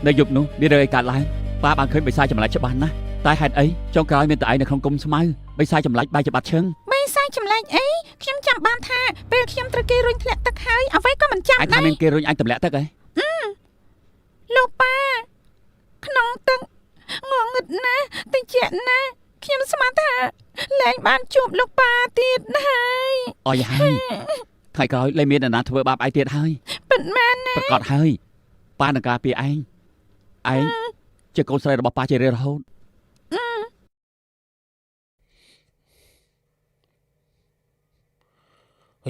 នៅយប់នោះមានរឿងអីកើតឡើងប៉ាបានឃើញបិសាចចម្លែកច្បាស់ណាស់តែហេតុអីចុងក្រោយមានតែឯងនៅក្នុងគុំស្មៅបិសាចចម្លែកបែកច្បាត់ឈឹង បិសាចចម្លែកអីខ្ញុំចាំបានថាពេលខ្ញុំត្រូវគេរុញធ្លាក់ទឹកហើយអ្វីក៏មិនចាំ ឯង ដែ ថា រ មានគេរុញឯងទម្លាក់ទឹកហ៎ លោកប៉ាក្នុងទឹកងងឹតណាស់តិចណាស់ខ្ញុំស្មានថាលែងបានជួបលោកប៉ាទៀតហើយ អយហើយថ្ងៃក្រោយលែងមាននរណាធ្វើបាបឯងទៀតហើយ ពិតមែនណា ប្រកាសហើយប៉ានឹងការពារឯងជាកូនស្រីរបស់ប៉ាជារៀងរហូត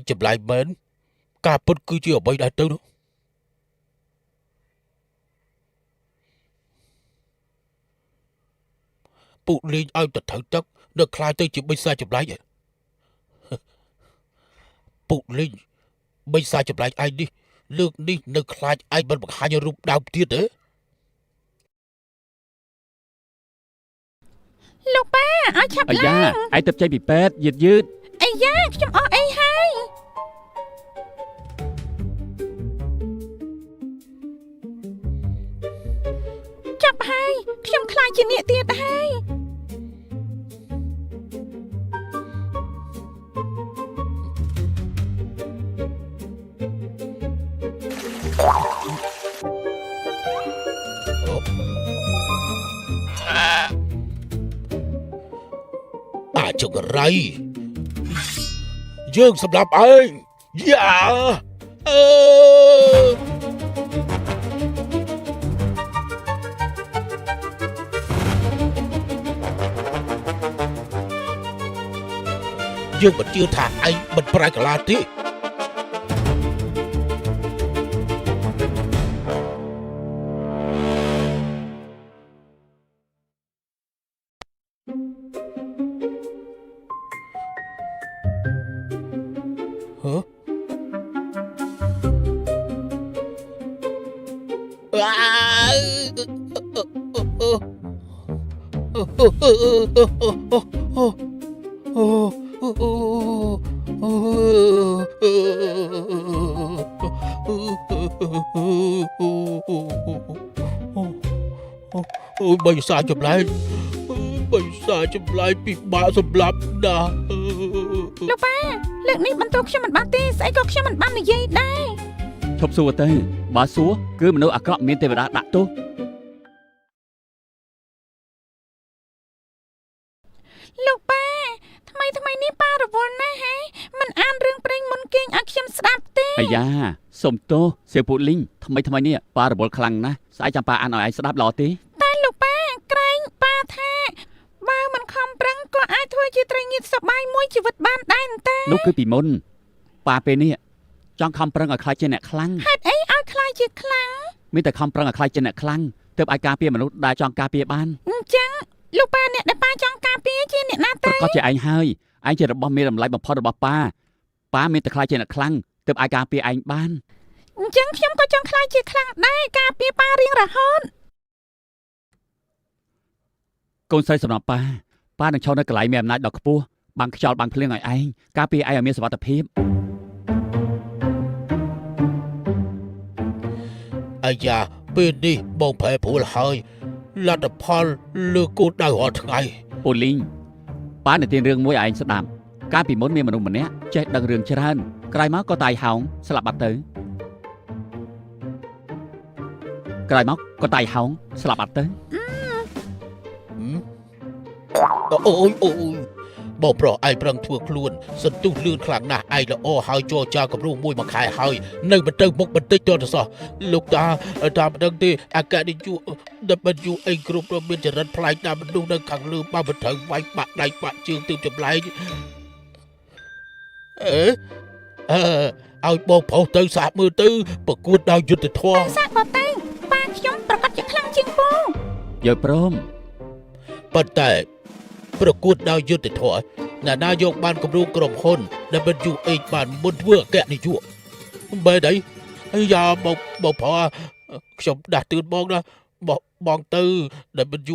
ចម្លែកមែនការពិតគឺជាអ្វីដែរទៅនោះពូលេងឲ្យទៅត្រូវទឹកនៅខ្លាចទៅជាបិសាចចម្លែកឯងពូលេងបិសាចចម្លែកឯងនេះលើកនេះនៅខ្លាចឯងមិនបង្ហាញរូបដើមទៀតទេ លោកប៉ាឲ្យឆាប់ អាយ៉ា ឡើង ឯងទៅចេញពីពេទ្យយឺត អាយ៉ាខ្ញុំអស់អីហើយចាប់ហើយខ្ញុំខ្លាចជាអ្នកទៀតហើយ អាចង្រៃយើងសម្រាប់ឯងយ៉ាអឺយើងមិនជឿថាឯងមិនប្រែកន្លាទេ Hả? Ôi bây xa chụp lại bây xa chụp lại bị bạ sụp lắm đã លោកប៉ាលើកនេះបន្ទោខ្ញុំមិនបានទេស្អីក៏ខ្ញុំមិនបាននិយាយដែរ ឈប់សួរទៅបើសួរគឺមនុស្សអាក្រក់មានទេវតាដាក់ទោស លោកប៉ាថ្មីនេះប៉ារវល់ណាស់ហេមិនអានរឿងព្រេងមុនគេងឲ្យខ្ញុំស្ដាប់ទេ អាយ៉ាសុំទោសសៀវពូលីងថ្មីនេះប៉ារវល់ខ្លាំងណាស់ស្អែកចាំប៉ាអានឲ្យឯងស្ដាប់ល្អទេ តែលោកប៉ាក្រែងប៉ាថាបើមិនខំប្រឹងក៏អាចធ្វើជាត្រីងៀតសប្បាយមួយជីវិតបានដែរតែ នោះគឺពីមុនប៉ាពេលនេះចង់ខំប្រឹងឲ្យខ្លាចជាអ្នកខ្លាំង ហេតុអីឲ្យខ្លាចជាខ្លាំង មានតែខំប្រឹងឲ្យខ្លាចជាអ្នកខ្លាំងទើបអាចការពារមនុស្សដែលចង់ការពារបាន អញ្ចឹងលោកប៉ាអ្នកដែលប៉ាចង់ការពារជាអ្នកណា ប្រ ទៅ កាសជាឯងហើយឯងជារបស់មានតម្លៃបំផុតរបស់ប៉ាមានតែខ្លាចជាអ្នកខ្លាំងទើបអាចការពារឯងបាន អញ្ចឹងខ្ញុំក៏ចង់ខ្លាចជាខ្លាំងដែរការពារប៉ារៀងរហូត កូនស្រីសំណប់ប៉ានឹងឈរនៅកន្លែងមានអំណាចដ៏ខ្ពស់បាំងខ្យល់បាំងភ្លៀងឲ្យឯងការពារឯងឲ្យមានសុវត្ថិភាព អាយ៉ាពេលនេះបងប្រែប្រួលហើយលទ្ធផលលើគោលដៅរាល់ថ្ងៃ ពូលីងប៉ានិទានរឿងមួយឲ្យឯងស្ដាប់កាលពីមុនមានមនុស្សម្នាក់ចេះដឹងរឿងច្រើនក្រោយមកក៏តាយហោងស្លាប់បាត់ទៅ ក្រោយមកក៏តៃហោងស្លាប់អត់ទៅ អូយបងប្រុសឯងប្រឹងធ្វើខ្លួនសន្ទុះលឿនខ្លាំងណាស់ឯងល្អហើយចរចាគម្រោងមួយខែហើយនៅមិនទៅមុខបន្តិចទៅសោះលោកតាតាមដឹងទេអគ្គនាយកWអីគ្រប់រមានចរិតប្លែកតាមមនុស្សនៅខាងលើបើមិនត្រូវវាយបាក់ដៃបាក់ជើងទើបចម្លែកឲ្យបងប្រុសទៅសាកមើលទៅប្រកួតដោយយុទ្ធធម៌ សាក់ក៏ទៅប៉ាខ្ញុំប្រកាសជាខ្លាំងជាងពូ យើព្រម ប៉ុន្តែប្រកួតដោយយុទ្ធធម៌ណាយកបានគម្រោងក្រុមហ៊ុន WH បានមុនធ្វើអគ្គនាយកបែរដៃយ៉ាបងប្រុសខ្ញុំដាស់តឿនបងណាបងទៅ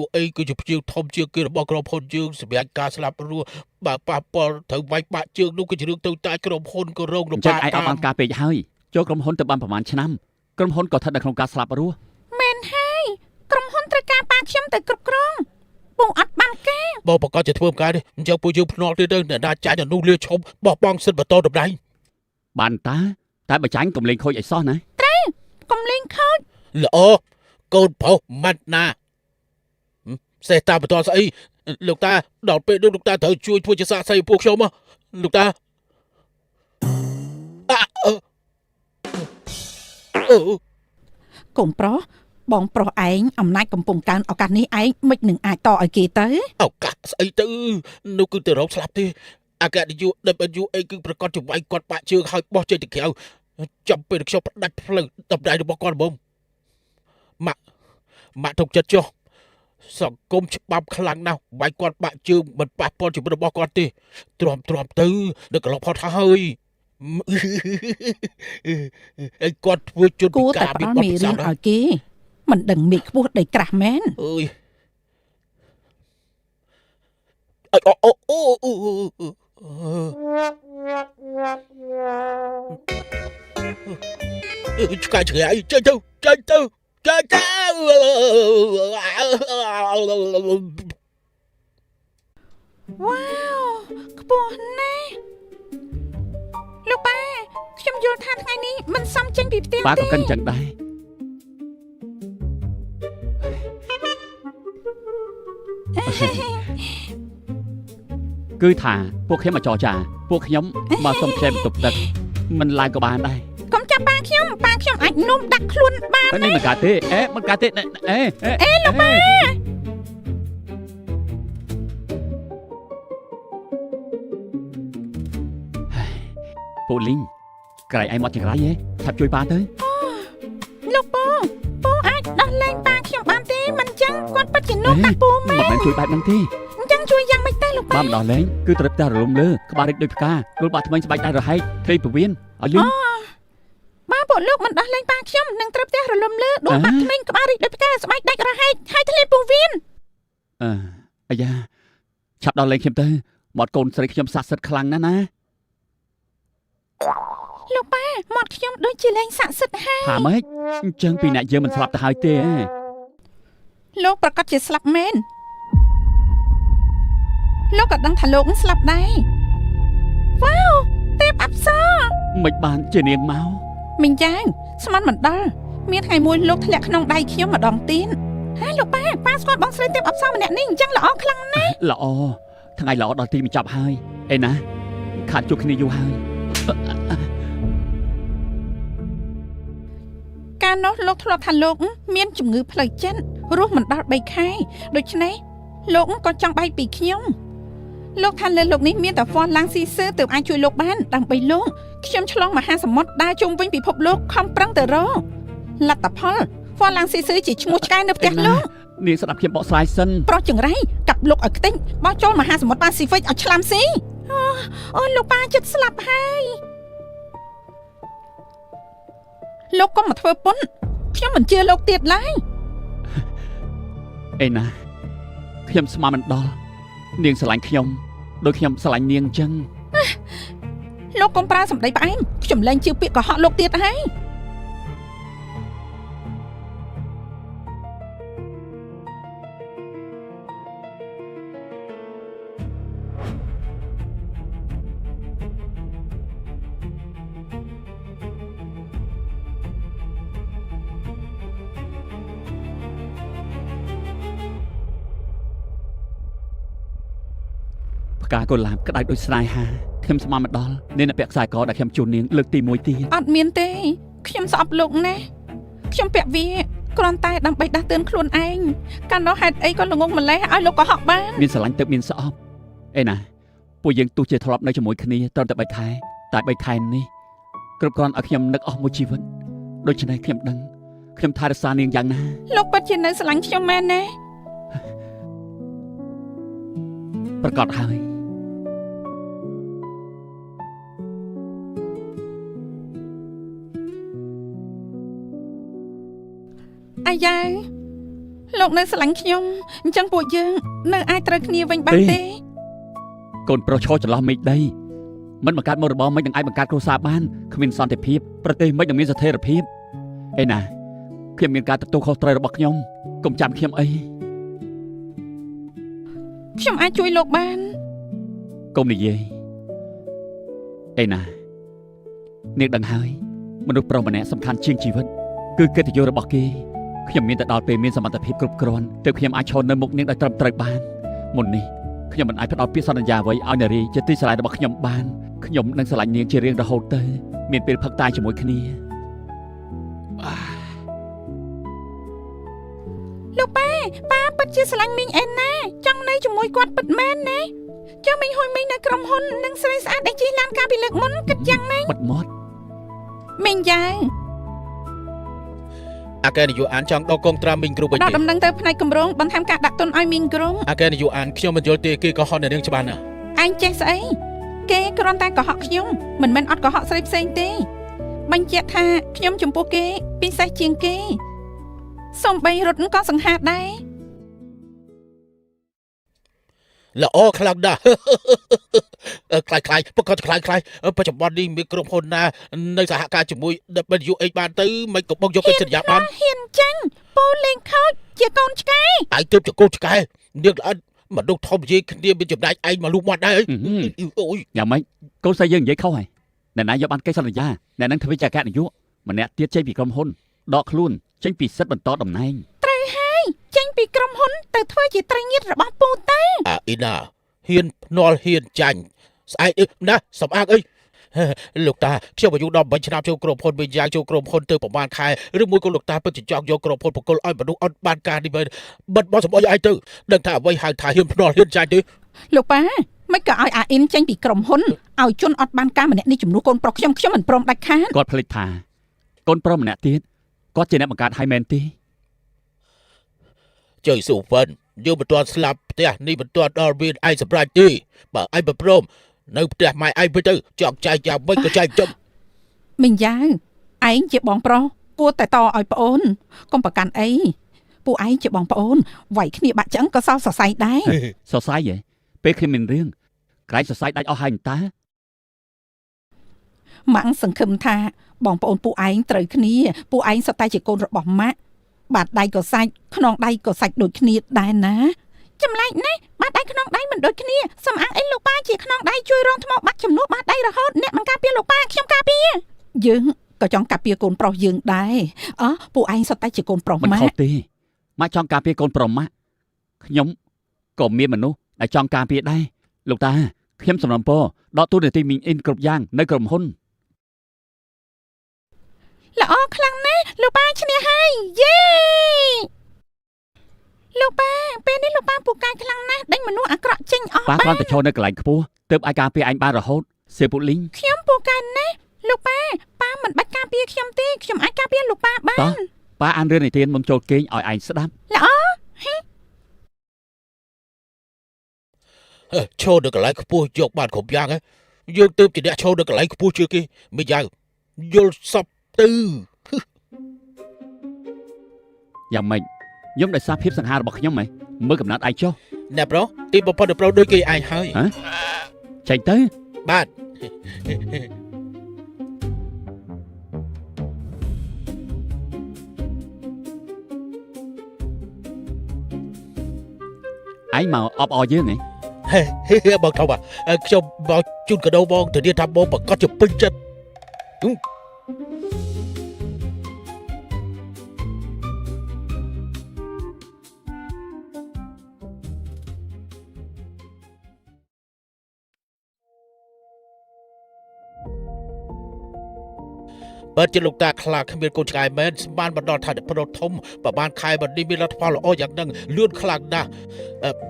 WH គឺជាភ្ញៀវធំជាងគេរបស់ក្រុមហ៊ុនយើងសម្រាប់ការស្លាប់រស់បើប៉ះពាល់ត្រូវវាយបាក់ជើងនោះគឺជារឿងទៅតែក្រុមហ៊ុនក៏រងលំ ចឹង បាក ឯងអត់បានការពេកហើយចូលក្រុមហ៊ុនទៅបានប្រហែលឆ្នាំក្រុមហ៊ុនក៏ស្ថិតនៅក្នុងការស្លាប់រស់ មែនហើយក្រុមហ៊ុនត្រូវការប៉ាខ្ញុំទៅគ្រប់គ្រងពូអត់បានការ បងប្រកាសជាធ្វើការនេះអញ្ចឹងពួកយើងភ្នាល់ទៀតទៅអ្នកណាចាញ់អនុលាឈប់បោះបង់សិទ្ធិបន្តតម្លៃ បានតែបើចាញ់កុំលេងខូចឲ្យសោះណា កុំលេងខូច ល្អកូនប្រុសម៉ាត់ណាសេះតាបន្តស្អីលោកតាដល់ពេលនោះលោកតាត្រូវជួយធ្វើជាសាក្សីពួកខ្ញុំមកលោកតាអឺ កូនប្រុសបងប្រុសឯងអំណាចកំពុងកើនឱកាសនេះឯងមិននឹងអាចតឲ្យគេទៅ ឱកាសស្អីទៅនោះគឺទៅរកស្លាប់ទេអគ្គនាយក WA គឺប្រកាសជាវាយគាត់បាក់ជើងឲ្យបោះចេញទៅក្រៅចាំពេលខ្ញុំផ្ដាច់ផ្លូវតម្រៃរបស់គាត់ហ្មងម៉ាក់ទុកចិត្តចុះសង្គមច្បាប់ខ្លាំងណាស់វាយគាត់បាក់ជើងមិនប៉ះពាល់ជីវិតរបស់គាត់ទេទ្រាំទៅនឹងកន្លងផុតហើយឯគាត់ធ្វើជន់ គួ ពិ រតែ ការ ផ្ មាន ដល់ បទ មេ ពិសោ រៀ ធ ន ន៍ ឲ្យគេមិនដឹងមេខ្ពស់ដីក្រាស់មែន អើយឆ្កែឆ្កែចេញទៅ វ៉ាវខ្ពស់ណាស់លោកប៉ាខ្ញុំយល់ថាថ្ងៃនេះមិនសមចេញពីផ្ទះ ប៉ា ទេ ក៏កិនចឹងដែរគឺថាពួកខ្ញុំមកចរចាពួកខ្ញុំមកសុំផ្សេងបន្ទប់ទឹកមិនឡើងក៏បានដែរ កុំចាប់ប៉ាខ្ញុំអាចនោមដាក់ខ្លួនបាន នេះមិនកើតទេមិនកើតទេលោកប៉ា ពូលីងក្រៃឯងមកចង្រៃហ៎ឆាប់ជួយប៉ាទៅ លោកពូអាចដោះលែងប៉ាខ្ញុំបានទេមិនចឹងគាត់ពិតជានោមដាក់ពូមែ មិន ន មែនជួយបែបហ្នឹងទេ អញ្ចឹងជួយយ៉ាងម៉េចទៅលោកប៉ា ប៉ាមិនដោះលែងគឺត្រូវតែរលំលើក្បាលរិចដូចផ្កាគល់បាក់ថ្មីស្បែកដៃរហែកធ្លីពវៀនឲ្យលឿន បើពួកលោកមិនដោះលែងប៉ាខ្ញុំនឹងត្រូវផ្ទះរលំលើដួលបាត់ថ្មីក្បាលរីកដូចផ្កាស្បែកដាច់រហែកហើយធ្លាពូវៀន អាយ៉ាឆាប់ដោះលែងខ្ញុំទៅមាត់កូនស្រីខ្ញុំស័ក្តិសិទ្ធិខ្លាំងណាស់ណា លោកប៉ាមាត់ខ្ញុំដូចជាលែងស័ក្តិសិទ្ធិហើយ ថាម៉េចអញ្ចឹងពីអ្នកយើងមិនស្លាប់ទៅហើយទេ លោកប្រកាសជាស្លាប់មែនលោកក៏ដឹងថាលោកនឹងស្លាប់ដែរវ៉ាវទេពអប្សរ មិនបានជានាងមក មីងចាងស្មានមិនដល់មានថ្ងៃមួយលោកធ្លាក់ក្នុងដៃខ្ញុំម្ដងទៀតហើយលោកប៉ាស្គាល់បងស្រីទេពអប្សរម្នាក់នេះអញ្ចឹងល្អខ្លាំងណាស់ ល្អថ្ងៃល្អដល់ទីបញ្ចប់ហើយអេណាខាតជួបគ្នាយូរហើយ កាលនោះលោកធ្លាប់ថាលោកមានជំងឺផ្លូវចិត្តរស់មិនដល់3ខែដូច្នេះលោកក៏ចង់បែកពីខ្ញុំលោកថាលើលោកនេះមានតែហ្វ័នឡាំងស៊ីសឺទើបអាចជួយលោកបានដើម្បីលោកខ្ញុំឆ្លងមហាសមុទ្រដើរជុំវិញពិភពលោកខំប្រឹងទៅរកលទ្ធផលហ្វ័នឡាំងស៊ីសឺជាឈ្មោះឆ្កែនៅផ្ទះលោក នាងស្ដាប់ខ្ញុំបកស្រាយសិន ប្រុសចង្រៃកាប់លោកឲ្យខ្ទេចបោះចូលមហាសមុទ្រប៉ាស៊ីហ្វិកឲ្យឆ្លាមស៊ីអូលោកប៉ាចិត្តស្លាប់ហើយលោកកុំមកធ្វើពុនខ្ញុំមិនជឿលោកទៀតឡើយ អេណាខ្ញុំស្មានមិនដល់នាងស្រឡាញ់ខ្ញុំដូចខ្ញុំស្រឡាញ់នាងអញ្ចឹង លោកកុំប្រើសម្ដីផ្អែមខ្ញុំលែងជឿពាក្យកុហកលោកទៀតហើយ ផ្កាកុលាបក្តៅដូចស្នេហាខ្ញុំស្មានមកដល់នេះពាក់ខ្សែកដែលខ្ញុំជូននាងលើកទី1ទៀត អត់មានទេខ្ញុំស្អប់លោកណាស់ខ្ញុំពាក់វាគ្រាន់តែដើម្បីដាស់តឿនខ្លួនឯងកាលនោះហេតុអីក៏ល្ងងម្លេះឲ្យលោកកុហកបាន មានស្រឡាញ់ទៅមានស្អប់អេណាពួកយើងទោះជាធ្លាប់នៅជាមួយគ្នាត្រឹមតែ3ខែតែ3ខែនេះគ្រប់គ្រាន់ឲ្យខ្ញុំនឹកអស់មួយជីវិតដូច្នេះខ្ញុំដឹងខ្ញុំថែរក្សានាងយ៉ាងណា លោកពិតជានៅស្រឡាញ់ខ្ញុំមែនទេ ប្រកាសហើយ អាយ៉ាវលោកនៅស្រឡាញ់ខ្ញុំអញ្ចឹងពួកយើងនៅអាចត្រូវគ្នាវិញបានទេ កូនប្រុសឈរចន្លោះមេឃដីមិនបង្កើតមុខរបរមិននឹងអាចបង្កើតគ្រួសារបានគ្មានសន្តិភាពប្រទេសមិននឹងមានស្ថិរភាពអេណាខ្ញុំមានការទទួលខុសត្រូវរបស់ខ្ញុំកុំចាំខ្ញុំអី ខ្ញុំអាចជួយលោកបានក ុំនិយាយអេណានាងដឹងហើយមនុស្សប្រុសម្នាក់សំខាន់ជាងជីវិតគឺកិត្តិយសរបស់គេខ្ញុំមានតែដល់ពេលមានសមត្ថភាពគ្រប់គ្រាន់ទើបខ្ញុំអាចឈរនៅមុខនាងដោយត្រឹមត្រូវបានមុននេះខ្ញុំមិនអាចផ្ដល់ពាក្យសន្យាអ្វីឲ្យនារីជាទីស្រឡាញ់របស់ខ្ញុំបានខ្ញុំនឹងស្រឡាញ់នាងជារៀងរហូតទៅមានពេលផឹកតែជាមួយគ្នា លោកប៉ាពិតជាស្រឡាញ់មីងអេនណាចង់នៅជាមួយគាត់ពិតមែនណាចុះមីងហួយមីងនៅក្រុមហ៊ុននឹងស្រីស្អាតដែលជិះឡានកាលពីលើកមុនគិតយ៉ាងម៉េច បិទមាត់ មីងយ៉ាង អាកែនយោអានចង់ដកកងត្រាមីងគ្រូវិញ ដល់ ទេ ដំណឹងទៅផ្នែកគម្រោងបន្ថែមការដាក់ទុនឲ្យមីងក្រុង អាកែនយោអានខ្ញុំមិនយល់ទេគេក៏ហត់នៅរឿងច្បាស់ណាស់ ឯងចេះស្អីគេគ្រាន់តែកុហកខ្ញុំមិនមែនអត់កុហកស្រីផ្សេងទេបញ្ជាក់ថាខ្ញុំចំពោះគេពិសេសជាងគេសូម្បីរត់ក៏សង្ហាដែរ ល្អខ្លាំងណាស់ ខ្លាយប្រកាសខ្លាយបច្ចុប្បន្ននេះមានក្រុមហ៊ុនណានៅសហការជាមួយ WH បានទៅមិនក៏បងយកកិច្ចសន្យាបាន ហ៊ានចាញ់ពូលេងខូចជាកូនឆ្កែ ឯងទើបជាកូនឆ្កែនាងល្អិតមនុស្សធំនិយាយគ្នាមានចំណែកឯងមកលុះមាត់ដែរអូយ យ៉ាងម៉េចកូនស្រីយើងនិយាយខុសហើយអ្នកណាយកបានកិច្ចសន្យាអ្នកនឹងធ្វើជាអគ្គនាយកម្នាក់ទៀតចេញពីក្រុមហ៊ុនដកខ្លួនចេញពីសិទ្ធិបន្តតំណែង ត្រូវហើយចេញពីក្រុមហ៊ុនទៅធ្វើជាត្រីងៀតរបស់ពូទៅ អាអ៊ីណាហ៊ានភ្នាល់ហ៊ានចាញ់ស្អែកណាសំអាងអី លោកតាខ្ញុំអាយុ18ឆ្នាំចូលក្រុមហ៊ុនវិញយ៉ាងចូលក្រុមហ៊ុនទៅប្រហែលខែឬមួយក៏លោកតាពិតជាចង់យកក្រុមហ៊ុនបកគលឲ្យមនុស្សអត់បានការនេះវិញបិទបោះសម្បត្តិឲ្យទៅដឹងថាអ្វីហៅថាហ៊ានភ្នាល់ហ៊ានចាញ់ទេ លោកប៉ាមិនក៏ឲ្យអាអ៊ីនចេញពីក្រុមហ៊ុនឲ្យជនអត់បានការម្នាក់នេះជំនួសកូនប្រុសខ្ញុំមិនព្រមដាច់ខាត គាត់ភ្លេចថាកូនប្រុសម្នាក់ទៀតគាត់ជាអ្នកបង្កើតឲ្យមែនទេ ជើស៊ូវិនយើងមិនទាន់ស្លាប់ផ្ទះនេះមិនទាន់ដល់មានឯងសម្រាប់ទេបើឯងមិនព្រមនៅផ្ទះម៉ែឯងវិញទៅចង់ចែកយ៉ាងម៉េចក៏ចែកចុះ មីងយ៉ាវឯងជាបងប្រុសគួរតែតឲ្យប្អូនកុំប្រកាន់អីពួកឯងជាបងប្អូនវាយគ្នាបាក់ឆ្អឹងក៏សោកសរសៃដែរ សរសៃហ៎ពេលខ្ញុំមានរឿងក្រែងសរសៃដាច់អស់ហើយតើ ម៉ាំងសង្ឃឹមថាបងប្អូនពួកឯងត្រូវគ្នាពួកឯងសុទ្ធតែជាកូនរបស់ម៉ាក់បាតដៃក៏សាច់ខ្នងដៃក៏សាច់ដូចគ្នាដែរណាចម្លែកណាស់បាតដៃខ្នងដៃមិនដូចគ្នាសំអាងអីលោកប៉ាជាខ្នងដៃជួយរងថ្មបាត់ចំនួនបាតដៃរហូតអ្នកមិនការពារលោកប៉ាខ្ញុំការពារយើងក៏ចង់ការពារកូនប្រុសយើងដែរពួកឯងសុទ្ធតែជាកូនប្រុស មិន ម៉ា ខុស ក់ ទេម៉ាក់ចង់ការពារកូនប្រុសម៉ាក់ខ្ញុំក៏មានមនុស្សដែលចង់ការពារដែរលោកតាខ្ញុំសំណពរដកទូនាទីមីងអ៊ីនគ្រប់យ៉ាងនៅក្រុមហ៊ុន ល្អខ្លាំងណាស់លោកប៉ាឈ្នះហើយយេលោកប៉ាពេលនេះលោកប៉ាពូកែខ្លាំងណាស់ដេញមនុស្សអាក្រក់ចេញអស់ ប៉ាគ្រាន់តែឈរនៅកន្លែងខ្ពស់ទើបអាចការពារឯងបានរហូតសេពូលីង ខ្ញុំពូកែណាស់លោកប៉ាមិនបាច់ការពារខ្ញុំទេខ្ញុំអាចការពារលោកប៉ាបាន ប៉ាអានរឿងនិទានមុនចូលគេងឲ្យឯងស្ដាប់ ល្អ ឈរនៅកន្លែងខ្ពស់យកបានគ្រប់យ៉ាងយើងទើបជាអ្នកឈរនៅកន្លែងខ្ពស់ជាងគេមិនយ៉ាងយល់សពទៅ យ៉ាងម៉េចខ្ញុំដោយសារភាពសង្ហារបស់ខ្ញុំហ៎មើលកំណត់ឯងចុះ អ្នកប្រុសទីបំផុតប្រុសដូចគេឯងហើយ ចេញទៅ បាទ ឯងមកអបអរយើងហ៎ ហេបងធំខ្ញុំមកជូនកាដូបងធានាថាបងប្រកាសជាពេញចិត្ត បើជាលោកតាខ្លាគ្មានកូនឆ្កែមែនបានបណ្ដោះថាប្រដធំប្របានខែបណ្ឌិតមានលទ្ធផលល្អយ៉ាងហ្នឹងលឿនខ្លាំងណាស់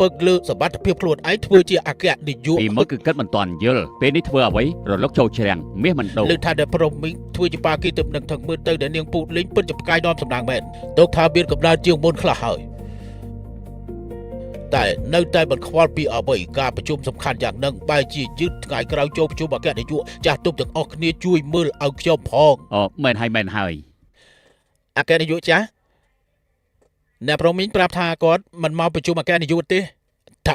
ពឹកលើសមត្ថភាពខ្លួនឯងធ្វើជាអគ្គនាយក ពីមកគឺគិតមិនតាន់យល់ពេលនេះធ្វើអ្វីរលកចូលច្រាំងមាសមិនដូរ លើថាដែលប្រមីងធ្វើជាបាគីទៅនឹងទាំងមើលទៅដែលនាងពូតលេងពិតជាផ្កាយនាំសំណាងមែនទុកថាមានកម្ដៅជាងមុនខ្លះហើយតែនៅតែមិនខ្វល់ពីអ្វីការប្រជុំសំខាន់យ៉ាងហ្នឹងបែរជាយឺតថ្ងៃក្រោយចូលប្រជុំអគ្គនាយកចាស់ទុំទាំងអស់គ្នាជួយមើលឲ្យខ្ញុំផង អូមែនហើយ អគ្គនាយកចាស់អ្នកប្រមីងប្រាប់ថាគាត់មិនមកប្រជុំអគ្គនាយកទេថា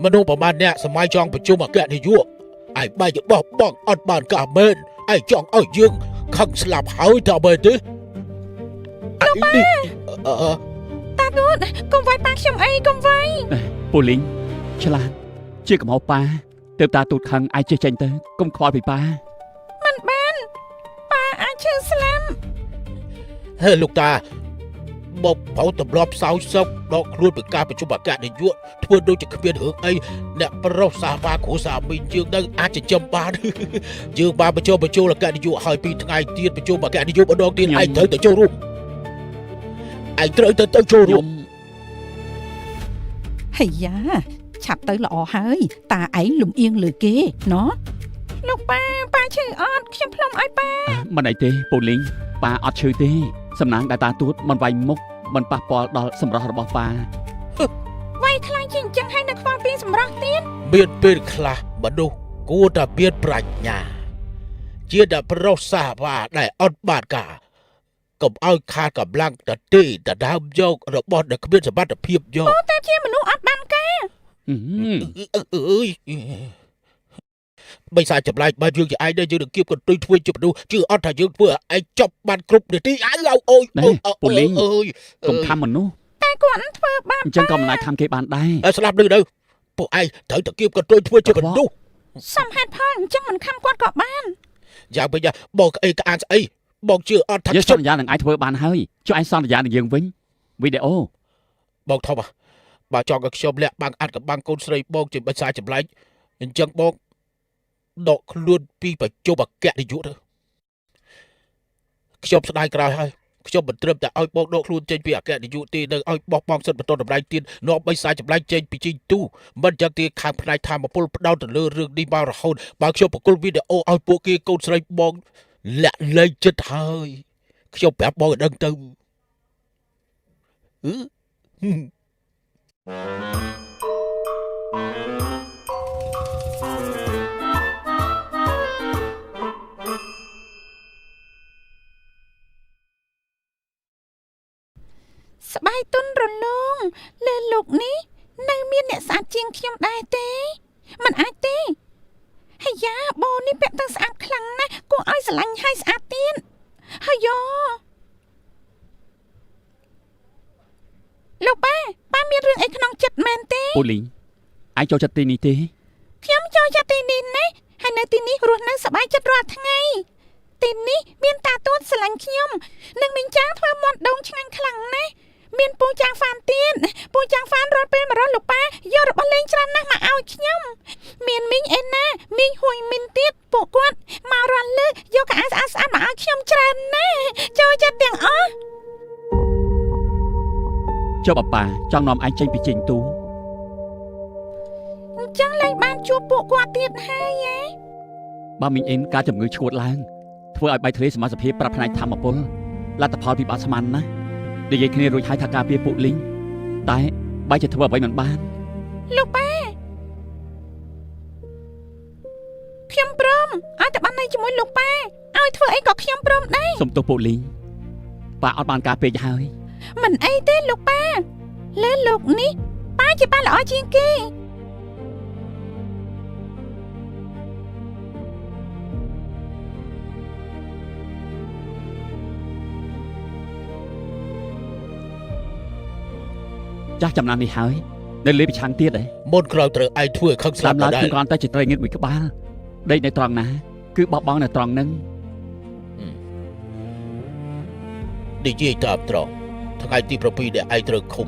មនុស្សប្រមាណអ្នកសម័យចង់ប្រជុំអគ្គនាយកឯបែកបោះបង់អត់បានការមែនឯចង់ឲ្យយើងខឹងស្លាប់ហើយតើបែរទេតាទូតកុំវាយប៉ាខ្ញុំអីកុំវាយ ពូលីងឆ្លាតជាកំហុសប៉ាទើបតាទូតខឹងអាចចេះចេញទៅកុំខ្វល់ពីប៉ា មិនបានប៉ាអាចឈឺស្លាប់ ហេលោកតាបបបោទម្លាប់សោយសុកដកខ្លួនពីការប្រជុំអគ្គនាយកធ្វើដូចជាគ្មានរឿងអីអ្នកប្រុសសាវ៉ាគ្រូសាមីយើងនឹងអាចចិញ្ចឹមបាន យើងបានប្រជុំអគ្គនាយកហើយពីថ្ងៃទៀតប្រជុំអគ្គនាយកម្ដងទៀតឯងត្រូវទៅចូលរួមឯងត្រូវទៅចូលរួម ហើយយ៉ាឆាប់ទៅល្អហើយតាឯងលំអៀងលើគេណោះលោកប៉ាឈឺអត់ខ្ញុំផ្លុំឲ្យប៉ា មិនអីទេពូលីងប៉ាអត់ឈឺទេសំណាងដែលតាទូតមិនវាយមុខមិនប៉ះពាល់ដល់សម្រស់របស់ប៉ា វាយខ្លាំងជាងអញ្ចឹងហើយនៅខ្វល់ពីសម្រស់ទៀត មានពេលខ្លះមនុស្សគួរតែមានប្រាជ្ញាជាអ្នកប្រុសសាវ៉ាដែលអត់បានការកុំឲ្យខាតកម្លាំងទៅទេដដើមយករបស់ដែលគ្មានសមត្ថភាពយក តែជាមនុស្សអត់បានការ អឺ អើយបីសាចម្លែកបើយើងជាឯងដែរយើងនឹងគៀបកន្ទុយធ្វើជាមនុស្សជឿអត់ថាយើងធ្វើឲ្យឯងចប់បានគ្រប់នាទីអូយ ពូលីង អើយក ុំខំមនុស្ស តែគាត់ធ្វើបាប អញ្ចឹងក៏មិនអាចខំគេបានដែរ ស្លាប់នឹងទៅពួកឯងត្រូវតែគៀបកន្ទុយធ្វើជាមនុស្ស សំហេតុផលអញ្ចឹងមិនខំគាត់ក៏បាន យ៉ាងវិញបងក្អីក្អាងស្អីបងជឿអត់ថា យើងសន្យានឹងឯងធ្វើបានហើយចុះឯងសន្យានឹងយើងវិញវីដេអូ បងធំបើចង់ឲ្យខ្ញុំលាក់បាំងអាចកំបាំងកូនស្រីបងជាបិសាចចម្លែកអញ្ចឹងបងដកខ្លួនពីប្រជុំអគ្គនាយកទៅខ្ញុំស្ដាយក្រោយហើយខ្ញុំមិនត្រឹមតែឲ្យបងដកខ្លួនចេញពីអគ្គនាយកទេនៅឲ្យបោះបង់សិទ្ធិបន្តតម្លៃទៀតនាំបិសាចចម្លែកចេញពីជីងទូមិនចឹងទេខាងផ្នែកធម្មពលផ្ដោតទៅលើរឿងនេះមករហូតបើខ្ញុំបកគលវីដេអូឲ្យពួកគេកូនស្រីបងលាក់លែងចិត្តហើយខ្ញុំប្រាប់បងឲ្យដឹងទៅ ស្បែកទុនរលោងលើលោកនេះនៅមានអ្នកស្អាតជាងខ្ញុំដែរទេមិនអាចទេហើយយ៉ាបូនេះពាក់ទៅស្អាតខ្លាំងណាស់គួរឲ្យស្រឡាញ់ហើយស្អាតទៀតហើយយ៉លោកប៉ាមានរឿងអីក្នុងចិត្តមែនទេ ពូលីងឯងចូលចិត្តទីនេះទេ ខ្ញុំចូលចិត្តទីនេះណាហើយនៅទីនេះរស់នៅសប្បាយចិត្តរាល់ថ្ងៃទីនេះមានតាទួតស្រឡាញ់ខ្ញុំនិងមីងចាងធ្វើមាត់ដូងឆ្ងាញ់ខ្លាំងណាស់មានពូចាងហ្វានទៀតពូចាងហ្វានរត់ពេលមករត់លោកប៉ាយករបស់លេងច្រើនណាស់មកឲ្យខ្ញុំមានមីងអេណាមីងហួយមីនទៀតពួកគាត់មករត់លើយកកៅអៅស្អាតស្អាតមកឲ្យខ្ញុំច្រើនណាស់ចូលចិត្តទាំងអស់ ចុះប៉ាចង់នាំឯងចេញពីជីងទូ អញ្ចឹងលែងបានជួបពួកគាត់ទៀតហើយហ៎ បើមីងអ៊ីនការជំងឺឈួតឡើងធ្វើឲ្យបែកធ្លាយសមាសភាពប្រាប់ផ្នែកធម្មពលលទ្ធផលពិបាកស្មានណាស់និយាយគ្នារួចហើយថាការពារពួកលីងតែបែកជាធ្វើអ្វីមិនបាន លោកប៉ាខ្ញុំព្រមឲ្យតែបាននៅជាមួយលោកប៉ាឲ្យធ្វើអីក៏ខ្ញុំព្រមដែរ សុំទោសពួកលីងប៉ាអត់បានការពេកហើយ មិនអីទេលោកប៉ាលើលោកនេះប៉ាជាប៉ាល្អជាងគេ ចាស់ចំណាននេះហើយនៅលេបប្រឆាំងទៀតឯង មុនក្រោយត្រូវឯងធ្វើខឹងស្លាប់ ឡើយ ដែរ គឺគ្រាន់តែជាត្រីងៀតមួយក្បាលដេកនៅត្រង់ណាគឺបោះបង់នៅត្រង់ហ្នឹង និយាយតាមត្រង់ថ្ងៃទី7ដែលឯងត្រូវឃុំ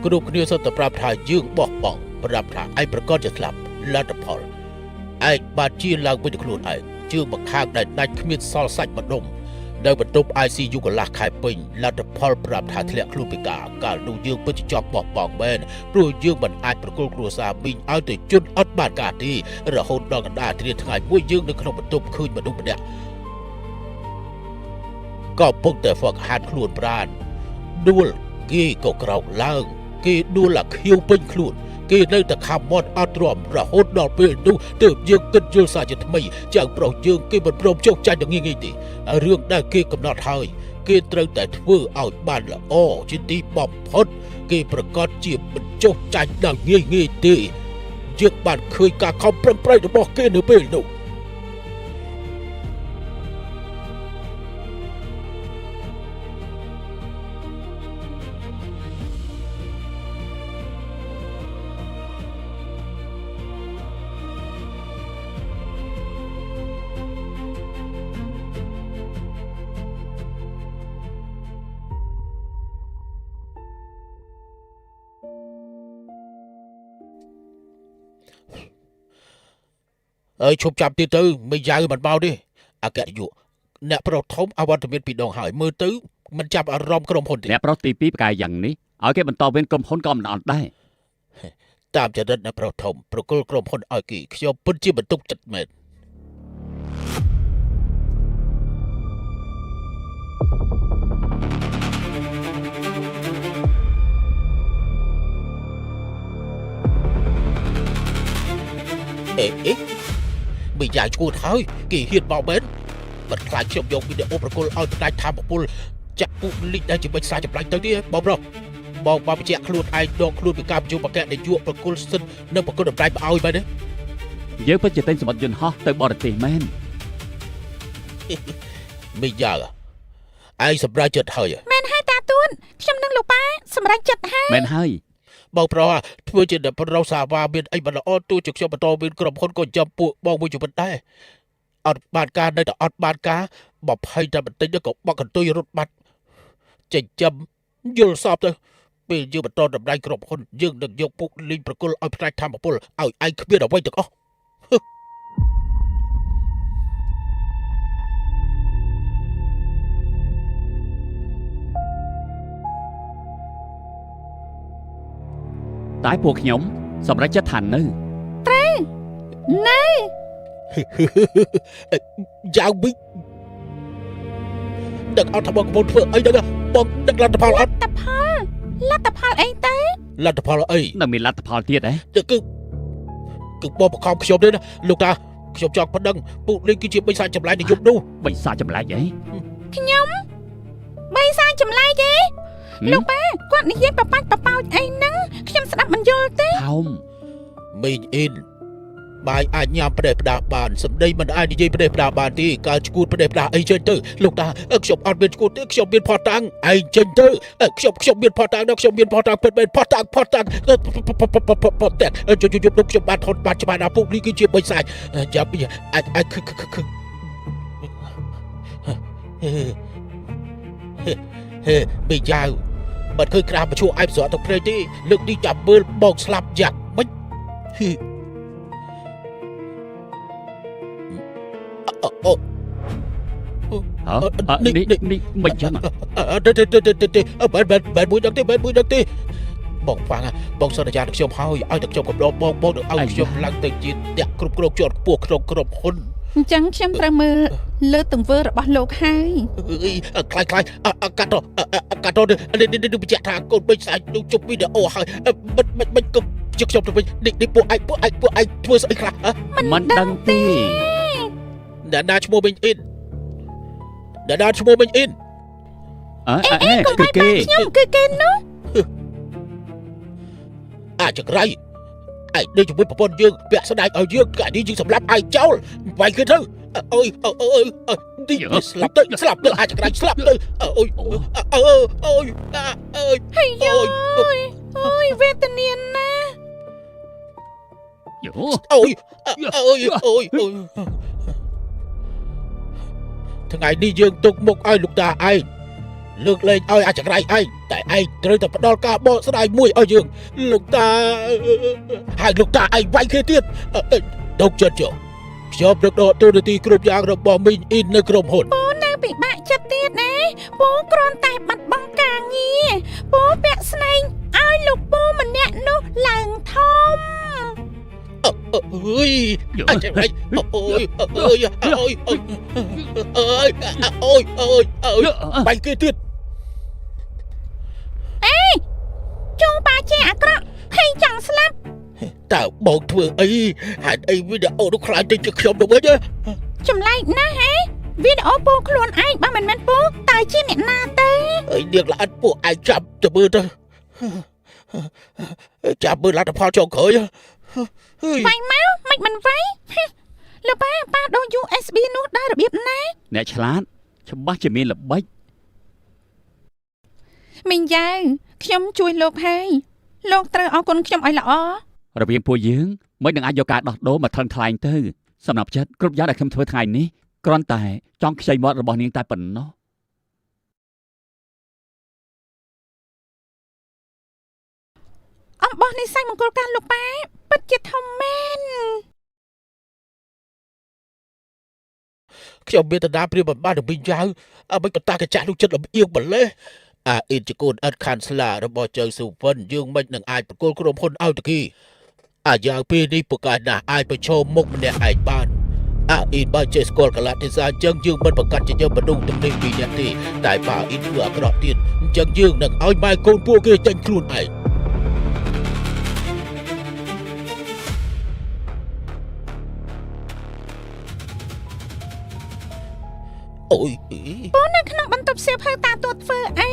គ្រប់គ្នាសុទ្ធតែប្រាប់ថាយើងបោះបង់ប្រាប់ថាឯងប្រកាសជាស្លាប់លទ្ធផលឯងបានជាឡើងវិញទៅខ្លួនឯងជើងមកខាងដែលដាច់គ្មានសល់សាច់ម្ដុំនៅបន្ទប់ ICU កន្លះខែពេញលទ្ធផលប្រាប់ថាធ្លាក់ខ្លួនពិការកាលនោះយើងពិតជាចង់បោះបង់មែនព្រោះយើងមិនអាចប្រគល់គ្រួសារមីងឲ្យទៅជន់អត់បានការទេរហូតដល់កណ្ដាលទ្រាថ្ងៃមួយយើងនៅក្នុងបន្ទប់ឃើញមនុស្សម្នាក់ក៏ពុកតែហ្វឹកហាត់ខ្លួនប្រានដួលគេក៏ក្រោកឡើងគេដួលអាខៀវពេញខ្លួនគេនៅតែខំមាត់អត់ទ្រាំរហូតដល់ពេលនោះទើបយើងគិតយល់សារជាថ្មីចាំងប្រុសយើងគេមិនព្រមចុះចាញ់ទៅងាយៗទេរឿងដែលគេកំណត់ហើយគេត្រូវតែធ្វើឲ្យបានល្អជាទីបំផុតគេប្រកាសជាមិនចុះចាញ់ដល់ងាយៗទេយើងបានឃើញការខំប្រឹងប្រែងរបស់គេនៅពេលនោះអើយឈប់ចាប់ទៀតទៅមិនយ៉ាវមិនបោទេអគ្គនាយកអ្នកប្រុសធំអវត្តមានពីដងហើយមើលទៅមិនចាប់អារម្មណ៍ក្រុមហ៊ុនទេអ្នកប្រុសទី2ប្រកាយយ៉ាងនេះឲ្យគេបន្តវេនក្រុមហ៊ុនក៏មិនអត់ដែរតាមចរិតអ្នកប្រុសធំប្រគល់ក្រុមហ៊ុនឲ្យគេខ្ញុំពិតជាបន្ទុកចិត្តមែនអេមិនយ៉ាឈួតហើយគេហ៊ានបោកមែនមិនខ្លាចខ្ញុំយកវីដេអូប្រគល់ឲ្យផ្ដាច់ធម្មពលចាក់ពុកលីកដែលជាបិចសារចម្លាញ់ទៅទៀតបងប្រុសបងបញ្ជាក់ខ្លួនឯងដកខ្លួនពីការប្រជុំបកៈនាយកប្រគល់សិទ្ធនិងប្រគល់តម្លៃមកឲ្យមែនទេយើងពិតជាទិញសម្បត្តិយន្តហោះទៅបរទេសមែនមិនយ៉ាឯងសម្រេចចិត្តហើយមែនហើយតាទួនខ្ញុំនឹងលោកប៉ាសម្រេចចិត្តហើយមែនហើយបងប្រុសធ្វើជាអ្នកប្រោសាវ៉ាមានអីមិនល្អទោះជាខ្ញុំបន្តមានក្រុមហ៊ុនក៏ចាំពួកបងមួយជីវិតដែរអត់បានការនៅតែអត់បានការ20តែបន្តិចក៏បកកន្ទុយរត់បាត់ចិញ្ចឹមយល់សពទៅពេលយើងបន្តតម្លៃក្រុមហ៊ុនយើងនឹងយកពុកលីងប្រគល់ឲ្យផ្នែកធម្មពលឲ្យឯងគ្មានអ្វីទាំងអស់តែពួកខ្ញុំសម្រេចចិត្តថានៅត្រូវនៅយ៉ាងប៊ីដឹកអត់ថាបងកំពុងធ្វើអីហ្នឹងបងដឹកលទ្ធផលអត់លទ្ធផលអីទៅលទ្ធផលអីនៅមានលទ្ធផលទៀតហ៎គឺបងបខំខ្ញុំទេណាលោកតាខ្ញុំចង់ប្តឹងពួកនេះគឺជាបិសាចចម្លែកនិយមនោះបិសាចចម្លែកអីខ្ញុំបិសាចចម្លែកទេលោកប៉ាគាត់និយាយបបាច់បបោចអីហ្នឹងខ្ញុំស្ដាប់មិនយល់ទេហោមមីងអ៊ីនបាយអាចញ៉ាំផ្ដេសផ្ដាសបានសម្ដីមិនអាចនិយាយផ្ដេសផ្ដាសបានទេកើឈួតផ្ដេសផ្ដាសអីចេញទៅលោកតាខ្ញុំអត់មានឈួតទេខ្ញុំមានផតតាំងឯងចេញទៅខ្ញុំមានផតតាំងខ្ញុំមានផតតាំងពិតមែនផតតាំងផតតាំងជួយខ្ញុំបានថតបានច្បាស់ដល់ពុកនេះគឺជាបិសាចចាំអាចហេបិយ៉ាវបាត់ឃើញក្រាបបញ្ឈួរឯបស្រក់ទៅព្រៃទេលើកនេះចាំមើលបងស្លាប់យ៉ាងម៉េចនេះមិនចឹងបែបមួយដល់ទេបងហ្វាំងបងសន្យានឹងខ្ញុំហើយឲ្យតែខ្ញុំកំដរបងនឹងឲ្យខ្ញុំឡើងទៅជាអ្នកគ្រប់គ្រងជាន់ខ្ពស់ក្នុងក្រុមហ៊ុនអញ្ចឹងខ្ញុំត្រូវមើលលើទង្វើរបស់លោកហើយខ្លាយកាត់នេះបញ្ជាក់ថាកូនបិចស្អាតនឹងជប់វីដេអូហើយមិនក៏ជិះខ្ញុំទៅវិញនេះពួកឯងធ្វើស្អីខ្លះមិនដឹងទេដាឈ្មោះវិញអ៊ីនដាឈ្មោះវិញអ៊ីនគឺគេខ្ញុំគឺគេនោះអាចក្រៃឯងដូចជាមួយប្រពន្ធយើងពាក់ស្ដាយឲ្យយើងកាលនេះយើងសម្លាប់ឯងចោលវាយគេទៅអើយទីស្លាប់ទៅអាចក្រៃស្លាប់ទៅអូយវេទនាណាអូយថ្ងៃនេះយើងទុកមុខឲ្យលោកតាឯង លើកលែងឲ្យអាចង្រៃឯងតែឯងត្រូវតែផ្ដល់ការបកស្រាយមួយឲ្យយើងលោកតាហើយលោកតាឯងវាយគេទៀតដុកចិត្តចុះខ្ញុំប្រកដកទូរទីគ្រប់យ៉ាងរបស់មីងអ៊ីននៅក្រុមហ៊ុន នៅពិបាកចិត្តទៀតណាពូគ្រាន់តែបាត់បង់ការងារពូពាក់ស្នែងឲ្យលោកពូម្នាក់នោះឡើងធំ អើយអាចង្រៃអូយអូយអូយអូយអូយអូយវាយគេទៀត ជូបាជាអាក្រក់ហើយចង់ស្លាប់ តើបងធ្វើអីហេតុអីវីដេអូនោះខ្លាចទៅជាខ្ញុំទៅវិញ ចម្លែកណាស់ហេវីដេអូពូខ្លួនឯងបើមិនមែនពូតើជាអ្នកណាទៅ អើយនាងល្អិតពួកឯងចាប់ទៅមើលទៅចាប់មើលលទ្ធផលចុងក្រោយហើយ វាយមកមិនវាយលោកប៉ាដូរ USB នោះដែររបៀបណា អ្នកឆ្លាតច្បាស់ជាមានល្បិច មីងយ៉ាវខ្ញុំជួយលោកហើយលោកត្រូវអរគុណខ្ញុំឲ្យល្អ របៀងពួកយើងមិននឹងអាចយកការដោះដូរមកថឹងថ្លែងទៅសម្រាប់ចិត្តគ្រប់យ៉ាងដែលខ្ញុំធ្វើថ្ងៃនេះគ្រាន់តែចង់ខ្ចីមាត់របស់នាងតែប៉ុណ្ណោះ អំបោះនេះសៃមង្គលការលោកប៉ាពិតជាធំមែន ខ្ញុំមានតដាព្រាបបានទៅវិញយ៉ាងអ្វីក៏តាកចាស់នោះចិត្តលំអៀងម្លេះអាអ៊ីនជាកូនអត់ខានស្លារបស់ចៅស៊ូវិនយើងមិននឹងអាចប្រគល់ក្រុមហ៊ុនឲ្យទៅគេអាយ៉ាងពេលនេះប្រកាសណាស់អាចប្រឈមមុខម្នាក់ឯងបានអាអ៊ីនបើចេះស្គាល់កលៈទេសៈអញ្ចឹងយើងមិនប្រកាសជាយើងមនុស្សទំនេរពីរនាក់ទេតែបើអ៊ីនធ្វើអាក្រក់ទៀតអញ្ចឹងយើងនឹងឲ្យម៉ែកូនពួកគេចាញ់ខ្លួនឯង អូយ ពូនៅក្នុងបន្ទប់សៀវភៅតាទួតធ្វើអី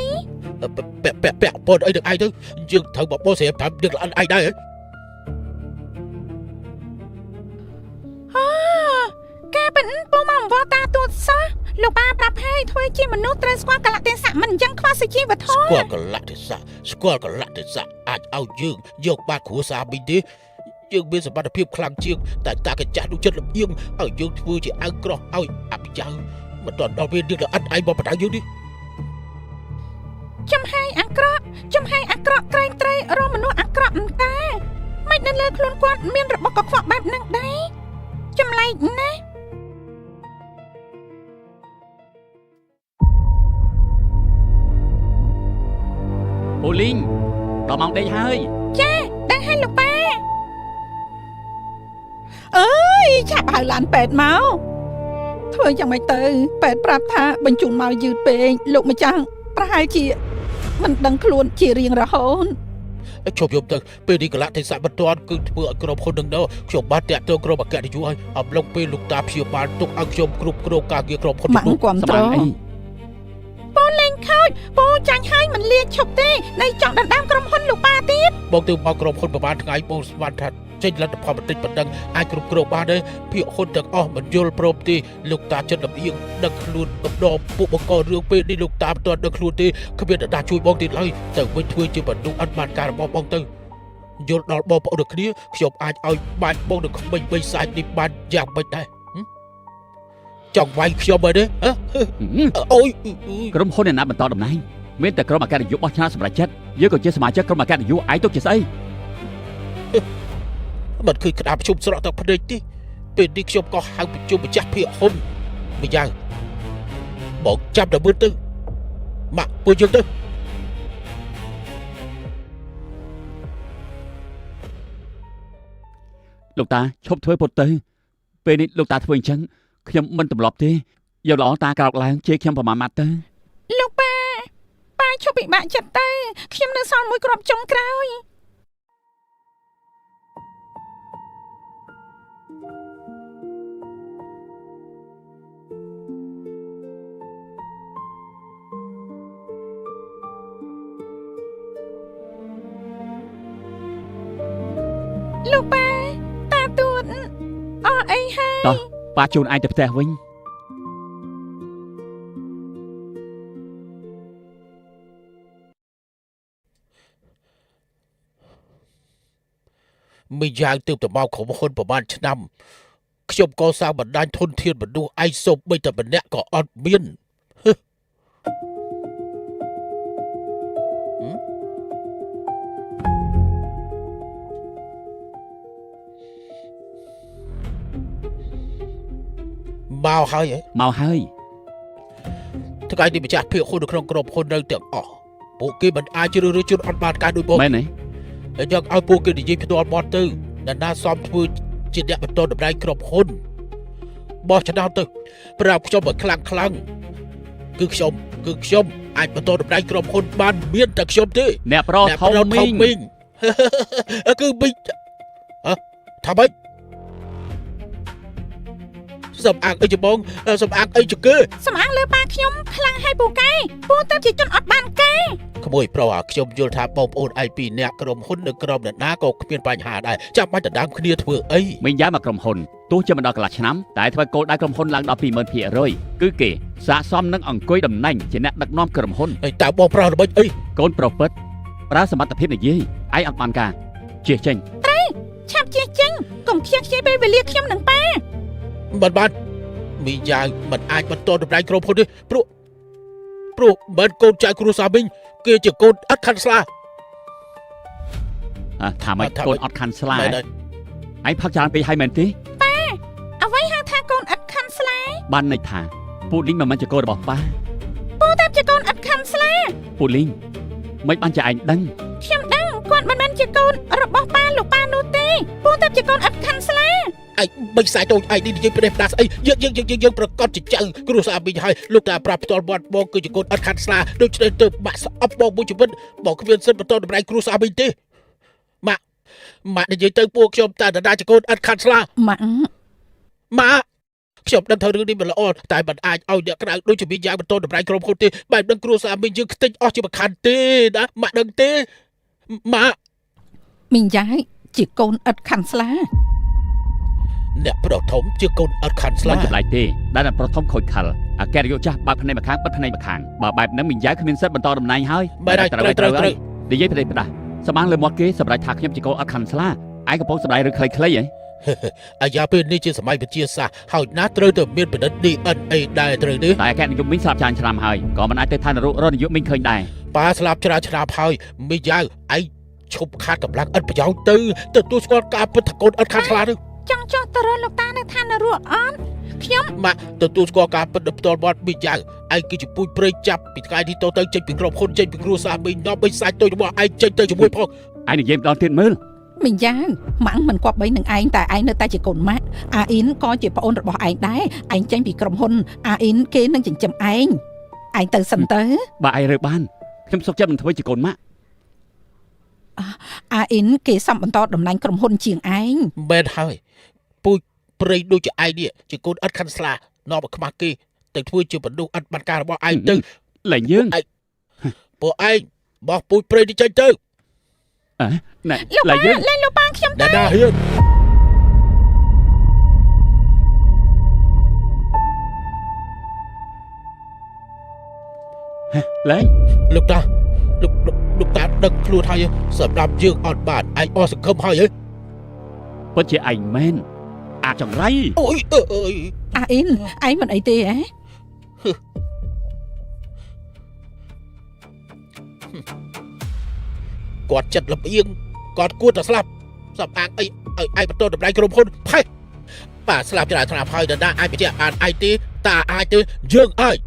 ពាក់ព័ន្ធអីនឹងឯងទៅយើងត្រូវបបោស្រាប់ប្រាប់យើងល្អិនឯងដែរ ការប៉ិនពូមកអង្វរតាទួតសោះលោកប៉ាប្រាប់ហើយធ្វើជាមនុស្សត្រូវស្គាល់កលៈទេសៈមិនអញ្ចឹងខ្វះសុជីវធម៌ ស្គាល់កលៈទេសៈស្គាល់កលៈទេសៈអាចឲ្យយើងយកបាតគ្រួសារមីងទេយើងមានសមត្ថភាពខ្លាំងជាងតែតាកចាស់នោះចិត្តលំអៀងឲ្យយើងធ្វើជាអើក្រោះឲ្យអភិចៅមិនដល់ដល់ពេលយើងល្អិនឯងមកបដៅយើងនេះ ចំហាយអាក្រក់ក្រែងត្រីរមនុស្សអាក្រក់មិនតាមិននៅលើខ្លួនគាត់មានរបស់កខ្វក់បែបហ្នឹងដែរចម្លែកណាស់ អូលីងដល់ម៉ោងដេកហើយ ចាដឹងហើយលោកប៉ាអើយឆាប់ហៅឡានពេទ្យមកធ្វើយ៉ាងម៉េចទៅពេទ្យប្រាប់ថាបញ្ជូនមកយឺតពេកលោកម្ចាស់ប្រហែលជាមិនដឹងខ្លួនជារៀងរហូត ជប់យប់ទៅពេលនេះកលៈទេសៈបន្ទាន់គឺធ្វើឲ្យក្រុមហ៊ុននឹងនោះខ្ញុំបានតាក់ទងក្រុមអគ្គនាយកឲ្យអំឡុងពេលលោកតាព្យាបាលទុកឲ្យខ្ញុំគ្រប់គ្រងការងារក្រុមហ៊ុន ម៉ាក់ នោះ គាំទ្រ អី ពូលេងខូចពូចាញ់ហើយមិនលាឈប់ទេនៅចង់ដណ្ដើមក្រុមហ៊ុនលោកប៉ាទៀត បងទៅមកក្រុមហ៊ុនប្រហែលថ្ងៃបងស្មានថាចេញលទ្ធផលបន្តិចប៉ុណ្ណឹងអាចគ្រប់គ្រងបានទេភាគហ៊ុនទាំងអស់មិនយល់ព្រមទេលោកតាចិត្តលំអៀងដឹកខ្លួនកំដរពួកបង្ករឿងពេលនេះលោកតាមិនទាន់ដឹកខ្លួនទេគ្មានអ្នកណាជួយបងទៀតឡើយទៅវិញធ្វើជាមនុស្សអត់បានការរបស់បងទៅយល់ដល់បងប្អូនគ្នាខ្ញុំអាចឲ្យបាច់បងនឹងក្មេងបីសាច់នេះបានយ៉ាងម៉េចដែរចង់វាយខ្ញុំមើលទេអូយ ក្រុមហ៊ុនអ្នកណាបន្តតំណែងមានតែក្រុមអគ្គនាយកបោះឆ្នោតសម្រាប់ចិត្តយើងក៏ជាសមាជិកក្រុមអគ្គនាយកឯងទុកជាស្អី មិនឃើញក្តារប្រជុំស្រកទឹកភ្នែកទេពេលនេះខ្ញុំក៏ហៅប្រជុំម្ចាស់ភាគហ៊ុនម្យ៉ាងបងចាប់ដល់មើលទៅម៉ាក់ពួកយើងទៅ លោកតាឈប់ធ្វើពុតទៅពេលនេះលោកតាធ្វើអញ្ចឹងខ្ញុំមិនទម្លាប់ទេយកល្អតាក្រោកឡើងជេរខ្ញុំប្រមាណម៉ាត់ទៅ លោកប៉ាឈប់ពិបាកចិត្តទៅខ្ញុំនៅសល់មួយគ្រាប់ចុងក្រោយ លោកប៉ាតាទួតអស់អីហើយ តោះប៉ាជូនឯងទៅផ្ទះវិញ មីយ៉ាងទើបទៅមកក្រុមហ៊ុនប្រហែលឆ្នាំខ្ញុំក៏សាងបណ្ដាញធនធានមនុស្សឯងសូម្បីតែម្នាក់ក៏អត់មាន មកហើយ មកហើយ ថ្ងៃនេះម្ចាស់ភាគហ៊ុននៅក្នុងក្រុមហ៊ុននៅទាំងអស់ពួកគេមិនអាចជ្រើសរើសជនអត់បានការដូចបង មែនទេ ហើយយកឲ្យពួកគេនិយាយផ្ទាល់មាត់ទៅដែលណាសមធ្វើជាអ្នកបន្តតម្លៃក្រុមហ៊ុនបោះឆ្នោតទៅប្រាប់ខ្ញុំឲ្យខ្លាំងគឺខ្ញុំអាចបន្តតម្លៃក្រុមហ៊ុនបានមានតែខ្ញុំទេ អ្នកប្រធំមីង មីង គឺមីងថាម៉េចសំអាងអីច្បងសំអាងអីចកើ សំអាងលើប៉ាខ្ញុំខ្លាំងឲ្យពូកែពូទៅជាជនអត់បានការ ក្មួយប្រុសខ្ញុំយល់ថាបងប្អូនឯងពីរនាក់ក្រុមហ៊ុននៅក្រុមអ្នកណាក៏គ្មានបញ្ហាដែរចាំបាច់ដណ្ដើមគ្នាធ្វើអី មីងយ៉ាមកក្រុមហ៊ុនទោះជាមិនដល់កន្លះឆ្នាំតែធ្វើគោលដៅក្រុមហ៊ុនឡើងដល់ 20,000% គឺគេស័ក្តិសមនឹងអង្គុយតំណែងជាអ្នកដឹកនាំក្រុមហ៊ុន ហើយតើបងប្រុសល្បិចអី កូនប្រុសពិតប្រើសមត្ថភាពនិយាយឯងអត់បានការជៀសចេញ ឆាប់ជិះចេញកុំខ្ជិះខ្ជាយពេលវេលាខ្ញុំនឹងប៉ា មិនបានមីយ៉ាងមិនអាចបន្តតម្លៃក្រុមហ៊ុនទេព្រោះមិនកូនចៅគ្រួសារមីងគេជាកូនអត់ខាន់ស្លា ថាម៉េចកូនអត់ខាន់ស្លា មែនហើយ ឯងផឹកច្រើនពេកហើយមែនទេ អ្វីហៅថាកូនអត់ខាន់ស្លា បានន័យថាពូលីងមិនមែនជាកូនរបស់ប៉ា ពូតែជាកូនអត់ខាន់ស្លា ពូលីងមិនបានជាឯងដឹង ខ្ញុំដឹងគាត់មិនមែនជាកូនរបស់ប៉ាលោកប៉ានោះទេពូតែជាកូនអត់ខាន់ស្លា ឯងមិនខ្សែតូចឯងនេះនិយាយប្រេះផ្ដាស់ស្អីយើងប្រកាសជាចៅគ្រួសារមីងហើយលោកតាប្រាប់ផ្ទាល់មាត់បងគឺជាកូនអត់ខាន់ស្លាដូច្នេះទៅបាក់ស្អប់បងមួយជីវិតបងគ្មានសិទ្ធិបន្តតម្លៃគ្រួសារមីងទេម៉ាក់និយាយទៅពួកខ្ញុំតែដដែលជាកូនអត់ខាន់ស្លា ម៉ាក់ ម៉ាខ្ញុំដឹងថារឿងនេះមិនល្អតែមិនអាចឲ្យអ្នកក្រៅដូចជាមីងយ៉ាងបន្តតម្លៃក្រុមហ៊ុនទេបែបដឹងគ្រួសារមីងយើងខ្ទេចអស់ជាមិនខានទេណាម៉ាក់ដឹងទេម៉ាក់ មីងយ៉ាយជាកូនឥតខាន់ស្លា អ្នកប្រុសធំជាកូនអត់ខាន់ស្លា មិនចម្លែកទេដែលអ្នកប្រុសធំខូចខលអាកែរយុចាស់បើកភ្នែកម្ខាងបិទភ្នែកម្ខាងបើបែបហ្នឹងមីងយ៉ាយគ្មានសិទ្ធិបន្តតំណែងហើយ បែរត្រូវ និយាយប្រេះផ្ដាស់សម្បាំងលើមាត់គេសម្រាប់ថាខ្ញុំជាកូនអត់ខាន់ស្លាឯងកំពុងសម្ដែងរឿងខ្លីៗហ៎ អាយ៉ាពេលនេះជាសម័យវិទ្យាសាស្ត្រហើយណាត្រូវតែមានបណ្ឌិត DNA ដែរត្រូវទេ តែអគ្គនាយកមីងស្លាប់ច្រើនឆ្នាំហើយក៏មិនអាចទៅឋាននរករកនាយកមីងឃើញដែរ ប៉ាស្លាប់ច្រើនឆ្នាំហើយមីងយ៉ាងឯងឈប់ខាតកម្លាំងឥតប្រយោជន៍ទៅទទួលស្គាល់ការពិតថាកូនអត់ខាតស្លាទេ ចង់ចោះទៅរកលោកតានៅឋាននរកអត់ខ្ញុំ ម៉ាក់ទទួលស្គាល់ការពិតផ្ទាល់មាត់មីងយ៉ាងឯងគឺជាពូជព្រៃចាប់ពីថ្ងៃនេះទៅចេញពីក្រុមហ៊ុនចេញពីគ្រួសារមីងនាំបីសាច់ទៅរបស់ឯងចេញទៅជាមួយផង ឯងនិយាយម្ដងទៀតមើល មីងយ៉ាយម៉ាក់មិនគប្បីនឹងឯងតែឯងនៅតែជាកូនម៉ាក់អាអ៊ីនក៏ជាប្អូនរបស់ឯងដែរឯងចេញពីក្រុមហ៊ុនអាអ៊ីនគេនឹងចិញ្ចឹមឯងទៅសិនទៅ បើឯងរើបានខ្ញុំសុខចិត្តមិនធ្វើជាកូនម៉ាក់ អាអ៊ីនគេសំបន្តតំណែងក្រុមហ៊ុនជាងឯង មែនហើយពូជព្រៃដូចជាឯងនេះជាកូនអត់ខាន់ស្លានាំមកខ្មាស់គេទៅធ្វើជាបណ្ឌុះអត់បានការរបស់ឯងទៅ លែងយើង ពួកឯងបោះពូជព្រៃនេះចេញទៅ ណែ លោក លែ ប៉ា ងយើង លែងលោកប៉ាខ្ញុំ ដាដាហ៊ាន លែង លោកតាដឹកខ្លួនហើយសម្រាប់យើងអត់បានឯងអស់សង្ឃឹមហើយហ៎ ពិតជាឯងមែនអាចង្រៃ អូយអើយ អាអ៊ីនឯងមិនអីទេហ៎ គាត់ចិត្តលំអៀងគាត់គួរតែស្លាប់សម្អាងអីឲ្យឯងបន្តតម្លៃក្រុមហ៊ុនផេះប៉ាស្លាប់ច្រើនឆ្នាំហើយដល់ណាអាចបញ្ជាក់បានឯងទេតាអាចទេយើងអាច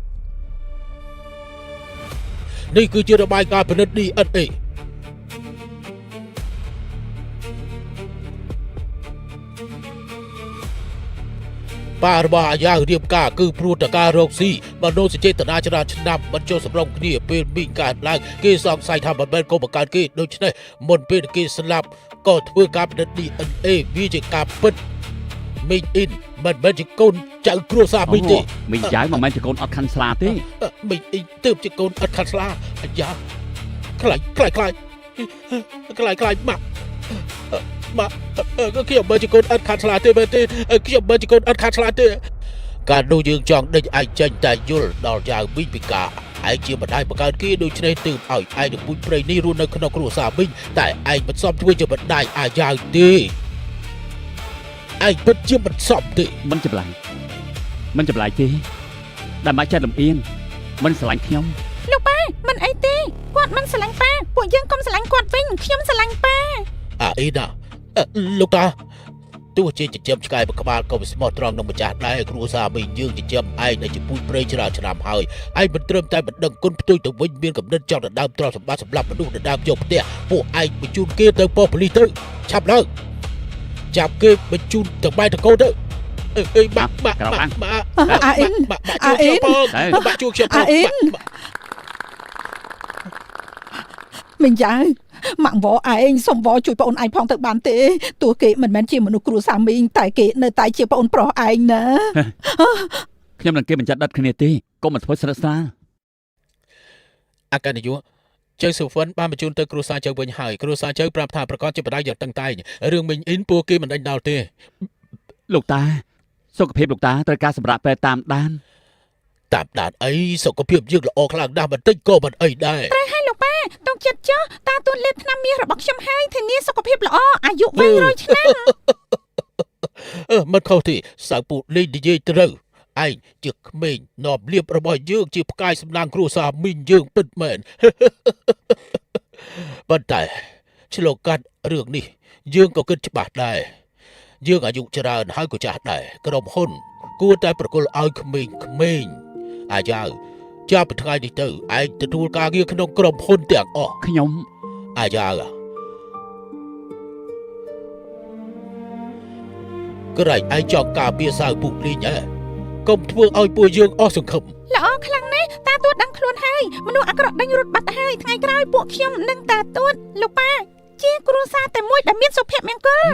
នេះគឺជារបាយការណ៍ពិនិត្យ DNA ប៉ារបស់អាយ៉ារៀបការគឺព្រោះតែការរកស៊ីមនោសញ្ចេតនាច្រើនឆ្នាំបញ្ចុះសម្រុងគ្នាពេលមីងកើតឡើងគេសង្ស័យថាមិនមែនកូនបង្កើតគេដូច្នេះមុនពេលគេស្លាប់ក៏ធ្វើការពិនិត្យ DNA វាជាការពិតមីងអ៊ីនមិនមែនជាកូនចៅគ្រួសារមីងទេ មីងយ៉ាយមិនមែនជាកូនអត់ខាន់ស្លាទេ មីងអ៊ីនទើបជាកូនអត់ខាត់ស្លាអាយ៉ាខ្លាចម៉ាក់ខ្ញុំមិនជាកូនអត់ខាត់ស្លាទេមែនទេខ្ញុំមិនជាកូនអត់ខាត់ស្លាទេការនោះយើងចង់ដេញឯងចេញតែយល់ដល់យ៉ាងមីងពីការឯងជាម្ដាយបង្កើតគេដូច្នេះទើបឲ្យឯងនឹងពូជព្រៃនេះរស់នៅក្នុងគ្រួសារមីងតែឯងមិនសមធ្វើជាម្ដាយអាយ៉ាទេឯងពិតជាមិនសមទេ មិនចម្លែកទេដែលមកចិត្តលំអៀងមិនស្រឡាញ់ខ្ញុំ លោកប៉ាមិនអីទេគាត់មិនស្រឡាញ់ប៉ាពួកយើងកុំស្រឡាញ់គាត់វិញខ្ញុំស្រឡាញ់ប៉ា អាអ៊ីណាលោកតា ទោះជាចិញ្ចឹមឆ្កែបក្បាលក៏មិនស្មោះត្រង់នឹងម្ចាស់ដែរគ្រួសារមីងយើងចិញ្ចឹមឯងដែលជាពូជព្រៃច្រើនឆ្នាំហើយឯងមិនត្រឹមតែមិនដឹងគុណផ្ទុយទៅវិញមានកំណត់ចង់ដណ្ដើមទ្រព្យសម្បត្តិសម្រាប់មនុស្សដណ្ដើមយកផ្ទះពួកឯងបញ្ជូនគេទៅប៉ុស្តិ៍ប៉ូលីសទៅឆាប់ឡើងចាប់គេបញ្ជូនទៅបែរតកូនទៅអេបាក់អាអ៊ីនអាអ៊ីន បាក់ជួខ្ញុំ អាអ៊ីនមិញយ៉ាងម៉ាក់វ៉ឯងសុំវ៉ជួយប្អូនឯងផងទៅបានទេទោះគេមិនមែនជាមនុស្សគ្រួសារមីងតែគេនៅតែជាប្អូនប្រុសឯងណា ខ្ញុំនឹងគេបញ្ចាត់ដិតគ្នាទេកុំមកធ្វើស្រិតស្រាល អាកានាយកជើសូហ្វិនបានបញ្ជូនទៅគ្រួសារជើវិញហើយគ្រួសារជើប្រាប់ថាប្រកាសជាបដៅយ៉ាងតឹងតែងរឿងមីងអ៊ីនពួកគេមិនដេញដោលទេ លោកតាសុខភាពលោកតាត្រូវការសម្រាប់ពេលតាមដាន តាមដានអីសុខភាពយើងល្អខ្លាំងណាស់បន្តិចក៏មិនអីដែរ ត្រូវហើយលោកប៉ាទុកចិត្តចុះតាទួតលេបថ្នាំមាសរបស់ខ្ញុំហើយធានាសុខភាពល្អអាយុវែង100ឆ្នាំ មិនខុសទេសៅពូលេងនិយាយត្រូវឯងជាក្មេងនាំលៀបរបស់យើងជាផ្កាយសំណាងគ្រួសារមីងយើងពិតមែន ប៉ុន្តែឆ្លងកាត់រឿងនេះយើងក៏គិតច្បាស់ដែរយើងអាយុច្រើនហើយក៏ចាស់ដែរក្រុមហ៊ុនគួរតែប្រគល់ឲ្យក្មេងៗអាយ៉ាវចាប់ពីថ្ងៃនេះទៅឯងទទួលការងារក្នុងក្រុមហ៊ុនទាំងអស់ ខ្ញុំ អាយ៉ាវក្រែងឯងចង់ការពារសៅពុកលេងកុំធ្វើឲ្យពួកយើងអស់សង្ឃឹម ល្អខ្លាំងណាស់តាទួតដឹងខ្លួនហើយមនុស្សអាក្រក់ដេញរត់បាត់ទៅហើយថ្ងៃក្រោយពួកខ្ញុំនិងតាទួតលោកប៉ាជាគ្រួសារតែមួយដែលមានសុភមង្គល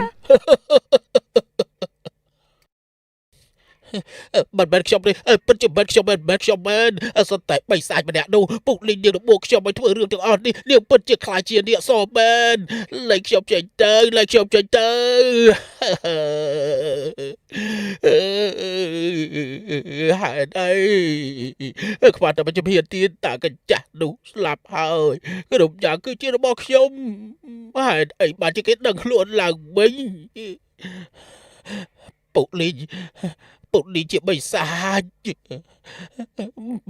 មិនមែនខ្ញុំទេពិតជាមិនខ្ញុំមិនមែនខ្ញុំមែនសុទ្ធតែបិសាចម្នាក់នោះពុកលេងនាងរបួសខ្ញុំឲ្យធ្វើរឿងទាំងអស់នេះនាងពិតជាខ្លាចជានាងសមែនលែងខ្ញុំចេញទៅលែងខ្ញុំចេញទៅហេតុអីខ្វះតែបញ្ចភាទៀតតាកញ្ចាស់នោះស្លាប់ហើយគ្រប់យ៉ាងគឺជារបស់ខ្ញុំហេតុអីបានជាគេដឹងខ្លួនឡើងវិញពុកលេងពុកនេះជាបិសាច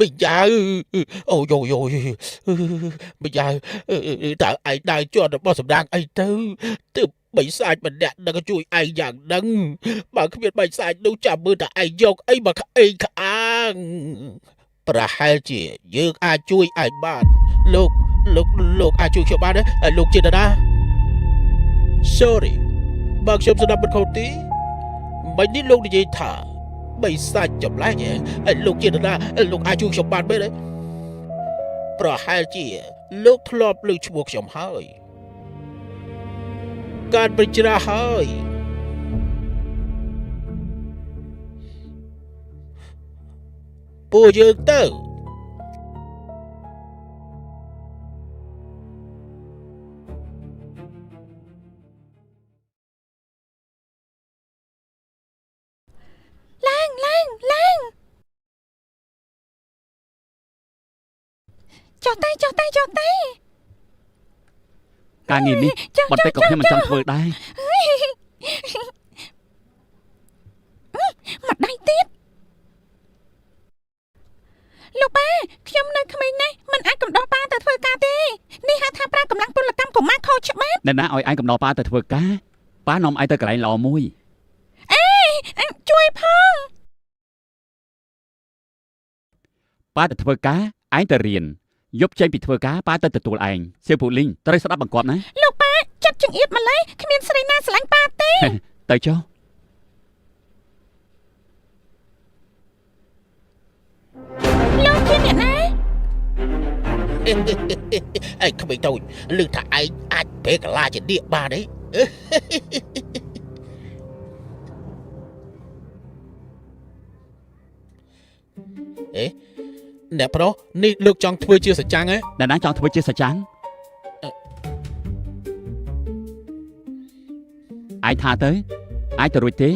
បិយ៉ាវអូយបិយ៉ាវតើឯងដើរជាប់របស់សម្ដេចអីទៅទើបបិសាចម្នាក់នឹងជួយឯងយ៉ាងហ្នឹងបើគ្មានបិសាចនោះចាំមើលតើឯងយកអីមកក្អេងក្អាងប្រហែលជាយើងអាចជួយឯងបានលោកអាចជួយខ្ញុំបានទេលោកចេតនា Sorry បើខ្ញុំស្ដាប់មិនខុសទេមិននេះលោកនិយាយថាបិសាចចម្លែកលោកចេតនាលោកអាចជួយខ្ញុំបានមែនទេប្រហែលជាលោកធ្លាប់លើឈ្មោះខ្ញុំហើយការប្រជ្រាហើយពួកយើងទៅ ចុះតែការងារនេះបន្តិចក៏ខ្ញុំមិនចង់ធ្វើដែរ មកដៃទៀតលោកប៉ាខ្ញុំនៅក្មេងណាស់មិនអាចកំដរប៉ាទៅធ្វើការទេនេះហៅថាប្រើកម្លាំងពលកម្មកុមារខុសច្បាប់ អ្នកណាឲ្យឯងកំដរប៉ាទៅធ្វើការប៉ានាំឯងទៅកន្លែងល្អមួយ ជួយផង ប៉ាទៅធ្វើការឯងទៅរៀនយប់ចេញពីធ្វើការប៉ាទៅទទួលឯងសៀវភូលីងត្រូវស្ដាប់បង្គាប់ណា លោកប៉ាចាត់ចង្អៀតម្លេះគ្មានស្រីណាស្រឡាញ់ប៉ាទេ ទៅចុះ លោកជាអ្នកណា ឯងក្មេងតូចឮថាឯងអាចពេលកលាជានាគបានទេ អ្នកប្រុសនេះលោកចង់ធ្វើជាសច្ចាំងហ៎ អ្នកណាចង់ធ្វើជាសច្ចាំងឯងថាទៅអាចទៅរួចទេ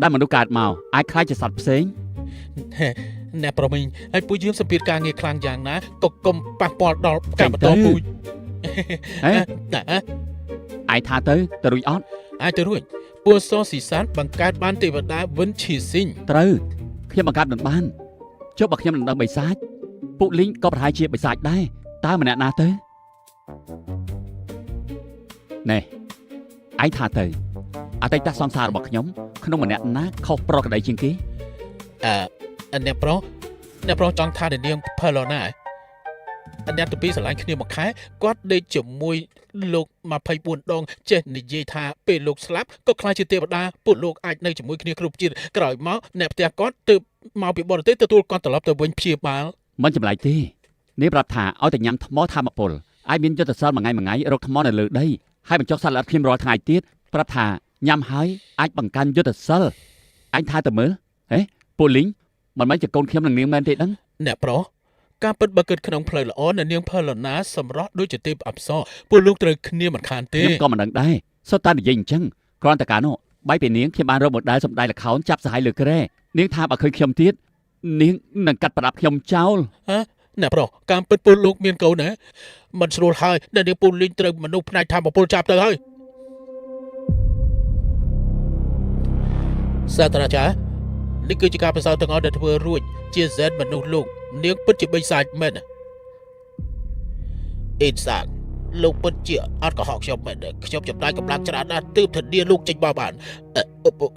ដែលមនុស្សកើតមកអាចខ្លាចជាសត្វផ្សេង អ្នកប្រុសមិញហើយពួកយើងសម្ពាធការងារខ្លាំងយ៉ាងណាក៏កុំប៉ះពាល់ដល់ការបន្តពូជ ហេឯងថាទៅរួចអត់ អាចទៅរួចពួកសស៊ីសានបង្កើតបានទេវតាវិនឈីស៊ីង ត្រូវខ្ញុំបង្កើតមិនបានចុះបើខ្ញុំមិនដឹងបិសាចពួកលីងក៏ប្រហែលជាបិសាចដែរតើម្នាក់ណាទៅណែឯងថាទៅ អតីតសង្សាររបស់ខ្ញុំក្នុងម្នាក់ណាខុសប្រក្រតីជាងគេ អ្នកប្រុសចង់ថានាងផលណាអ្នកទៅពីស្រឡាញ់គ្នាមួយខែគាត់ដេកជាមួយលោក24ដងចេះនិយាយថាពេលលោកស្លាប់ក៏ខ្លាចជាទេវតាពួកលោកអាចនៅជាមួយគ្នាគ្រប់ជាតិក្រោយមកអ្នកផ្ទះគាត់ទើបមកពីបរទេសទទួលគាត់ត្រឡប់ទៅវិញព្យាបាល មិនចម្លែកទេនេះប្រាប់ថាឲ្យតែញ៉ាំថ្មធម្មពលអាចមានយុទ្ធសាស្ត្រមួយថ្ងៃរកថ្មនៅលើដីហើយបញ្ចុះសត្វល្អិតខ្ញុំរាល់ថ្ងៃទៀតប្រាប់ថាញ៉ាំហើយអាចបង្កើនយុទ្ធសាស្ត្រអញថាទៅមើលហេពូលីងមិនមែនជាកូនខ្ញុំនឹងនាងមែនទេដឹង អ្នកប្រុសការពិតបើគិតក្នុងផ្លូវល្អនៅនាងផលណាសម្រស់ដូចជាទេពអប្សរពួកលោកត្រូវគ្នាមិនខានទេ ខ្ញុំក៏មិនដឹងដែរសុទ្ធតែនិយាយអញ្ចឹងគ្រាន់តែកាលនោះបាយពីនាងខ្ញុំបានរកមកដែលសម្ដែងល្ខោនចាប់សហាយលើក្រែនាងថាបើឃើញខ្ញុំទៀតនាងនឹងកាត់ប្រដាប់ខ្ញុំចោល អ្នកប្រុសការពិតពួកលោកមានកូនណាមិនស្រួលហើយដែលនាងពូលីងត្រូវមនុស្សផ្នែកធម្មពលចាប់ទៅហើយសាស្ត្រាចារ្យនេះគឺជាការពិសោធន៍ទាំងអស់ដែលធ្វើរួចជាហ្សែនមនុស្សលោកនាងពិតជាបិសាចមែនអេតសាងលោកពិតជាអត់កុហកខ្ញុំមែនខ្ញុំចំណាយកម្លាំងច្រើនណាស់ទើបធានាលោកចេញមកបាន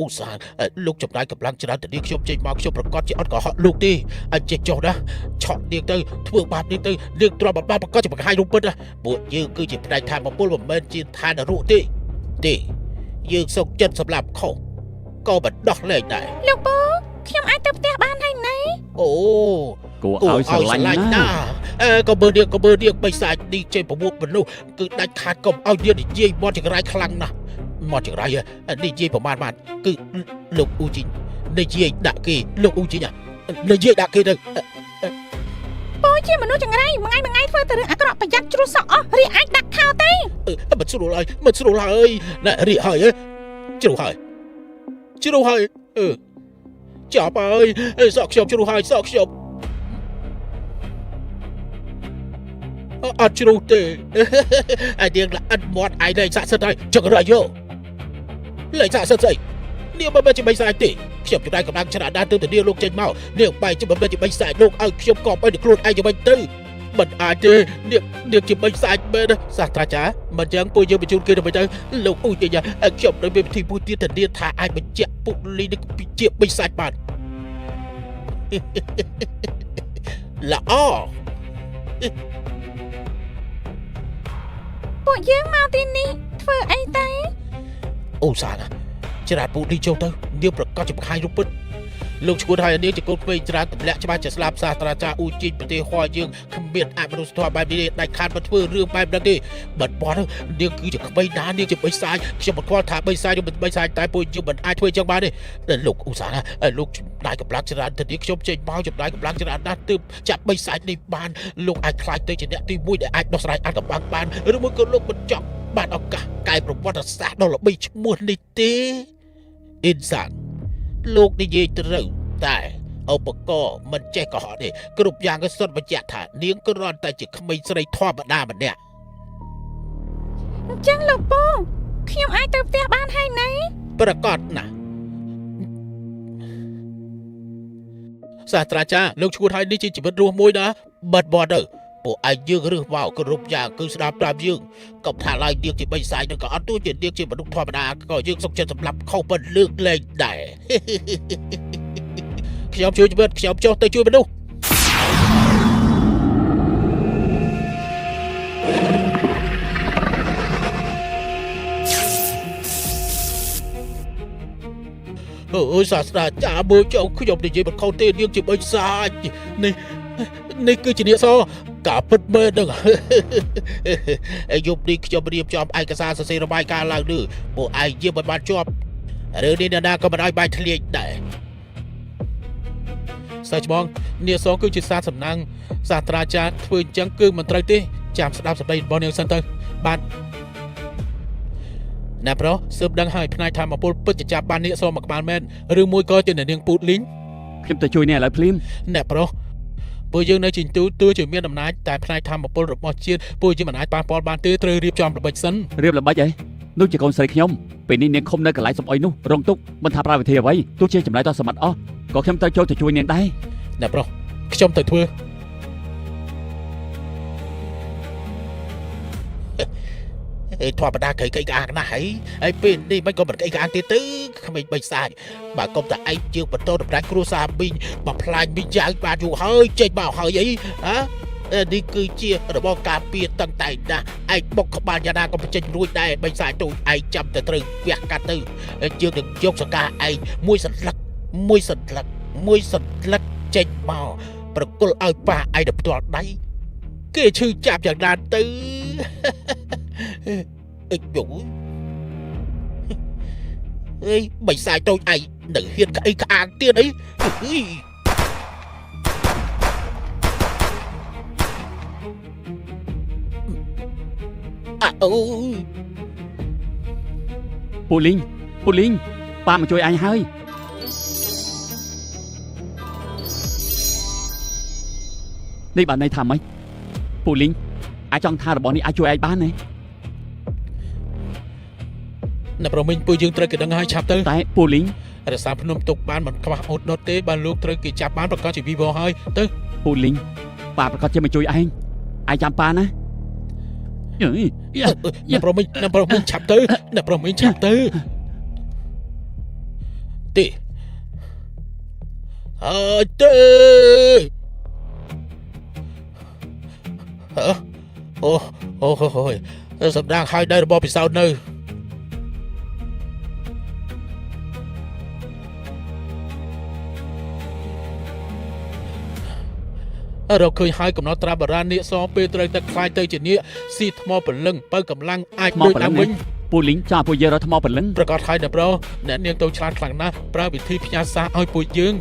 ឧស្សាហ៍លោកចំណាយកម្លាំងច្រើនធានាខ្ញុំចេញមកខ្ញុំប្រកាសជាអត់កុហកលោកទេអញចេះចុះណាឆក់នាងទៅធ្វើបាបនាងទៅនាងទ្រាំបាបប្រកាសជាបង្ហាញរូបពិតពួកយើងគឺជាផ្នែកធម្មពលមិនមែនជាឋាននរកទេយើងសុកចិត្តសម្រាប់ខុសក៏មិនដោះលែងដែរ លោកពូខ្ញុំអាចទៅផ្ទះបានហើយណែ អូ គួរឲ្យស្រឡាញ់ណាស់ ក៏មើលនាងបិសាចនេះចេញប្រមុខមនុស្សគឺដាច់ខាតកុំឲ្យនាងនិយាយមកចង្រៃខ្លាំងណាស់មកចង្រៃនិយាយប្រមាណបានគឺលោកអ៊ូជីងនិយាយដាក់គេលោកអ៊ូជីងនិយាយដាក់គេទៅ ពូជាមនុស្សចង្រៃមួយថ្ងៃធ្វើតែរឿងអាក្រក់ប្រយ័ត្នជ្រុះសក់អស់រីអាចដាក់ខោទេ មិនស្រួលហើយណែរីហើយជ្រុះហើយចាប់ហើយសក់ខ្ញុំជ្រុះហើយសក់ខ្ញុំអត់ជ្រុះទេអានាងល្អិតមាត់ឯងលែងស័ក្តិសិទ្ធិហើយចង្រៃយោលែងស័ក្តិសិទ្ធិស្អីនាងមិនមែនជាបិសាចទេខ្ញុំចំណាយកម្លាំងច្រើនណាស់ទើបតែនាងលោកចេញមកនាងបែរជាមិនមែនជាបិសាចលោកឲ្យខ្ញុំកប់ឲ្យខ្លួនឯងយ៉ាងម៉េចទៅមិនអាចទេនាងជាបិសាចមែនសាស្ត្រាចារ្យមិនចឹងពួកយើងបញ្ជូនគេទៅវិញទៅលោកអ៊ូទេខ្ញុំនៅមានវិធីមួយទៀតធានាថាអាចបញ្ជាក់ពុកលីនេះជាបិសាចបានល្អ ពួកយើងមកទីនេះធ្វើអីទៅ អូសាណាច្រាតពូនេះចូលទៅនាងប្រកាសជាបង្ហាញរូបពិតលោកឈួតហើយនាងជាកូនក្មេងច្រាតទម្លាក់ច្បាស់ជាស្លាប់សាស្ត្រាចារ្យអ៊ូជីងប្រទេសហោះយើងគ្មានអមនុស្សធម៌បែបនេះដាច់ខាតមកធ្វើរឿងបែបហ្នឹងទេបាត់បត់នាងគឺជាក្មេងណានាងជាបិសាចខ្ញុំមិនខ្វល់ថាបិសាចឬមិនបិសាចតែពួកយើងមិនអាចធ្វើចឹងបានទេលោកអូសាណាលោកចំណាយកម្លាំងច្រើនទៅនេះខ្ញុំចេញមកចំណាយកម្លាំងច្រើនណាស់ទើបចាប់បិសាចនេះបានលោកអាចខ្លាចទៅជាអ្នកទី1ដែលអាចដោះស្រាយអាថ៌កំបាំងបានឬមួយក៏លោកមិនចង់បានឱកាសកែប្រវត្តិសាស្ត្រដ៏ល្បីឈ្មោះនេះទេអ៊ីនសានលោកនិយាយត្រូវតែឧបករណ៍មិនចេះកុហកទេគ្រប់យ៉ាងក៏សុទ្ធបញ្ជាក់ថានាងគ្រាន់តែជាក្មេងស្រីធម្មតាម្នាក់ អញ្ចឹងលោកពូខ្ញុំអាចទៅផ្ទះបានហើយណែ ប្រកាសណាស់សាស្ត្រាចារ្យលោកឈួតហើយនេះជាជីវិតរស់មួយណាបាត់បត់ទៅពួកឯងយើងរើសមកគ្រប់យ៉ាងគឺស្ដាប់ប្រាប់យើងកុំថាឡើយនាងជាបិសាចនឹងក៏អត់ទោះជានាងជាមនុស្សធម្មតាក៏យើងសុខចិត្តសម្រាប់ខុសប៉ុនលើកលែងដែរ ខ្ញុំជួយជីវិតខ្ញុំចុះទៅជួយមនុស្សអូយសាស្ត្រាចារ្យមើលចុះខ្ញុំនិយាយមិនខុសទេនាងជាបិសាចនេះគឺជានាងសការពិតមែនហ្នឹងយប់នេះខ្ញុំរៀបចំឯកសារសរសេររបាយការណ៍ឡើងនេះពួកឯងយាមមិនបានជាប់រឿងនេះណាក៏មិនឲ្យបាយធ្លាយដែរសាច់បងនាងសគឺជាសារសំណាងសាស្ត្រាចារ្យធ្វើអញ្ចឹងគឺមិនត្រូវទេចាំស្ដាប់សម្ដីរបស់នាងសិនទៅបាទណាប្រុសស៊ើបដឹងហើយផ្នែកធម្មពលពិតជាចាប់បាននាងសមកក្បាលមែនឬមួយក៏ជានាងពូតលីង ខ្ញុំទៅជួយអ្នកឥឡូវភ្លាម អ្នកប្រុសពួកយើងនៅជាទូទោះជាមានអំណាចតែផ្នែកធម្មពលរបស់ជាតិពួកយើងមិនអាចប៉ះពាល់បានទេត្រូវរៀបចំល្បិចសិន រៀបល្បិចអីនោះជាកូនស្រីខ្ញុំពេលនេះនាងខំនៅកន្លែងសំអុយនោះរងទុកមិនថាប្រាវិធីអ្វីទោះជាចម្លើយតសមត្ថអស់ក៏ខ្ញុំត្រូវចូលទៅជួយនាងដែរ អ្នកប្រុសខ្ញុំទៅធ្វើ ធម្មតាគេអាងណាស់ហើយពេលនេះមិនក៏មិនអាងទៀតទៅគ្មានបីសាច់បើកុំតែឯងជើងបន្តដំណើរគ្រួសារមីងមកផ្លាញមីងយ៉ាងបានយូរហើយចេញមកហើយអីហ៎នេះគឺជារបស់ការពារតាំងតែណាឯងបុកក្បាលយ៉ាងណាក៏បញ្ចេញរួចដែរបីសាច់ទូចឯងចាំតែត្រូវវះកាត់ទៅយើងនឹងយកសកាឯងមួយសន្លឹកចេញមកប្រគល់ឲ្យប៉ាឯងទៅផ្ទាល់ដៃគេឈឺចាប់យ៉ាងណាទៅអិចយូអេបីសាយតូចឯងនៅហ៊ានក្អីក្អាងទៀតអីអូពូលីងប៉ាមកជួយអញហើយនេះបានន័យថាម៉េចពូលីងអាចចង់ថារបស់នេះអាចជួយឯងបានទេអ្នកប្រមិញពួកយើងត្រូវគេដឹងហើយឆាប់ទៅតែពូលីងរក្សាភ្នំទុកបានមិនខ្វះអូតដុតទេបានលោកត្រូវគេចាប់បានប្រកាសជាវិវរហើយទៅពូលីងប៉ាប្រកាសជាមកជួយឯងចាំប៉ាណាអ្នកប្រមិញឆាប់ទៅអ្នកប្រមិញឆាប់ទៅទេអើទេអូសម្ដងហើយដែររបបពិសោធន៍នៅរកឃើញហើយកំណត់ត្រាបារាននាគសពេលត្រូវតែខ្លាយទៅជានាគស៊ីថ្មពលឹងបើកម្លាំងអាចដូចឡើងវិញពូលីងចាពួកយើងរកថ្មពលឹងប្រកាសហើយណាប្រុសអ្នកនាងទៅឆ្លាតខ្លាំងណាស់ប្រើវិធីផ្ញើសារឲ្យពួកយើង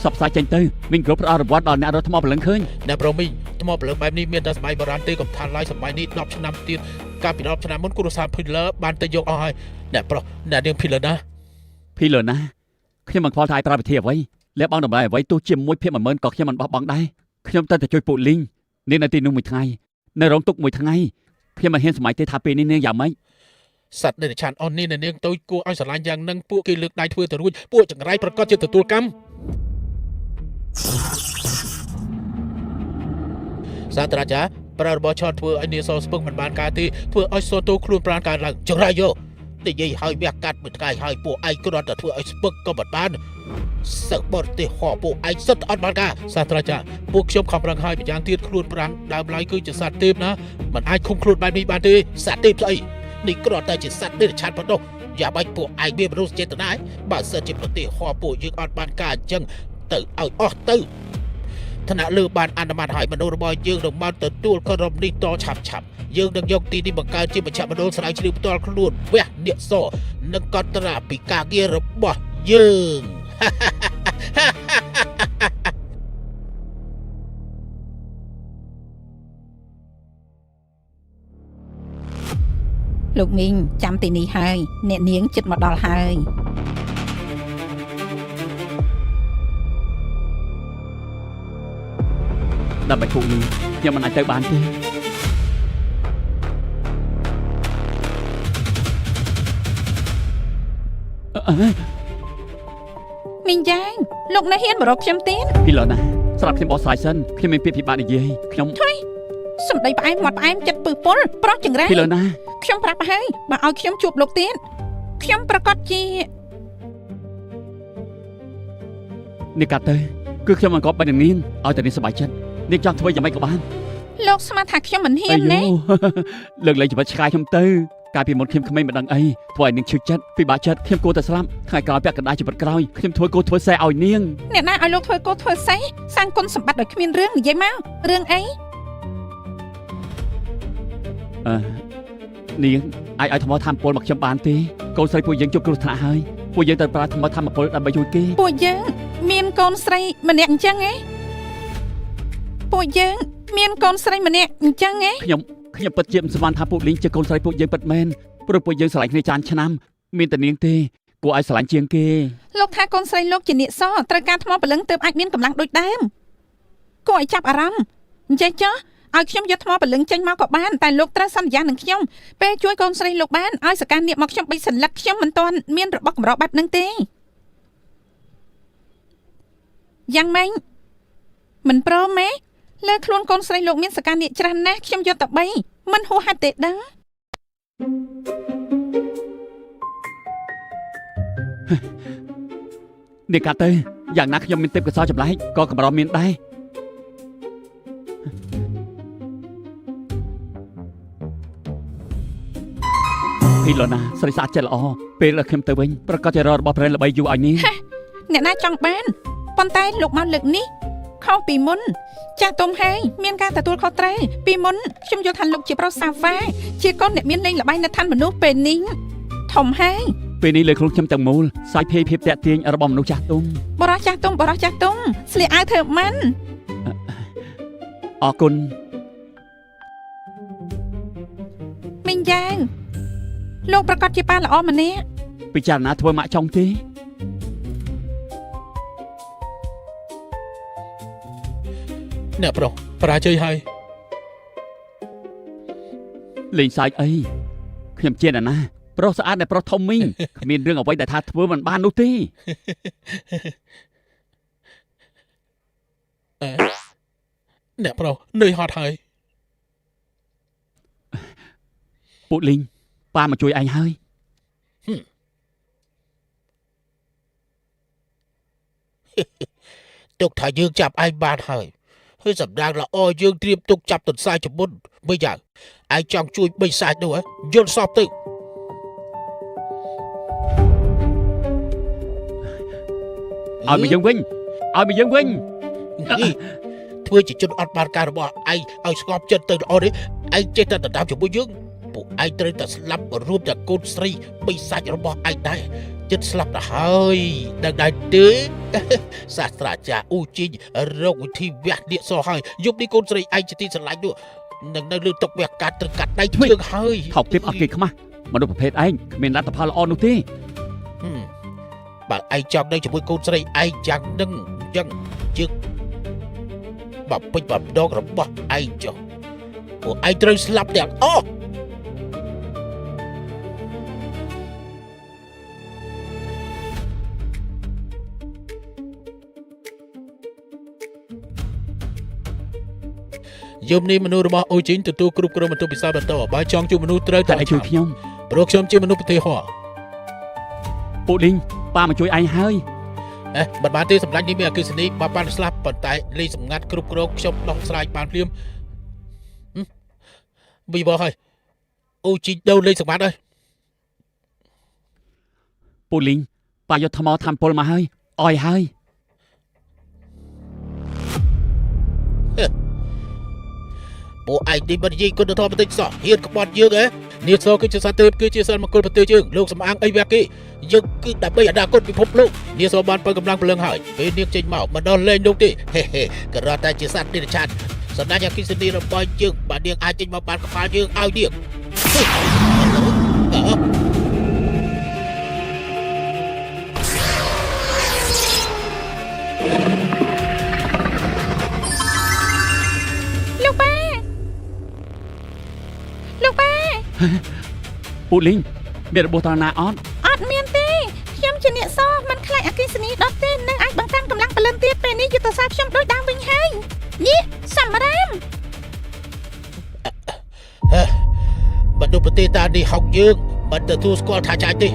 សពសាចេញទៅវិញគ្រប់ប្រអរវត្តដល់អ្នករកថ្មពលឹងឃើញអ្នកប្រុសមីងថ្មពលឹងបែបនេះមានតែសម័យបុរាណទេកំថាឡើយសម័យនេះ10ឆ្នាំទៀតកាលពី10ឆ្នាំមុនគ្រូសាស្ត្រភីលឺបានទៅយកអស់ហើយអ្នកប្រុសអ្នកនាងភីលឺណាខ្ញុំមិនខ្វល់ថាឲ្យប្រើវិធីអ្វីលះបង់តម្លៃអ្វីទោះជាមួយភាព10000ក៏ខ្ញុំមិនបោះបង់ដែរខ្ញុំទៅជួយពូលីងនាងនៅទីនោះមួយថ្ងៃនៅរោងទុកមួយថ្ងៃខ្ញុំមិនហ៊ានសម័យទេថាពេលនេះនាងយ៉ាងម៉េចសត្វនៃឆានអននេះនាងទៅគួរឲ្យស្រឡាញ់យ៉ាងនឹងពួកគេលើកដៃធ្វើទៅរួចពួកចង្រៃប្រកាសជាទទួលកម្មសាស្ត្រាចារ្យប្រើរបស់ឆោតធ្វើឲ្យនាងសស្ពឹងមិនបានការទេធ្វើឲ្យសតូខ្លួនប្រាណកើតឡើងចង្រៃយកនិយាយឲ្យវះកាត់មួយថ្ងៃឲ្យពួកឯងគ្រាន់តែធ្វើឲ្យស្ពឹកក៏មិនបានសិស្សបរទេសហោពួកឯងសិតអត់បានការសាស្ត្រាចារ្យពួកខ្ញុំខំប្រឹងឲ្យម្យ៉ាងទៀតខ្លួនប្រាណដើមឡើយគឺជាសត្វទេពណាមិនអាចឃុំខ្លួនបែបនេះបានទេសត្វទេពស្អីនេះគ្រាន់តែជាសត្វនេះឆានប៉ុណ្ណោះយ៉ាបាច់ពួកឯងមានមនុស្សចេតនាបើសិនជាប្រទេសហោពួកយើងអត់បានការអញ្ចឹងទៅឲ្យអស់ទៅថ្នាក់លើបានអនុម័តឲ្យមនុស្សរបស់យើងនឹងមកទទួលគោរពនេះតឆាប់យើងនឹងយកទីនេះបង្កើតជាមជ្ឈមណ្ឌលស្រាវជ្រាវផ្ទាល់ខ្លួនវះនាគសនិងកត់ត្រាពីការងាររបស់យើងលោកមីងចាំទីនេះហើយអ្នកនាងចិត្តមកដល់ហើយដើម្បីពួកនេះខ្ញុំមិនអាចទៅបានទេមីងយ៉ាងលោកនៅហ៊ានមករកខ្ញុំទៀតពីឡូណាស្រាប់ខ្ញុំបោះស្រាយសិនខ្ញុំមានពាក្យពិបាកនិយាយខ្ញុំថុយសម្ដីផ្អែមមាត់ផ្អែមចិត្តពឹសពុលប្រុសចង្រៃពីឡូណាខ្ញុំប្រាប់ហើយបើឲ្យខ្ញុំជួបលោកទៀតខ្ញុំប្រកាសជានេះកាត់ទៅគឺខ្ញុំមិនក៏បាច់នឹងនាងឲ្យតែនាងសប្បាយចិត្តនាងចង់ធ្វើយ៉ាងម៉េចក៏បានលោកស្មានថាខ្ញុំមិនហ៊ានទេលើកលែងជីវិតឆ្កែខ្ញុំទៅកាលពីមុនខ្ញុំក្មេងមិនដឹងអីធ្វើឲ្យនាងឈឺចិត្តពិបាកចិត្តខ្ញុំគួរតែស្លាប់ថ្ងៃក្រោយពាក់កណ្ដាលជីវិតក្រោយខ្ញុំធ្វើគោធ្វើសែឲ្យនាងអ្នកណាឲ្យលោកធ្វើគោធ្វើសែសាងគុណសម្បត្តិដោយគ្មានរឿងនិយាយមករឿងអីនាងអាចឲ្យថ្មធម្មពលមកខ្ញុំបានទេកូនស្រីពួកយើងជួបគ្រោះថ្នាក់ហើយពួកយើងត្រូវប្រើថ្មធម្មពលដើម្បីជួយគេពួកយើងមានកូនស្រីម្នាក់អញ្ចឹងហ៎ពួកយើងមានកូនស្រីម្នាក់អញ្ចឹងហ៎ខ្ញុំពិតជាមិនស្មានថាពួកលីងជាកូនស្រីពួកយើងពិតមែនព្រោះពួកយើងស្រឡាញ់គ្នាចានឆ្នាំមានតែនាងទេគួរឲ្យស្រឡាញ់ជាងគេលោកថាកូនស្រីលោកជានាគសត្រូវការថ្មពលឹងទើបអាចមានកម្លាំងដូចដើមគួរឲ្យចាប់អារម្មណ៍អញ្ចឹងចុះឲ្យខ្ញុំយកថ្មពលឹងចេញមកក៏បានតែលោកត្រូវសន្យានឹងខ្ញុំពេលជួយកូនស្រីលោកបានឲ្យសកានាគមកខ្ញុំ3សន្លឹកខ្ញុំមិនទាន់មានរបស់កម្របែបហ្នឹងទេយ៉ាងម៉េចមិនព្រមទេលើខ្លួនកូនស្រីលោកមានសកានាគច្រើនណាស់ខ្ញុំយកតែ3មិនហួសហេតុទេដឹង នេះកាត់ទៅយ៉ាងណាខ្ញុំមានទេពកោសល្យចម្លែកក៏កម្រមានដែរពីលណាស្រីស្អាតចិត្តល្អពេលដែលខ្ញុំទៅវិញប្រកាសជារករបស់ប្រេនល្បីយូរឲ្យនេះ អ្នកណាចង់បានប៉ុន្តែលោកមកលើកនេះខុសពីមុនចាស់ទុំហើយមានការទទួលខុសត្រូវពីមុនខ្ញុំយល់ថាលោកជាប្រុសសាវ៉ាជាកូនអ្នកមានលេងល្បែងនៅឋានមនុស្សពេលនេះធំហើយ ពេលនេះលើខ្លួនខ្ញុំទាំងមូលសាយភ័យភាពតាក់ទាញរបស់មនុស្សចាស់ទុំ បរោះចាស់ទុំស្លៀកអាវធ្វើម៉ាន់ អរគុណ មីងយ៉ាងលោកប្រកាសជាប៉ាល្អម្នាក់ ពិចារណាធ្វើម៉ាក់ចង់ទេ អ្នកប្រុសបរាជ័យហើយ លេងសើចអីខ្ញុំជាអ្នកណាប្រុសស្អាតដែលប្រុសធំមីង គ្មានរឿងអ្វីដែលថាធ្វើមិនបាននោះទេ អ្នកប្រុសនឿយហត់ហើយ ពួកលីងប៉ាមកជួយឯងហើយ ទុកថាយើងចាប់ឯងបានហើយសម្ដេចល្អយើងត្រៀមទុកចាប់ទន្សាយចំមុនមិនយ៉ាងឯងចង់ជួយបិសាចនោះយល់សពទៅ ឲ្យមកយើងវិញ ធ្វើជាជនអត់បានការរបស់ឯងឲ្យស្ងប់ចិត្តទៅល្អនេះឯងចេះតែដណ្ដើមជាមួយយើងពួកឯងត្រូវតែស្លាប់រួមទាំងកូនស្រីបិសាចរបស់ឯងដែរចិត្តស្លាប់ទៅហើយដឹងដែរទេ សាស្ត្រាចារ្យអ៊ូជីងរកវិធីវះនាគសហើយយប់នេះកូនស្រីឯងជាទីស្រឡាញ់នោះនឹងនៅលើតុវះកាត់ត្រូវកាត់ដៃជើងហើយ ថោកទៀតអត់គេខ្មាស់មនុស្សប្រភេទឯងគ្មានលទ្ធផលល្អនោះទេ បើឯងចង់នៅជាមួយកូនស្រីឯងយ៉ាងនឹងយ៉ាងជឹកបើពេញបំដងរបស់ឯងចុះពួកឯងត្រូវស្លាប់ទាំងអស់យប់នេះមនុស្សរបស់អូជីងទទួលគ្រប់គ្រងបន្ទុកពិសោធន៍បន្តបើចង់ជួបមនុស្សត្រូវ តែ តែ ឯងជួយខ្ញុំ ព្រោះខ្ញុំជាមនុស្សប្រទេសហោះ ពួកលីងប៉ាមកជួយឯងហើយ មិនបានទេសម្ដេចនេះមានអគ្គិសនីបើបានស្លាប់ប៉ុន្តែលេខសម្ងាត់គ្រប់គ្រងខ្ញុំដោះស្រាយបានភ្លាមវិវហើយអូជីងដូរលេខសម្ងាត់ហើយ ពួកលីងប៉ាយកថ្មធម្មពលមកហើយអោយហើយ ពួកឯងនេះមិននិយាយគុណធម៌បន្តិចសោះហ៊ានក្បត់យើងហ៎នាសគឺជាសត្វទេពគឺជាសិលមង្គលប្រទេសយើងលោកសំអាងអីវាគេយើងគឺដើម្បីអនាគតពិភពលោកនាសបានបើកម្លាំងព្រលឹងហើយពេលនាងចេញមកមិនដល់លេងនោះទេហេហេក៏រត់តែជាសត្វនិរឆានសម្ដេចអគ្គិសនីរបស់យើងបាទនាងអាចចេញមកបានកប៉ាល់យើងឲ្យនាង ពួកលីងមានរបួសត្រង់ណាអត់ អត់មានទេខ្ញុំជាអ្នកសមិនខ្លាចអគ្គិសនីដុតទេនឹងអាចបង្កើនកម្លាំងពលិនទៀតពេលនេះយុទ្ធសាស្ត្រខ្ញុំដូចដើមវិញហើយនេះសម្រាម មនុស្សប្រទេសតានេះហុកយើងមិនទទួលស្គាល់ថាចាច់ទេ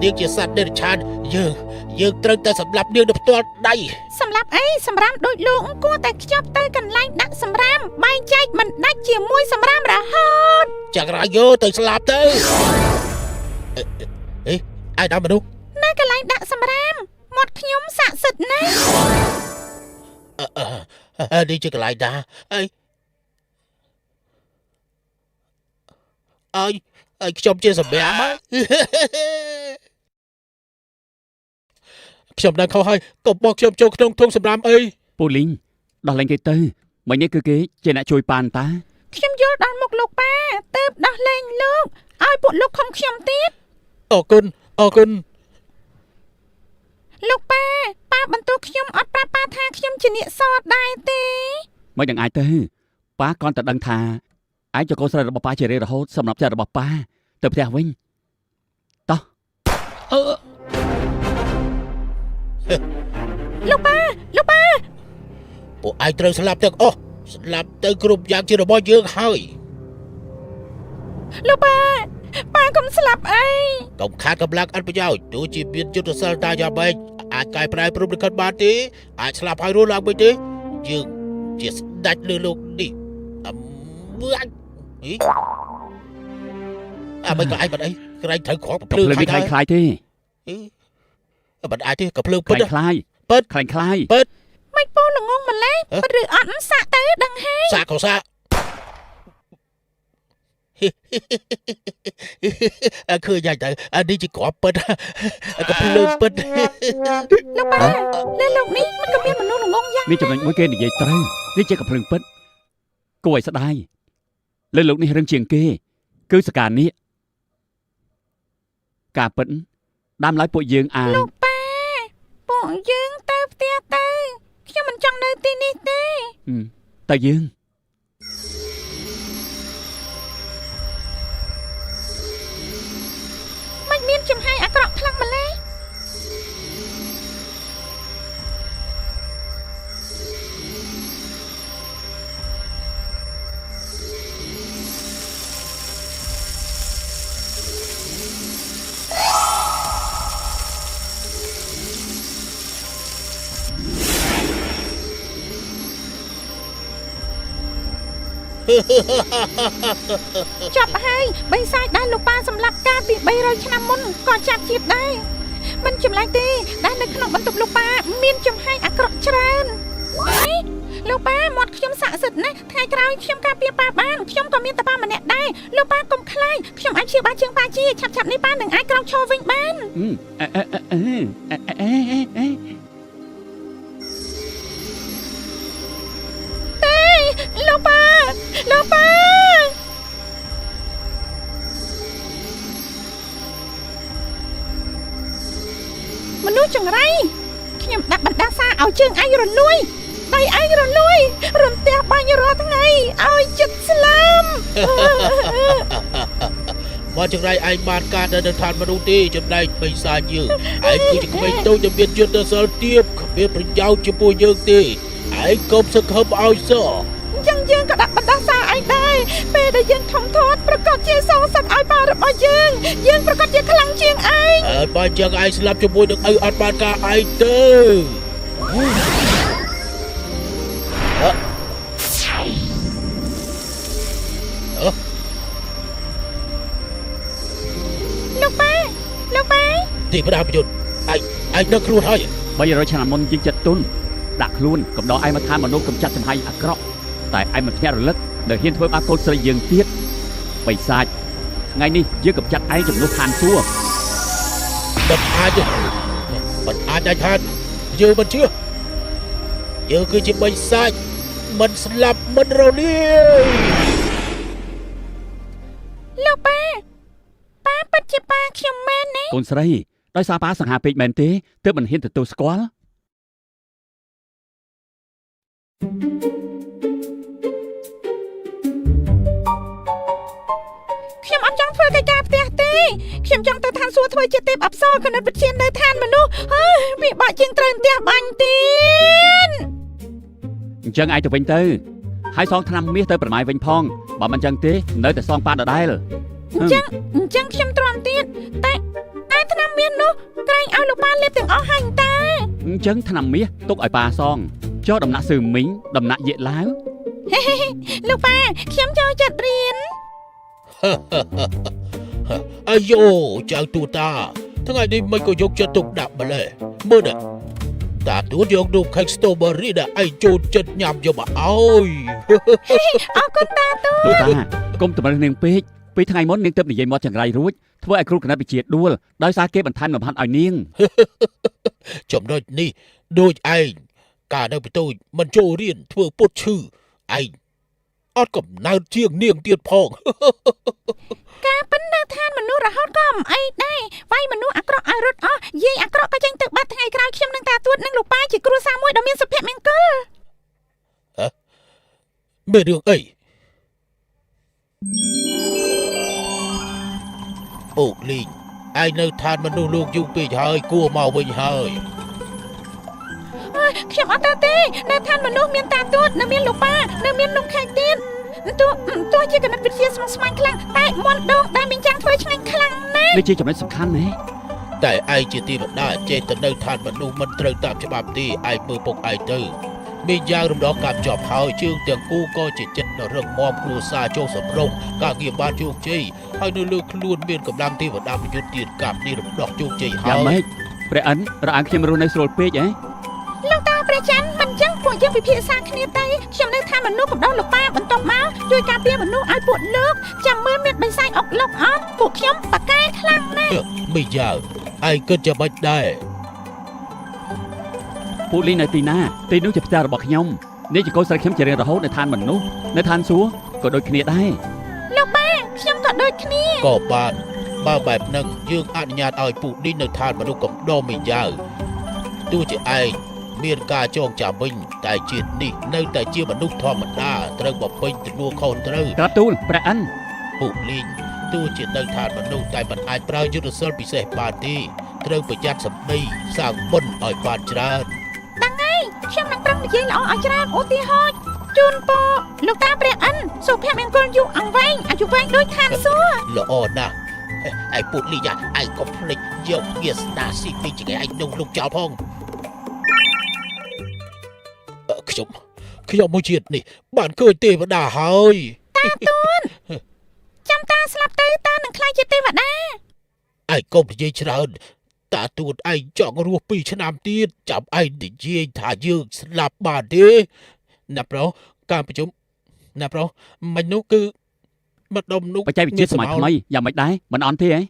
នាងជាសត្វនិរឆានយើងត្រូវតែសម្លាប់នាងដោយផ្ទាល់ដៃ សម្រាប់អីសម្រាមដូចលោកគួរតែខ្ចប់ទៅកន្លែងដាក់សម្រាមបែងចែកមិនដាច់ជាមួយសម្រាមរហូត ចាក់រាយោទៅស្លាប់ទៅអេឯដល់មនុស្ស នៅកន្លែងដាក់សម្រាមមាត់ខ្ញុំស័ក្តិសិទ្ធិណាស់ នេះជាកន្លែងណាអើយខ្ញុំជាសម្រាប់ខ្ញុំđangខុសហើយកុំបោះខ្ញុំចូលក្នុងធុងសម្រាប់អី ពួកលីងដោះលែងគេទៅមិញនេះគឺគេជាអ្នកជួយប៉ានតា ខ្ញុំយល់ដល់មុខលោកប៉ាទើបដោះលែងលោកឲ្យពួកលោកខំខ្ញុំទៀត អរគុណ លោកប៉ាបន្ទោសខ្ញុំអត់ប្រាប់ប៉ាថាខ្ញុំជាអ្នកសដែរទេ មិនដឹងអាចទៅប៉ាគ្រាន់តែដឹងថាឯងជាកូនស្រីរបស់ប៉ាជារៀងរហូតសម្រាប់ចិត្តរបស់ប៉ាទៅផ្ទះវិញតោះ លោកប៉ា ពួកឯងត្រូវស្លាប់ទាំងអស់ស្លាប់ទៅគ្រប់យ៉ាងជារបស់យើងហើយ លោកប៉ាកុំស្លាប់អី កុំខាតកម្លាំងអត់ប្រយោជន៍ទោះជាមានយុទ្ធសាស្ត្រតាយ៉ាងម៉េចឯ អាចកែប្រែព្រំប្រកាសបានទេអាចស្លាប់ហើយរស់ឡើងវិញទេយើងជាស្ដេចលើលោកនេះមើលអញមិនក៏ឯងបាត់អីក្រែងត្រូវក្រោកភ្លើ ភ្លើងនេះខ្លាយទេ បាត់អាចទេក៏ភ្លើង ខ្ ពិត លាយខ្លាយ ពិត ខ្លាយខ្លាយ មិនពូល្ងងម្លេះឬអត់សាក់ទៅដឹងហើយ សាកក៏សាកឃើញយ៉ាងទៅអានេះជាក្របពិតក៏ភ្លើងពិត លោកប៉ានៅលោកនេះมันក៏មានមនុស្សល្ងងយ៉ាង នេះចំណុចមួយគេនិយាយត្រូវនេះជាកំភ្លើងពិតគួរឲ្យស្ដាយលើលោកនេះរឿងជាងគេគឺសកានេះការពិតដើមឡើយពួកយើងអាយ លោកប៉ាពួកយើងទៅផ្ទះទៅខ្ញុំមិនចង់នៅទីនេះទេ តែយើង មិនមានចំហាយអាក្រក់ខ្លាំងម្ល៉េះ ចាប់ហើយបិសាចដែលលោកប៉ាសម្លាប់កាលពី300ឆ្នាំមុនក៏ចាប់ជាតិដែរមិនចម្លែកទេដែលនៅក្នុងបន្ទប់លោកប៉ាមានចំហាយអាក្រក់ច្រើនលោកប៉ាមាត់ខ្ញុំស័ក្តិសិទ្ធិណាស់ថ្ងៃក្រោយខ្ញុំការពារប៉ាបានខ្ញុំក៏មានតប៉ាម្នាក់ដែរលោកប៉ាកុំខ្លាចខ្ញុំអាចជាបាជើងប៉ាជាឆាប់ៗនេះប៉ានឹងអាចក្រោកឈរវិញបាន លោកប៉ាមនុស្សចង្រៃខ្ញុំដាក់បណ្ដាសាឲ្យជើងឯងរលួយដៃឯងរលួយរំទះបាញ់រាល់ថ្ងៃឲ្យចិត្តស្លាប់ មកចង្រៃឯងបានការនៅឋានមនុស្សទេចំណែកបិសាចយើងឯងគឺជាក្មេងតូចដែលមានយុទ្ធសាស្ត្រទាបគ្មានប្រយោជន៍ចំពោះយើងទេឯងកុំសង្ឃឹមឲ្យសោះ ចឹងយើងក៏ដាក់បណ្ដាសាឯងដែរពេលដែលយើងធំធាត់ប្រកាសជាសងសឹកឲ្យប៉ារបស់យើងប្រកាសជាខ្លាំងជាងឯង អើបើចឹងឯងស្លាប់ជាមួយនឹងឪអត់បានការឯងទេ លោកប៉ា ទីផ្ដាប្រយុទ្ធឯងនឹកខ្លួនហើយ 300ឆ្នាំមុនជាងចិត្តទុនដាក់ខ្លួនកំដរឯងមកថាមនុស្សកំចាត់ចំហាយអាក្រក់តែឯងមិនភ្ញាក់រលឹកដែលហ៊ានធ្វើបាបកូនស្រីយើងទៀតបិសាចថ្ងៃនេះយើងកំចាត់ឯងចំនួនឋានសួគ៌ មិនអាចដាច់ខាតយើងមិនជឿយើងគឺជាបិសាចមិនស្លាប់មិនរលាយ លោកប៉ាពិតជាប៉ាខ្ញុំមែនណា កូនស្រីដោយសារប៉ាសង្ហាពេកមែនទេទើបមិនហ៊ានទទួលស្គាល់ ខ្ញុំអត់ចង់ធ្វើកិច្ចការផ្ទះទេខ្ញុំចង់ទៅឋានសួគ៌ធ្វើជាទេពអប្សរគណិតវិទ្យានៅឋានមនុស្សវាបាក់ជាងត្រូវផ្ទះបាញ់ទៀត អញ្ចឹងឯងទៅវិញទៅហើយសងឆ្នាំមាសទៅប្រម៉ាយវិញផងបើមិនអញ្ចឹងទេនៅតែសងប៉ាដដែល អញ្ចឹងខ្ញុំទ្រាំទៀតតែឆ្នាំមាសនោះក្រែងឲ្យលោកប៉ាលេបទាំងអស់ហើយតា អញ្ចឹងឆ្នាំមាសទុកឲ្យប៉ាសងចុះដំណាក់សឺមីងដំណាក់យាកឡាវ លោកប៉ាខ្ញុំចូលចិត្តរៀន អាយ៉ូចៅទូតាថ្ងៃនេះមិនក៏យកចិត្តទុកដាក់ម្លេះមើលតាទួតយករូប Cake Strawberry ដែលឯងចូលចិត្តញ៉ាំយកមកឲ្យ អរគុណតាទូ ទូតាកុំតម្រឹងនាងពេកពីថ្ងៃមុននាងទៅនិយាយមាត់ចង្រៃរួចធ្វើឲ្យគ្រូគណិតវិទ្យាដួលដោយសារគេបន្ថែមលំហាត់ឲ្យនាង ចំណុចនេះដូចឯងការនៅបន្ទូចមិនចូលរៀនធ្វើពុតឈឺឯងអត់កំណើតជាងនាងទៀតផង ការប៉ុណ្ណាឋានមនុស្សរហូតក៏មិនអីដែរវាយមនុស្សអាក្រក់ឲ្យរត់អស់យាយអាក្រក់ក៏ចេញទៅបាត់ថ្ងៃក្រោយខ្ញុំនឹងតាទួតនិងលោកប៉ាជាគ្រួសារមួយដ៏មានសុភមង្គល មានរឿងអីអូលីងឯងនៅឋានមនុស្សលោកយូរពេកហើយគួរមកវិញហើយ ខ្ញុំអត់ទៅទេនៅឋានមនុស្សមានតាទួតនៅមានលោកប៉ានៅមាននំខេកទៀតទោះជាគណិតវិទ្យាស្មុគស្មាញខ្លាំងតែមាន់ដូងដែលមានចាំងធ្វើឆ្ងាញ់ខ្លាំងណាស់ នេះជាចំណុចសំខាន់ណាស់ តែឯងជាទីបណ្ដាចេះទៅនៅឋានមនុស្សមិនត្រូវតាមច្បាប់ទេឯងមើលពុកឯងទៅមានយ៉ាងរំដោះការជាប់ហើយជើងទាំងគូក៏ជាចិត្តនៅរឹងមាំគ្រួសារចូលសម្រុងការងារបានជោគជ័យហើយនៅលើខ្លួនមានកម្លាំងទេវតាប្រយុទ្ធទៀតកាប់នេះរំដោះជោគជ័យហើ យ៉ាង យ ម៉េចព្រះអិនរអាងខ្ញុំរស់នៅស្រួលពេកហ៎ លោកតាព្រះច័ន្ទមិនចឹងពួកយើងពិភាក្សាគ្នាទៅខ្ញុំនៅថាមនុស្សកំដរលោកប៉ាបន្ទាប់មកជួយការពារមនុស្សឲ្យពួកលោកចាំមើលមានបិសាចអុកលោកអត់ពួកខ្ញុំបកកែខ្លាំងណាស់ មិនយ៉ាងឯងគិតចាំបាច់ដែរ ពួកលីងនៅទីណាទីនោះជាផ្ទះរបស់ខ្ញុំនេះជាកូនស្រីខ្ញុំជារៀងរហូតនៅឋានមនុស្សនៅឋានសួគ៌ក៏ដូចគ្នាដែរ លោកប៉ាខ្ញុំក៏ដូចគ្នា ក៏បានបើបែបហ្នឹងយើងអនុញ្ញាតឲ្យពួកនេះនៅឋានមនុស្សកំដរមិនយ៉ាងទោះជាឯងមានការចងចាំវិញតែជាតិនេះនៅតែជាមនុស្សធម្មតាត្រូវបំពេញទំនួលខុសត្រូវ ក្រាបទូលព្រះអិន ពួកលីងទោះជានៅឋានមនុស្សតែមិនអាចប្រើយុទ្ធសាស្ត្រពិសេសបានទេត្រូវប្រយ័ត្នសម្ដីសាងបុណ្យឲ្យបានច្រើន ខ្ញុំនឹងប្រឹងនិយាយល្អឲ្យច្រើនឧទាហរណ៍ជូនពរលោកតាព្រះអិនសុភមង្គលយុគអង្វែងអាយុវែងដូចឋានសួគ៌ ល្អណាស់ឯពួកលីងឯងកុំភ្លេចយកវាស្ដាស៊ីពីជាឯងនោះលោកចោលផងខ្ញុំមួយជាតិនេះបានឃើញទេវតាហើយ ចាំតាស្លាប់ទៅតានឹងខ្លាចជាទេវតា ឯងកុំនិយាយច្រើនតាទួតឯងចង់រស់2ឆ្នាំទៀតចាំឯងនិយាយថាយើងស្លាប់បានទេណាប្រុសការប្រជុំណាប្រុសមិននោះគឺម្ដុំនោះ បច្ចេកវិទ្យាសម័យថ្មីយ៉ាងម៉េចដែរមិនអន់ទេហ៎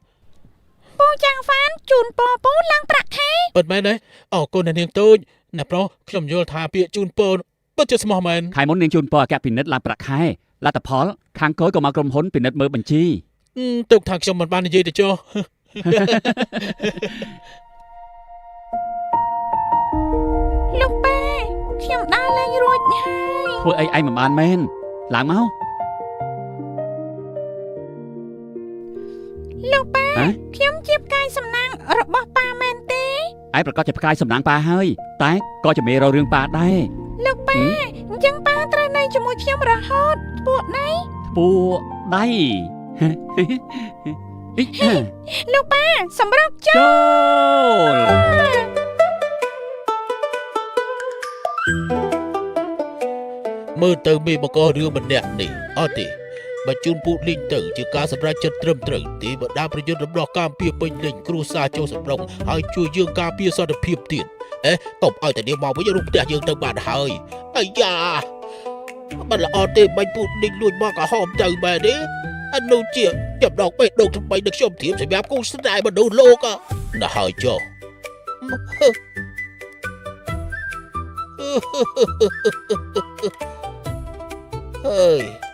ពូចាំងហ្វានជូនពរពូឡើងប្រាក់ខែ ពិតមែនទេអរគុណអ្នកនាងតូចណាប្រុសខ្ញុំយល់ថាពាក្យជូនពរពិតជាស្មោះមែន ខែមុននាងជូនពរអគ្គពិនិត្យឡើងប្រាក់ខែលទ្ធផលខាងក្រោយក៏មកក្រុមហ៊ុនពិនិត្យមើលបញ្ជី ទុកថាខ្ញុំមិនបាននិយាយទៅចុះ លោកប៉ាខ្ញុំដើរលេងរួចហើយ ធ្វើអីឯងមិនបានមែនឡើងមក លោកប៉ា ហ៎ ខ្ញុំជាផ្កាយសំណាងរបស់ប៉ាមែនទេ ឯងប្រកាសជាផ្កាយសំណាងប៉ាហើយតែក៏ជាមេរោរឿងប៉ាដែរ លោកប៉ាអញ្ចឹងប៉ាត្រូវនៅជាមួយខ្ញុំរហូតពួកណៃ ពួកដៃ អ៊ីហ៎ លោកប៉ាសម្រាប់ចុះ ចូល មើលទៅមានបករឿងម្នាក់នេះអត់ទេបើជូនពូលីងទៅជាការសម្រេចចិត្តត្រឹមត្រូវទេបដាប្រយុទ្ធរំដោះការពារពេញលេញគ្រួសារចូលសម្រុងហើយជួយយើងការពារសន្តិភាពទៀតកុំឲ្យតែនាងមកវិញរូបផ្ទះយើងទៅបានហើយអាយ៉ាមិនល្អទេបាញ់ពូលីងលួចមកក៏ហមទៅបែរទេអនុជាចាប់ដកបេះដូងថ្មីដឹកខ្ញុំធៀបសម្រាប់គូស្នេហ៍មនុស្សលោកណាស់ហើយចុះ អើយ